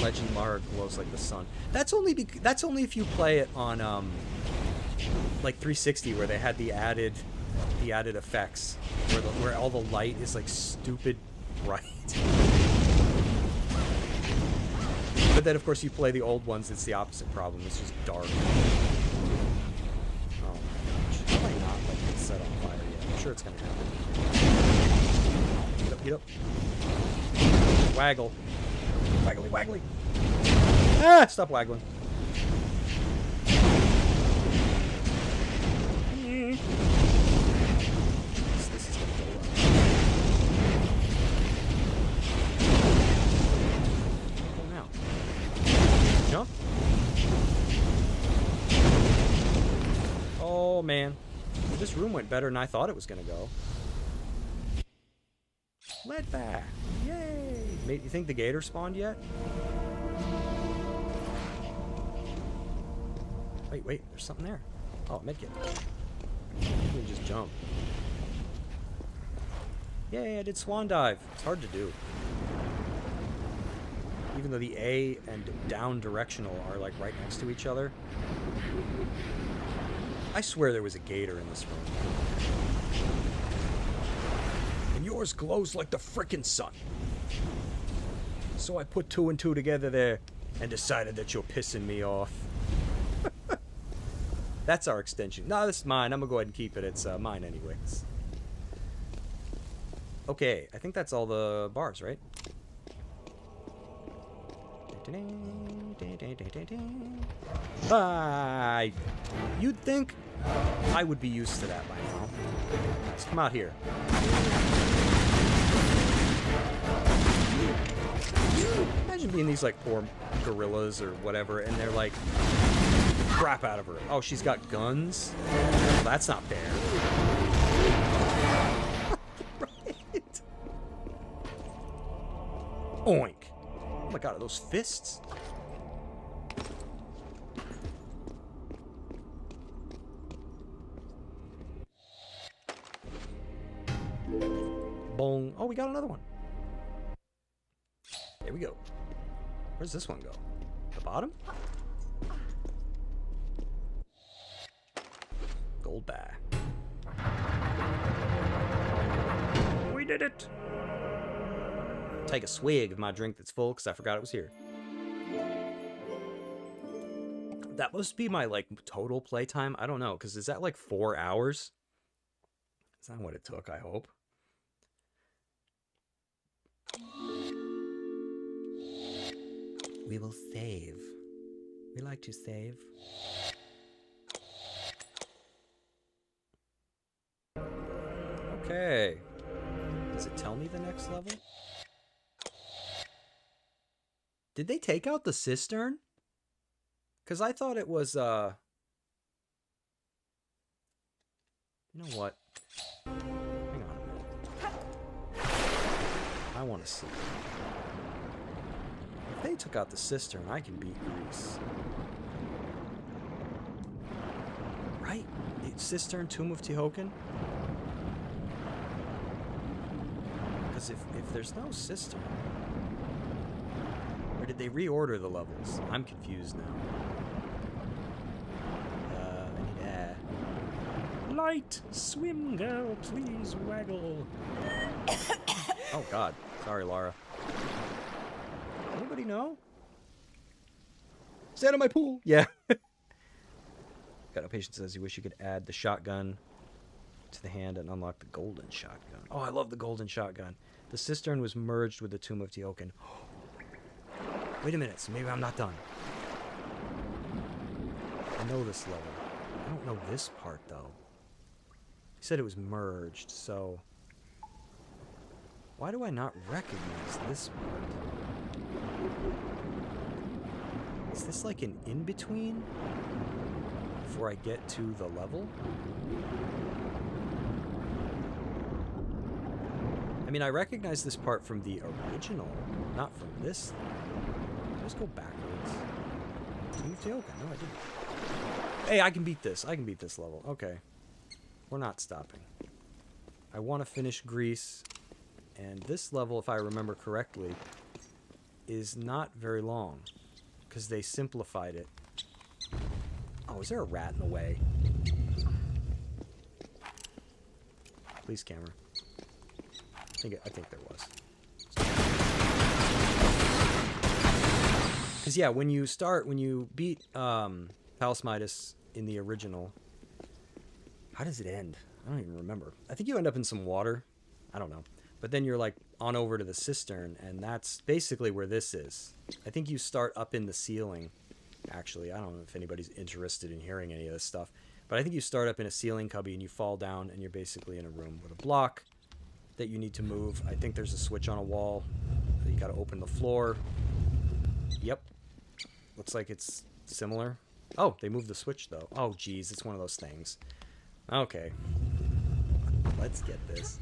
Legend Lara glows like the sun. That's only if you play it on like 360, where they had the added effects, where all the light is like stupid bright. But then, of course, you play the old ones, it's the opposite problem. It's just dark. Oh my gosh. How am I not, like, get set on fire yet? I'm sure it's gonna happen. Get up. Waggle. Waggly, waggly. Ah! Stop waggling. This is gonna go well. Jump. Oh man, this room went better than I thought it was gonna go. Lead back, yay! Mate, you think the gator spawned yet? Wait, there's something there. Oh, medkit. You can just jump. Yay! I did swan dive. It's hard to do. Even though the A and down directional are like right next to each other. I swear there was a gator in this room. And yours glows like the frickin' sun. So I put 2 and 2 together there and decided that you're pissing me off. That's our extension. No, this is mine. I'm gonna go ahead and keep it. It's mine anyways. Okay, I think that's all the bars, right? You'd think I would be used to that by now. Let's come out here. Imagine being these like poor gorillas or whatever, and they're like, crap out of her. Oh, she's got guns? Well, that's not fair. Right. Oink. Oh my god, are those fists? Boom. Oh, we got another one. There we go. Where's this one go? The bottom? Gold bar. We did it! take a swig of my drink that's full because I forgot it was here. That must be my, like, total playtime. I don't know, because is that, like, 4 hours? Is that what it took, I hope? We will save. We like to save. Okay. Does it tell me the next level? Did they take out the cistern? Because I thought it was, You know what? Hang on a minute. I want to see. If they took out the cistern, I can beat Greece. Right? The cistern, Tomb of Teotihuacan? Because if there's no cistern... Or did they reorder the levels? I'm confused now. I need air. Light! Swim, girl, please waggle. Oh, God. Sorry, Lara. Anybody know? Stand in my pool! Yeah. Got a patient says you wish you could add the shotgun to the hand and unlock the golden shotgun. Oh, I love the golden shotgun. The cistern was merged with the Tomb of Teotihuacan. Wait a minute, so maybe I'm not done. I know this level. I don't know this part, though. He said it was merged, so... Why do I not recognize this part? Is this like an in-between? Before I get to the level? I mean, I recognize this part from the original, not from this. Let's go backwards. Tomb of Teotihuacan. No, I didn't. Hey, I can beat this. I can beat this level. Okay. We're not stopping. I want to finish Greece. And this level, if I remember correctly, is not very long. Because they simplified it. Oh, is there a rat in the way? Please, camera. I think there was. Because, yeah, when you beat Palace Midas in the original, how does it end? I don't even remember. I think you end up in some water. I don't know. But then you're, like, on over to the cistern, and that's basically where this is. I think you start up in the ceiling, actually. I don't know if anybody's interested in hearing any of this stuff. But I think you start up in a ceiling cubby, and you fall down, and you're basically in a room with a block that you need to move. I think there's a switch on a wall. You got to open the floor. Yep. Looks like it's similar. Oh, they moved the switch, though. Oh, geez, it's one of those things. Okay. Let's get this.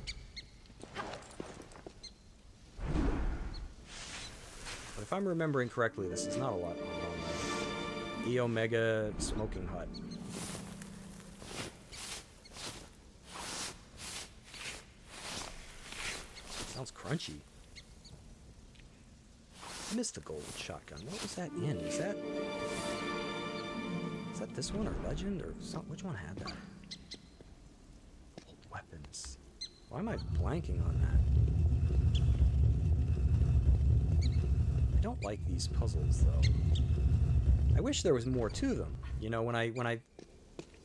But if I'm remembering correctly, this is not a lot going on there. E Omega Smoking Hut. Sounds crunchy. I missed the golden shotgun. What was that in? Is that this one or Legend or something? Which one had that? Old weapons. Why am I blanking on that? I don't like these puzzles though. I wish there was more to them. You know, when I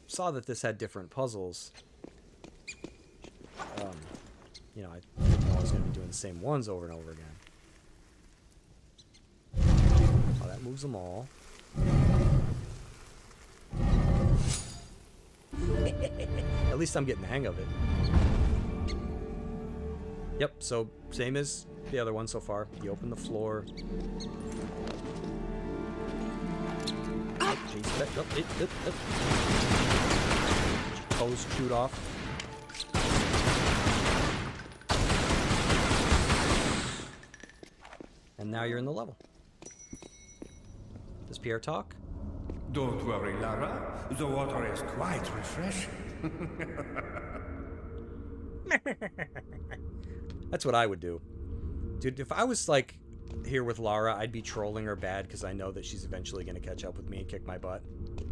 saw that this had different puzzles, you know, I didn't know I was going to be doing the same ones over and over again. Oh, that moves them all. At least I'm getting the hang of it. Yep, so same as the other one so far. You open the floor. Oh, jeez. Toes chewed off. And now you're in the level. Does Pierre talk? Don't worry, Lara. The water is quite refreshing. That's what I would do. Dude, if I was, like, here with Lara, I'd be trolling her bad because I know that she's eventually going to catch up with me and kick my butt.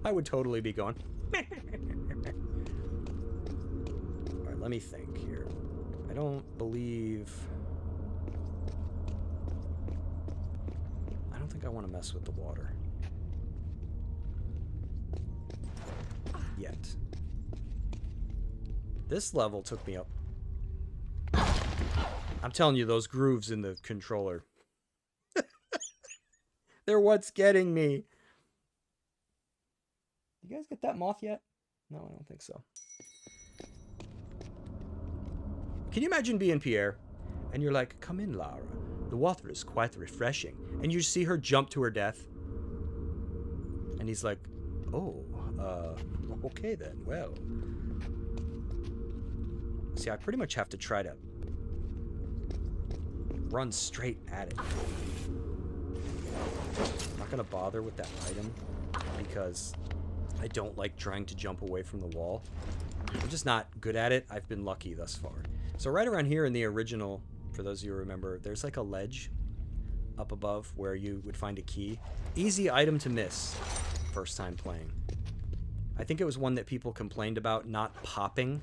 I would totally be going. Alright, let me think here. I don't believe... don't want to mess with the water. Yet. This level took me up. I'm telling you, those grooves in the controller. They're what's getting me. You guys get that moth yet? No, I don't think so. Can you imagine being Pierre? And you're like, come in, Lara. The water is quite refreshing. And you see her jump to her death. And he's like, oh, okay then, well. See, I pretty much have to try to run straight at it. I'm not gonna bother with that item because I don't like trying to jump away from the wall. I'm just not good at it. I've been lucky thus far. So right around here in the original, for those of you who remember, there's like a ledge up above where you would find a key. Easy item to miss first time playing. I think it was one that people complained about not popping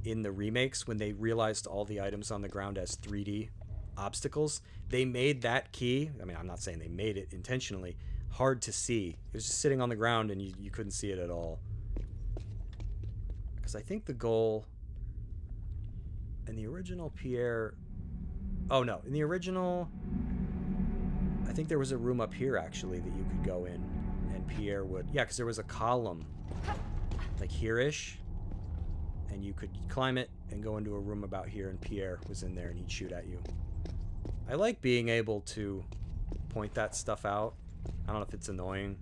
in the remakes when they realized all the items on the ground as 3D obstacles. They made that key, I mean, I'm not saying they made it intentionally, hard to see. It was just sitting on the ground and you couldn't see it at all. Because I think the goal in the original Pierre... Oh no, in the original... I think there was a room up here actually that you could go in and Pierre would... Yeah, because there was a column like here-ish. And you could climb it and go into a room about here and Pierre was in there and he'd shoot at you. I like being able to point that stuff out. I don't know if it's annoying.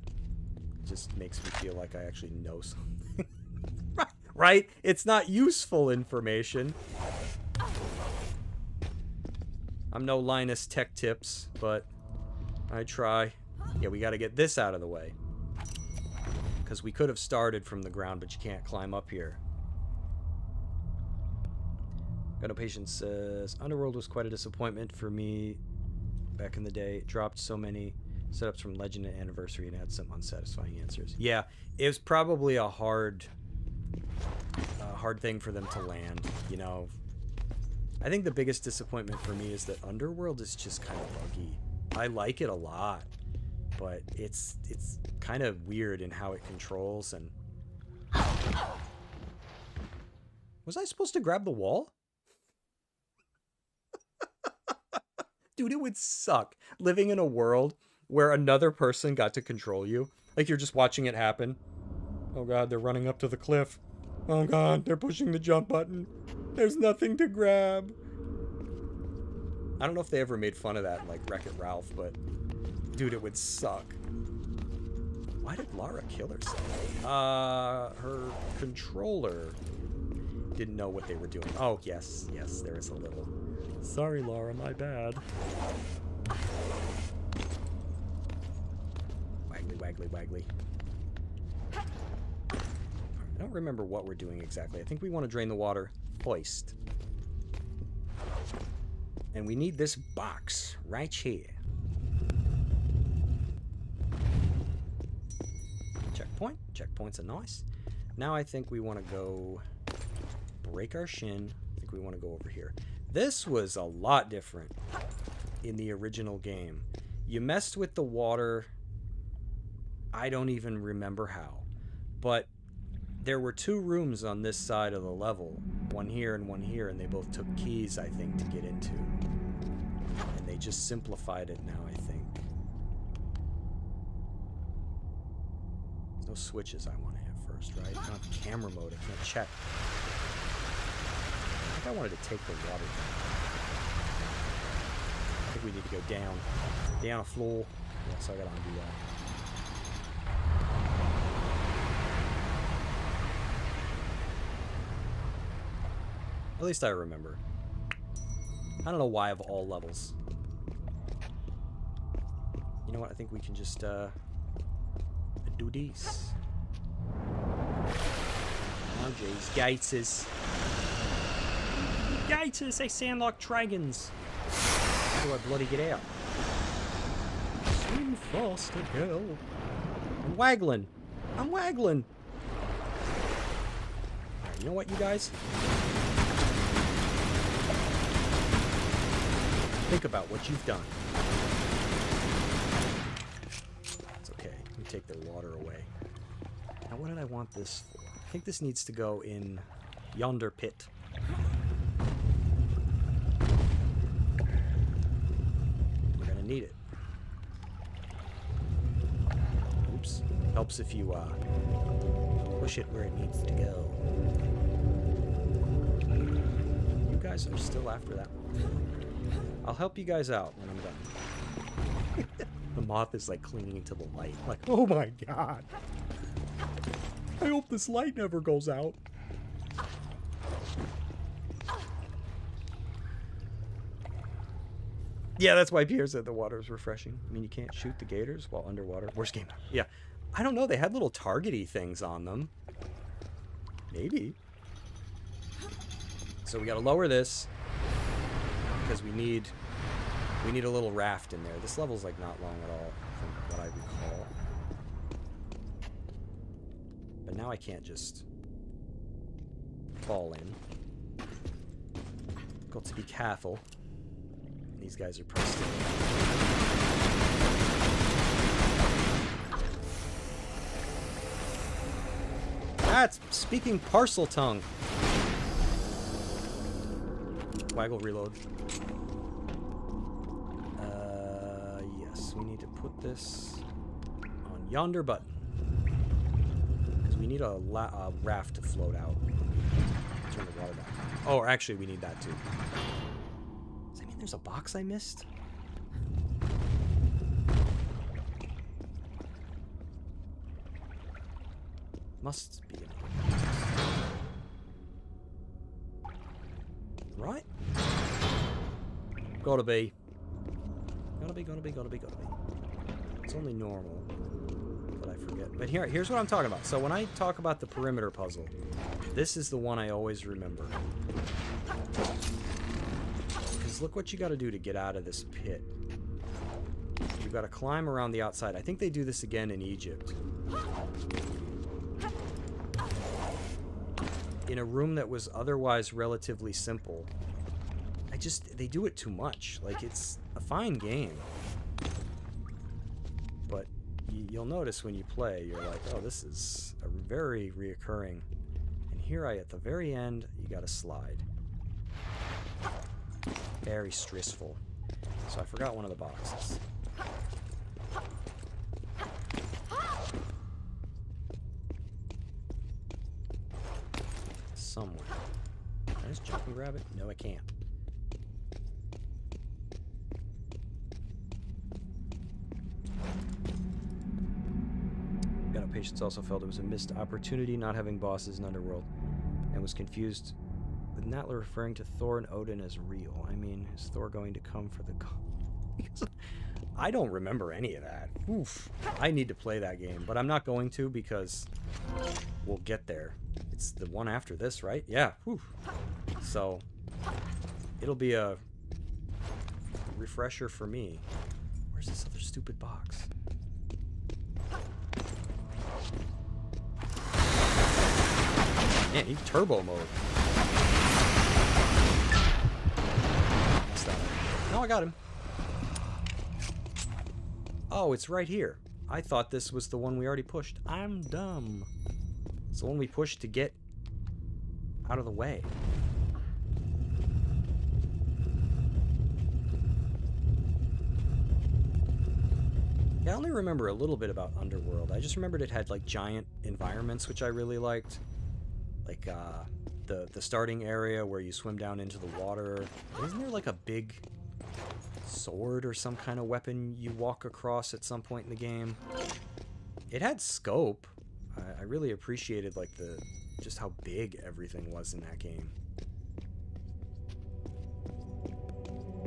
It just makes me feel like I actually know something. Right? It's not useful information. I'm no Linus Tech Tips, but I try. Yeah, we got to get this out of the way. Because we could have started from the ground, but you can't climb up here. Got No Patience says, Underworld was quite a disappointment for me back in the day. It dropped so many setups from Legend and Anniversary and had some unsatisfying answers. Yeah, it was probably a hard thing for them to land, you know. I think the biggest disappointment for me is that Underworld is just kind of buggy. I like it a lot, but it's kind of weird in how it controls. And was I supposed to grab the wall? Dude, it would suck living in a world where another person got to control you. Like you're just watching it happen. Oh god, they're running up to the cliff. Oh god, they're pushing the jump button. There's nothing to grab. I don't know if they ever made fun of that in like Wreck-It Ralph, but dude, it would suck. Why did Lara kill herself? Her controller didn't know what they were doing. Oh, yes, there is a little. Sorry, Lara, my bad. Waggly, waggly, waggly. I don't remember what we're doing exactly. I think we want to drain the water. Hoist. And we need this box right here. Checkpoint. Checkpoints are nice. Now I think we want to go break our shin. I think we want to go over here. This was a lot different in the original game. You messed with the water. I don't even remember how. But there were two rooms on this side of the level. One here and one here, and they both took keys, I think, to get into. And they just simplified it now, I think. There's no switches I want to have first, right? Not camera mode, I can't check. I think I wanted to take the water down. I think we need to go down. Down a floor. Yeah, so I gotta undo that. At least I remember. I don't know why of all levels. You know what? I think we can just do these. Oh jeez, gators. Gators, they sound like dragons. How do I bloody get out? Swim faster, girl. I'm waggling. I'm waggling. Alright, you know what, you guys? Think about what you've done. take their water away. Now, what did I want this for? I think this needs to go in yonder pit. We're gonna need it. Oops. Helps if you push it where it needs to go. You guys are still after that one. I'll help you guys out when I'm done. The moth is like clinging to the light. Like, oh my god. I hope this light never goes out. Yeah, that's why Pierre said the water is refreshing. I mean, you can't shoot the gators while underwater. Worst game ever. Yeah. I don't know. They had little targety things on them. Maybe. So we got to lower this because we need a little raft in there. This level's like not long at all from what I recall. But now I can't just fall in. Got to be careful. These guys are pressed in. That's speaking parcel tongue. Waggle reload. Yes, we need to put this on yonder button. Because we need a raft to float out. Turn the water back on. Oh, or actually, we need that too. Does that mean there's a box I missed? Must be another box. Right? Gotta be. Gotta be. It's only normal. But I forget. But here's what I'm talking about. So when I talk about the perimeter puzzle, this is the one I always remember. Because look what you gotta do to get out of this pit. You've gotta climb around the outside. I think they do this again in Egypt. In a room that was otherwise relatively simple. They do it too much. Like, it's a fine game. But you'll notice when you play, you're like, oh, this is a very reoccurring. And here at the very end, you gotta slide. Very stressful. So I forgot one of the boxes. Somewhere. Can I just jump and grab it? No, I can't. Got no Patience also felt it was a missed opportunity not having bosses in Underworld, and was confused with Natla referring to Thor and Odin as real. I mean, is Thor going to come for the because I don't remember any of that. Oof. I need to play that game, but I'm not going to because we'll get there. It's the one after this, right? Yeah. Whew. So it'll be a refresher for me. Where's this other stupid box? Man, he's turbo mode. No, I got him. Oh, it's right here. I thought this was the one we already pushed. I'm dumb. It's the one we pushed to get out of the way. Yeah, I only remember a little bit about Underworld. I just remembered it had like giant environments, which I really liked. Like the starting area where you swim down into the water. Isn't there like a big sword or some kind of weapon you walk across at some point in the game? It had scope. I really appreciated like just how big everything was in that game.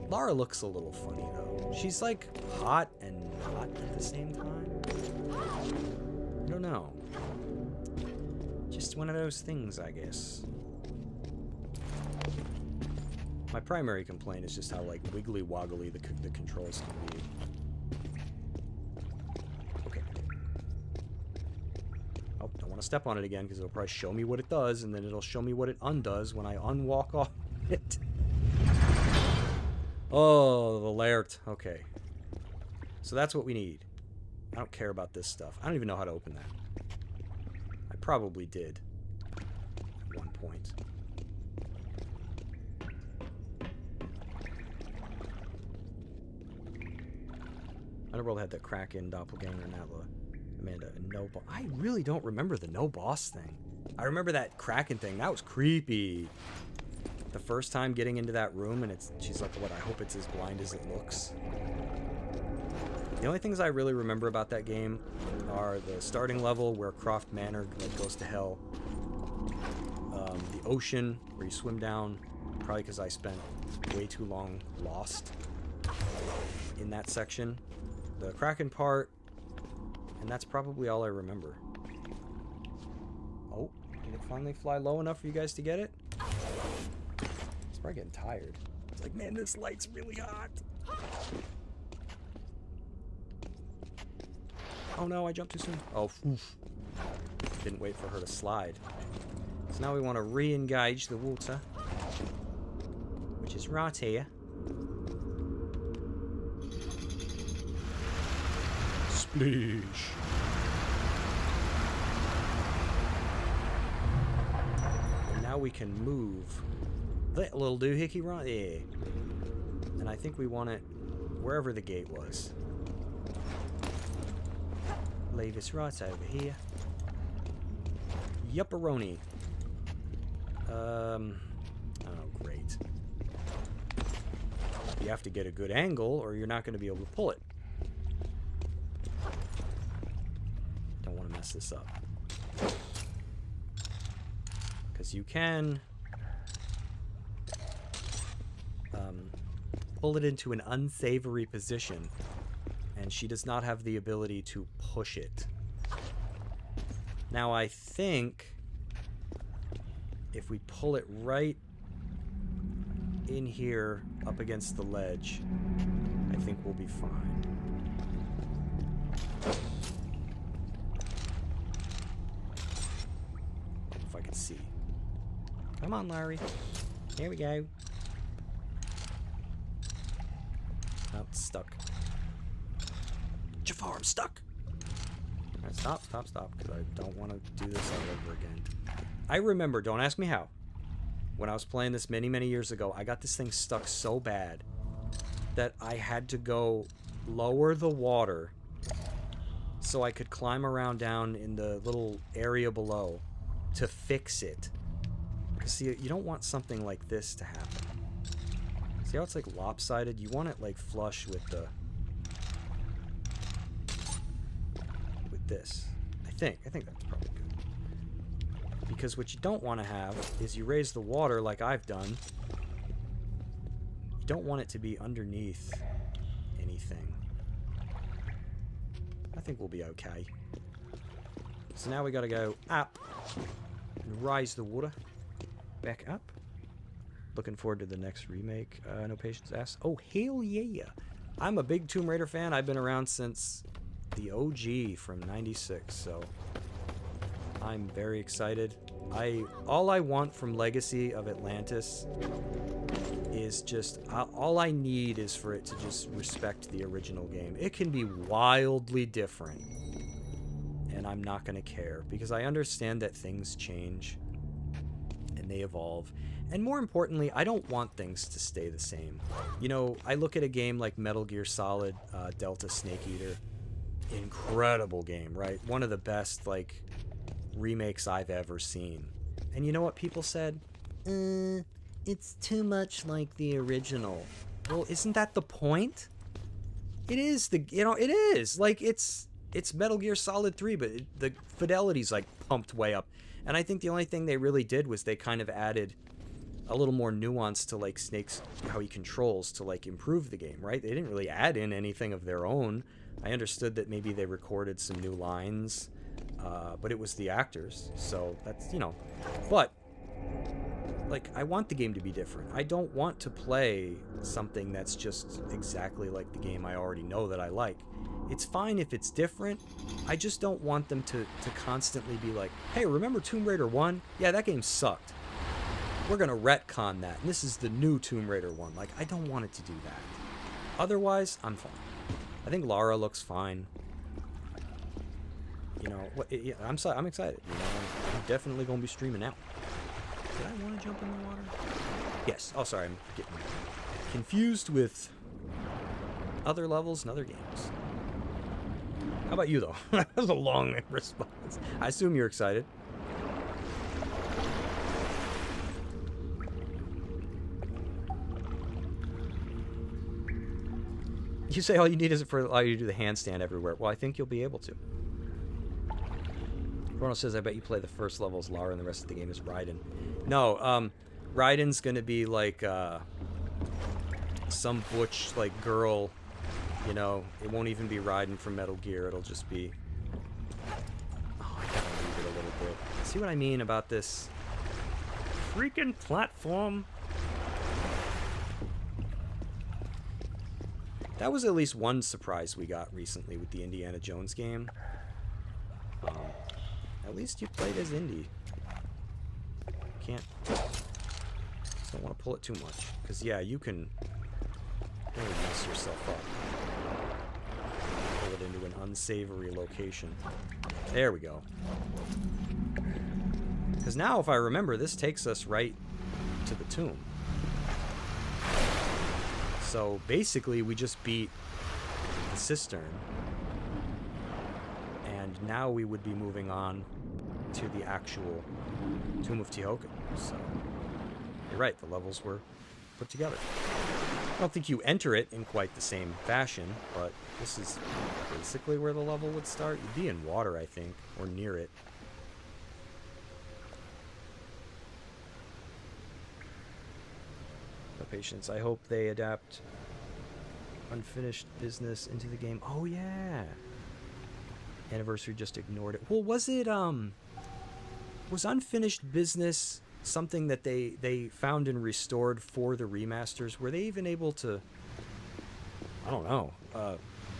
Lara looks a little funny though. She's like hot and not at the same time. I don't know. Just one of those things, I guess. My primary complaint is just how like wiggly woggly the controls can be. Okay. Oh, don't want to step on it again because it'll probably show me what it does, and then it'll show me what it undoes when I unwalk off it. Oh, the Laert. Okay. So that's what we need. I don't care about this stuff. I don't even know how to open that. I probably did at one point. Underworld had the Kraken, Doppelganger, Natla, Amanda, and no boss. I really don't remember the no boss thing. I remember that Kraken thing. That was creepy. The first time getting into that room, and she's like, what, I hope it's as blind as it looks. The only things I really remember about that game are the starting level where Croft Manor goes to hell. The ocean where you swim down, probably because I spent way too long lost in that section. The Kraken part, and that's probably all I remember. Oh, did it finally fly low enough for you guys to get it? It's probably getting tired. It's like, man, this light's really hot. Oh no, I jumped too soon. Oh, oof. Didn't wait for her to slide. So now we want to re-engage the water, which is right here. Splish. And now we can move that little doohickey right there. And I think we want it wherever the gate was. Leave us right over here. Yupperoni. Oh, great. You have to get a good angle or you're not going to be able to pull it. Don't want to mess this up. Because you can pull it into an unsavory position, and she does not have the ability to push it. Now I think if we pull it right in here up against the ledge, I think we'll be fine. If I can see. Come on, Larry. Here we go. Oh, it's stuck. Jafar, I'm stuck. All right, stop, because I don't want to do this all over again. I remember, don't ask me how, when I was playing this many, many years ago, I got this thing stuck so bad that I had to go lower the water so I could climb around down in the little area below to fix it. Because, see, you don't want something like this to happen. See how it's like lopsided? You want it like flush with the... with this. I think that's probably good. Because what you don't want to have is you raise the water like I've done. You don't want it to be underneath anything. I think we'll be okay. So now we gotta go up and raise the water back up. Looking forward to the next remake. No Patience asks. Oh, hell yeah. I'm a big Tomb Raider fan. I've been around since the OG from '96, so I'm very excited. All I want from Legacy of Atlantis is just... all I need is for it to just respect the original game. It can be wildly different, and I'm not going to care, because I understand that things change and they evolve. And more importantly, I don't want things to stay the same. You know, I look at a game like Metal Gear Solid, Delta Snake Eater. Incredible game, right? One of the best, like, remakes I've ever seen. And you know what people said? It's too much like the original. Well, isn't that the point? It is it is. Like, it's Metal Gear Solid 3, but the fidelity's, like, pumped way up. And I think the only thing they really did was they kind of added a little more nuance to, like, Snake's, how he controls to, like, improve the game, right? They didn't really add in anything of their own. I understood that maybe they recorded some new lines, but it was the actors, so that's, you know. But, like, I want the game to be different. I don't want to play something that's just exactly like the game I already know that I like. It's fine if it's different. I just don't want them to constantly be like, hey, remember Tomb Raider 1? Yeah, that game sucked. We're going to retcon that, and this is the new Tomb Raider 1. Like, I don't want it to do that. Otherwise, I'm fine. I think Lara looks fine. you know, yeah, I'm excited. You know, I'm definitely gonna be streaming out. Did I want to jump in the water? Yes. Oh, sorry, I'm getting confused with other levels and other games. How about you, though? That was a long response. I assume you're excited. You say all you need is for allow you to do the handstand everywhere. Well, I think you'll be able to. Chrono says, I bet you play the first level as Lara and the rest of the game is Raiden. No, Raiden's gonna be like, some butch, like, girl, you know. It won't even be Raiden from Metal Gear. It'll just be... Oh, I gotta leave it a little bit. See what I mean about this freaking platform? That was at least one surprise we got recently with the Indiana Jones game. At least you played as Indy. Can't... Just don't want to pull it too much. Because, yeah, you can really mess yourself up. Pull it into an unsavory location. There we go. Because now, if I remember, this takes us right to the tomb. So basically, we just beat the cistern, and now we would be moving on to the actual Tomb of Tihocan. So you're right, the levels were put together. I don't think you enter it in quite the same fashion, but this is basically where the level would start. You'd be in water, I think, or near it. No patience. I hope they adapt Unfinished Business into the game. Oh, yeah. Anniversary just ignored it. Well, was it, was Unfinished Business something that they found and restored for the remasters? Were they even able to, I don't know,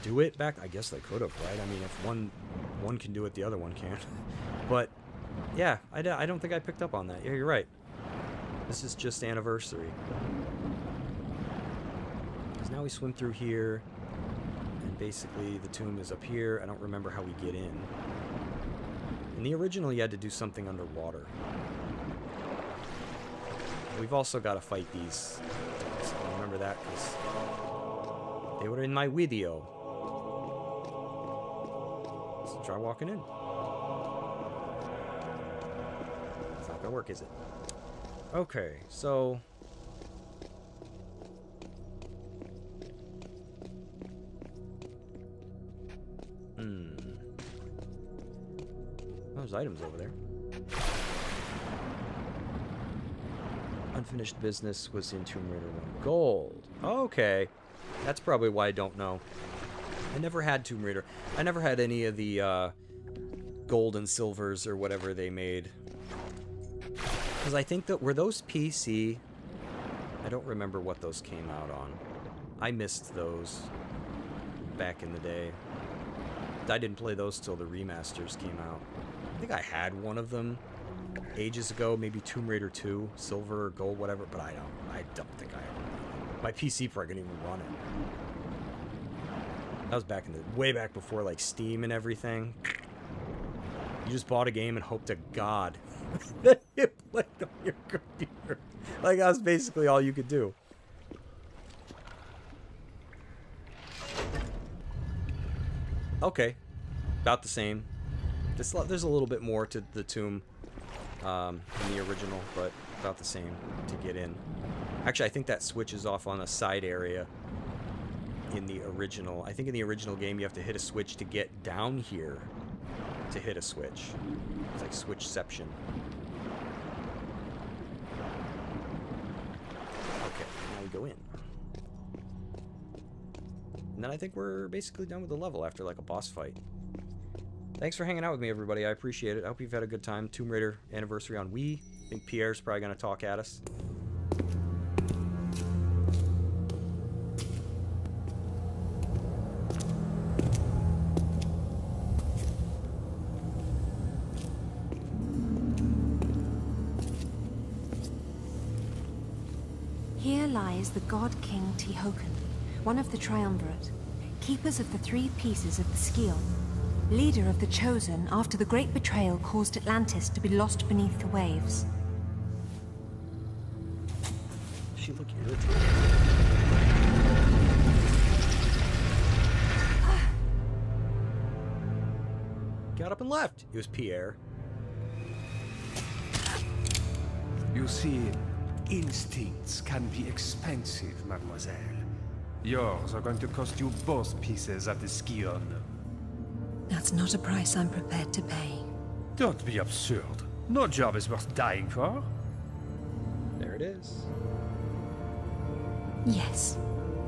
do it back? I guess they could have, right? I mean, if one can do it, the other one can't. But, yeah, I don't think I picked up on that. Yeah, you're right. This is just Anniversary. Because now we swim through here, and basically the tomb is up here. I don't remember how we get in. In the original, you had to do something underwater. We've also got to fight these. So I remember that because they were in my video. Let's try walking in. It's not gonna work, is it? Okay, so... There's items over there. Unfinished Business was in Tomb Raider 1. Gold. Okay. That's probably why I don't know. I never had Tomb Raider. I never had any of the gold and silvers or whatever they made. Because I think that... Were those PC? I don't remember what those came out on. I missed those back in the day. I didn't play those till the remasters came out. I think I had one of them ages ago, maybe Tomb Raider 2, silver or gold, whatever, but I don't think I ever. My PC probably couldn't even run it. That was back in the way back before like Steam and everything. You just bought a game and hoped to God that it played on your computer. Like that was basically all you could do. Okay, about the same. There's a little bit more to the tomb in the original, but about the same to get in. Actually, I think that switches off on a side area in the original. I think in the original game you have to hit a switch to get down here to hit a switch. It's like switchception. Okay, now we go in. And then I think we're basically done with the level after like a boss fight. Thanks for hanging out with me, everybody. I appreciate it. I hope you've had a good time. Tomb Raider Anniversary on Wii. I think Pierre's probably going to talk at us. Here lies the God King Tihocan, one of the Triumvirate, keepers of the 3 pieces of the Scion. Leader of the Chosen after the great betrayal caused Atlantis to be lost beneath the waves. She look irritated. Got up and left. It was Pierre. You see, instincts can be expensive, mademoiselle. Yours are going to cost you both pieces of the Skion. That's not a price I'm prepared to pay. Don't be absurd. No job is worth dying for. There it is. Yes,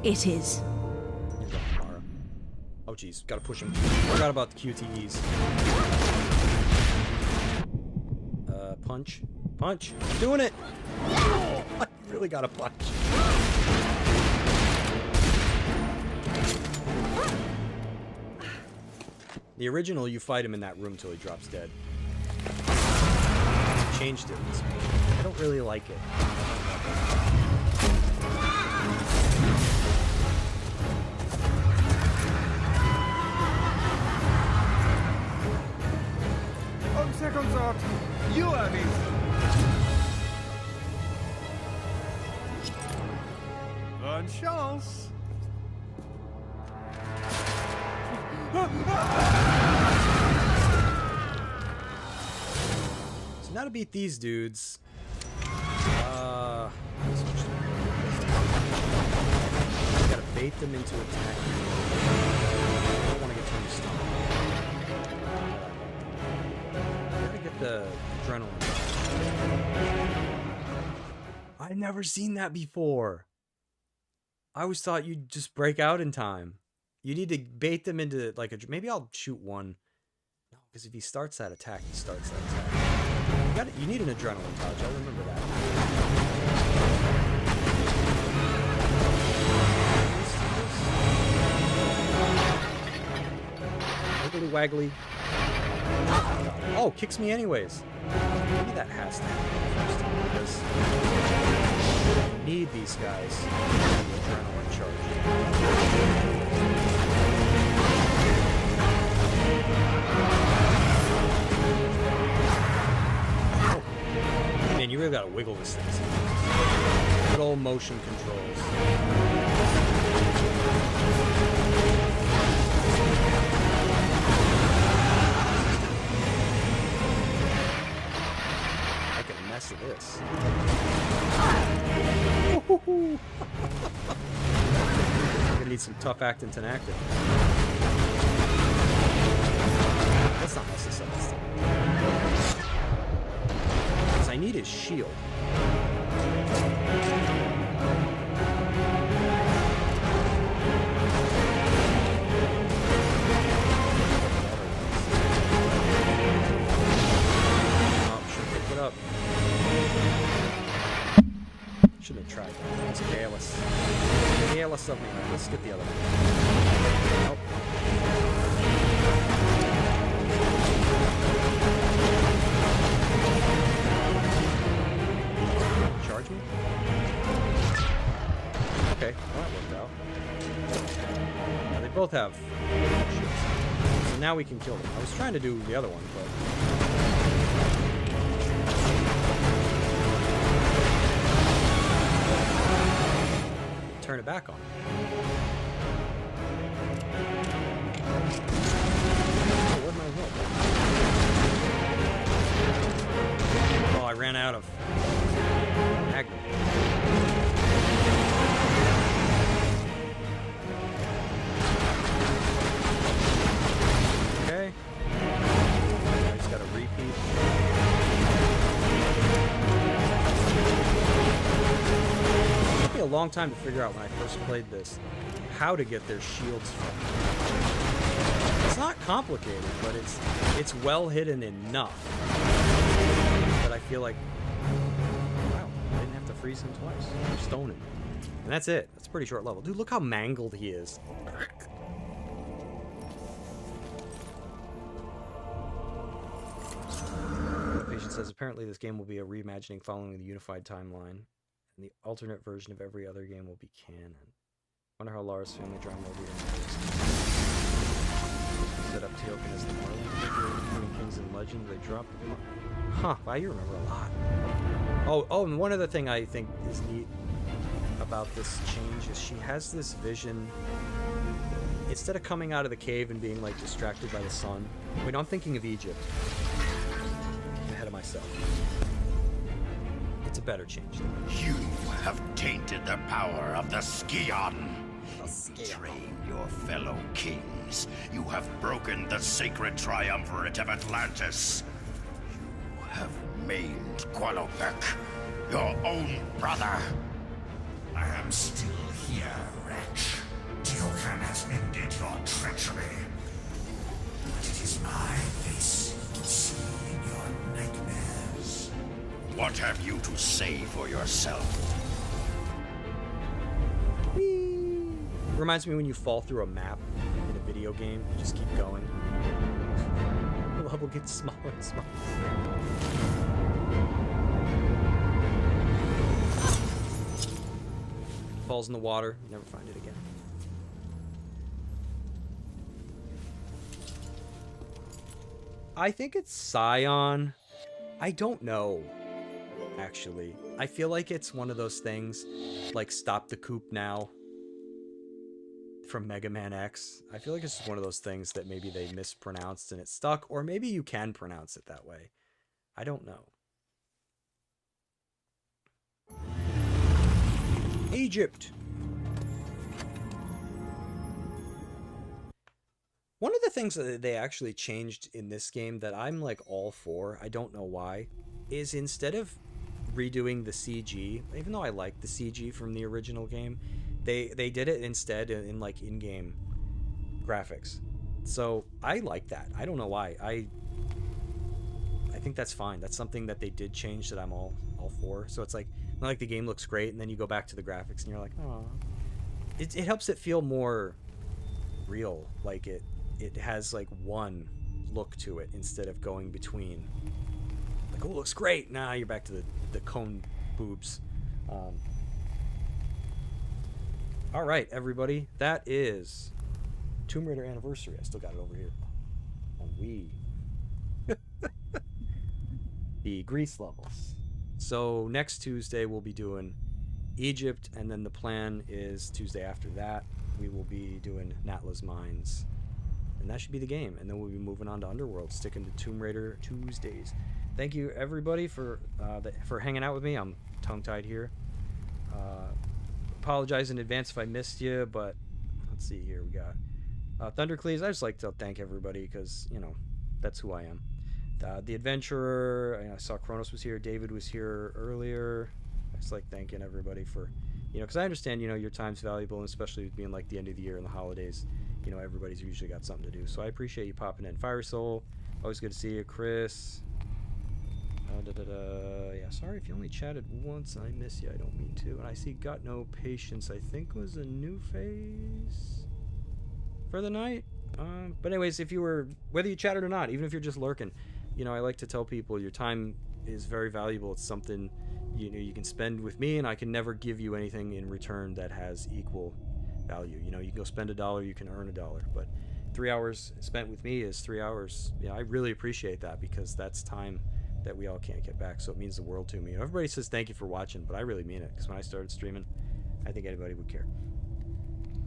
it is. You're going, Mara. Oh, jeez. Gotta push him. Forgot about the QTEs. Punch. Punch. I'm doing it. I really gotta punch. The original, you fight him in that room till he drops dead. Changed it. I don't really like it. On second thought, you have it. Bonne chance. So now to beat these dudes, gotta bait them into attacking. I don't want to get turned stone. Gotta get the adrenaline. I've never seen that before. I always thought you'd just break out in time. You need to bait them into, like, maybe I'll shoot one. No, because if he starts that attack, he starts that attack. You need an adrenaline touch. I remember that. Wiggly waggly. Oh, kicks me anyways. Maybe that has to happen first time, because I need these guys to have the adrenaline charge. Man, you really gotta wiggle this thing. Good old motion controls. Make a mess of this. I'm gonna need some tough Actington acting. Let's not mess this up this time. I need his shield. Oh, should pick it up. Shouldn't have tried that. That's careless. Careless of me. Let's get the other one. Nope. Charge me? Okay, well that worked out. Now, they both have shields. So now we can kill them. I was trying to do the other one, but... turn it back on. Oh, where'd my rope? Oh, I ran out of Magnum. Okay. I just got a repeat. It took me a long time to figure out when I first played this how to get their shields from. It's not complicated, but it's well hidden enough that I feel like, wow, I didn't have to freeze him twice. I'm stoning. And that's it. That's a pretty short level. Dude, look how mangled he is. Patient says apparently this game will be a reimagining following the unified timeline, and the alternate version of every other game will be canon. Wonder how Lara's family drama will be in Set up Teoken as the Marlin figure between Kings and Legends. They dropped the... Huh, wow, you remember a lot. Oh, and one other thing I think is neat about this change is she has this vision. Instead of coming out of the cave and being, like, distracted by the sun... Wait, I'm thinking of Egypt. I'm ahead of myself. It's a better change. You have tainted the power of the Skion. Betrayed your fellow kings. You have broken the sacred triumvirate of Atlantis. You have maimed Qualopec, your own brother. I am still here, wretch. Teokan has ended your treachery. But it is my face you see in your nightmares. What have you to say for yourself? Reminds me when you fall through a map in a video game, you just keep going. The level gets smaller and smaller. Falls in the water, you never find it again. I think it's Scion. I don't know, actually. I feel like it's one of those things, like Stop the Coop Now from Mega Man X. I feel like it's just one of those things that maybe they mispronounced and it stuck, or maybe you can pronounce it that way. I don't know. Egypt. One of the things that they actually changed in this game that I'm like all for, I don't know why, is instead of redoing the CG, even though I like the CG from the original game, they did it instead in like in-game graphics. So I like that. I don't know why. I think that's fine. That's something that they did change that I'm all for. So it's like, not like the game looks great and then you go back to the graphics and you're like, oh, it helps it feel more real. Like it has like one look to it instead of going between like, oh, it looks great. Nah, you're back to the cone boobs. All right, everybody, that is Tomb Raider Anniversary. I still got it over here on Wii. The Greece levels. So next Tuesday we'll be doing Egypt, and then the plan is Tuesday after that we will be doing Natla's Mines, and that should be the game. And then we'll be moving on to Underworld, sticking to Tomb Raider Tuesdays. Thank you everybody for hanging out with me. I'm tongue-tied here. Apologize in advance if I missed you, but let's see here. We got Thundercleaves. I just like to thank everybody because, you know, that's who I am. The Adventurer, I saw Kronos was here. David was here earlier. I just like thanking everybody for, you know, because I understand, you know, your time's valuable, and especially with being like the end of the year and the holidays, you know, everybody's usually got something to do. So I appreciate you popping in. Fire Soul, always good to see you. Chris. Yeah, sorry if you only chatted once and I miss you. I don't mean to. And I see Got No Patience, I think was a new phase for the night. But anyways, if you were, whether you chatted or not, even if you're just lurking, you know, I like to tell people your time is very valuable. It's something, you know, you can spend with me, and I can never give you anything in return that has equal value. You know, you can go spend $1, you can earn $1, but 3 hours spent with me is 3 hours. You know, I really appreciate that because that's time that we all can't get back, so it means the world to me. Everybody says thank you for watching, but I really mean it, because when I started streaming, I think anybody would care.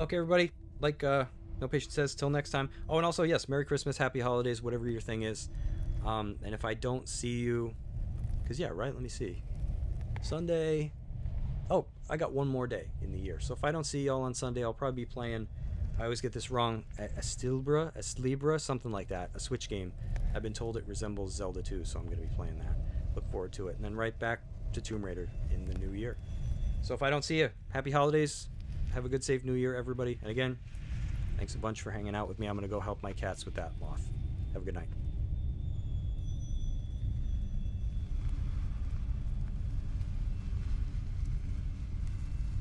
Okay, everybody, like No Patience says, till next time. Oh, and also, yes, Merry Christmas, Happy Holidays, whatever your thing is. And if I don't see you, because yeah, right, let me see. Sunday, oh, I got one more day in the year, so if I don't see y'all on Sunday, I'll probably be playing, I always get this wrong, Estelibra, something like that, a Switch game. I've been told it resembles Zelda 2, so I'm going to be playing that. Look forward to it. And then right back to Tomb Raider in the new year. So if I don't see you, happy holidays. Have a good, safe new year, everybody. And again, thanks a bunch for hanging out with me. I'm going to go help my cats with that moth. Have a good night.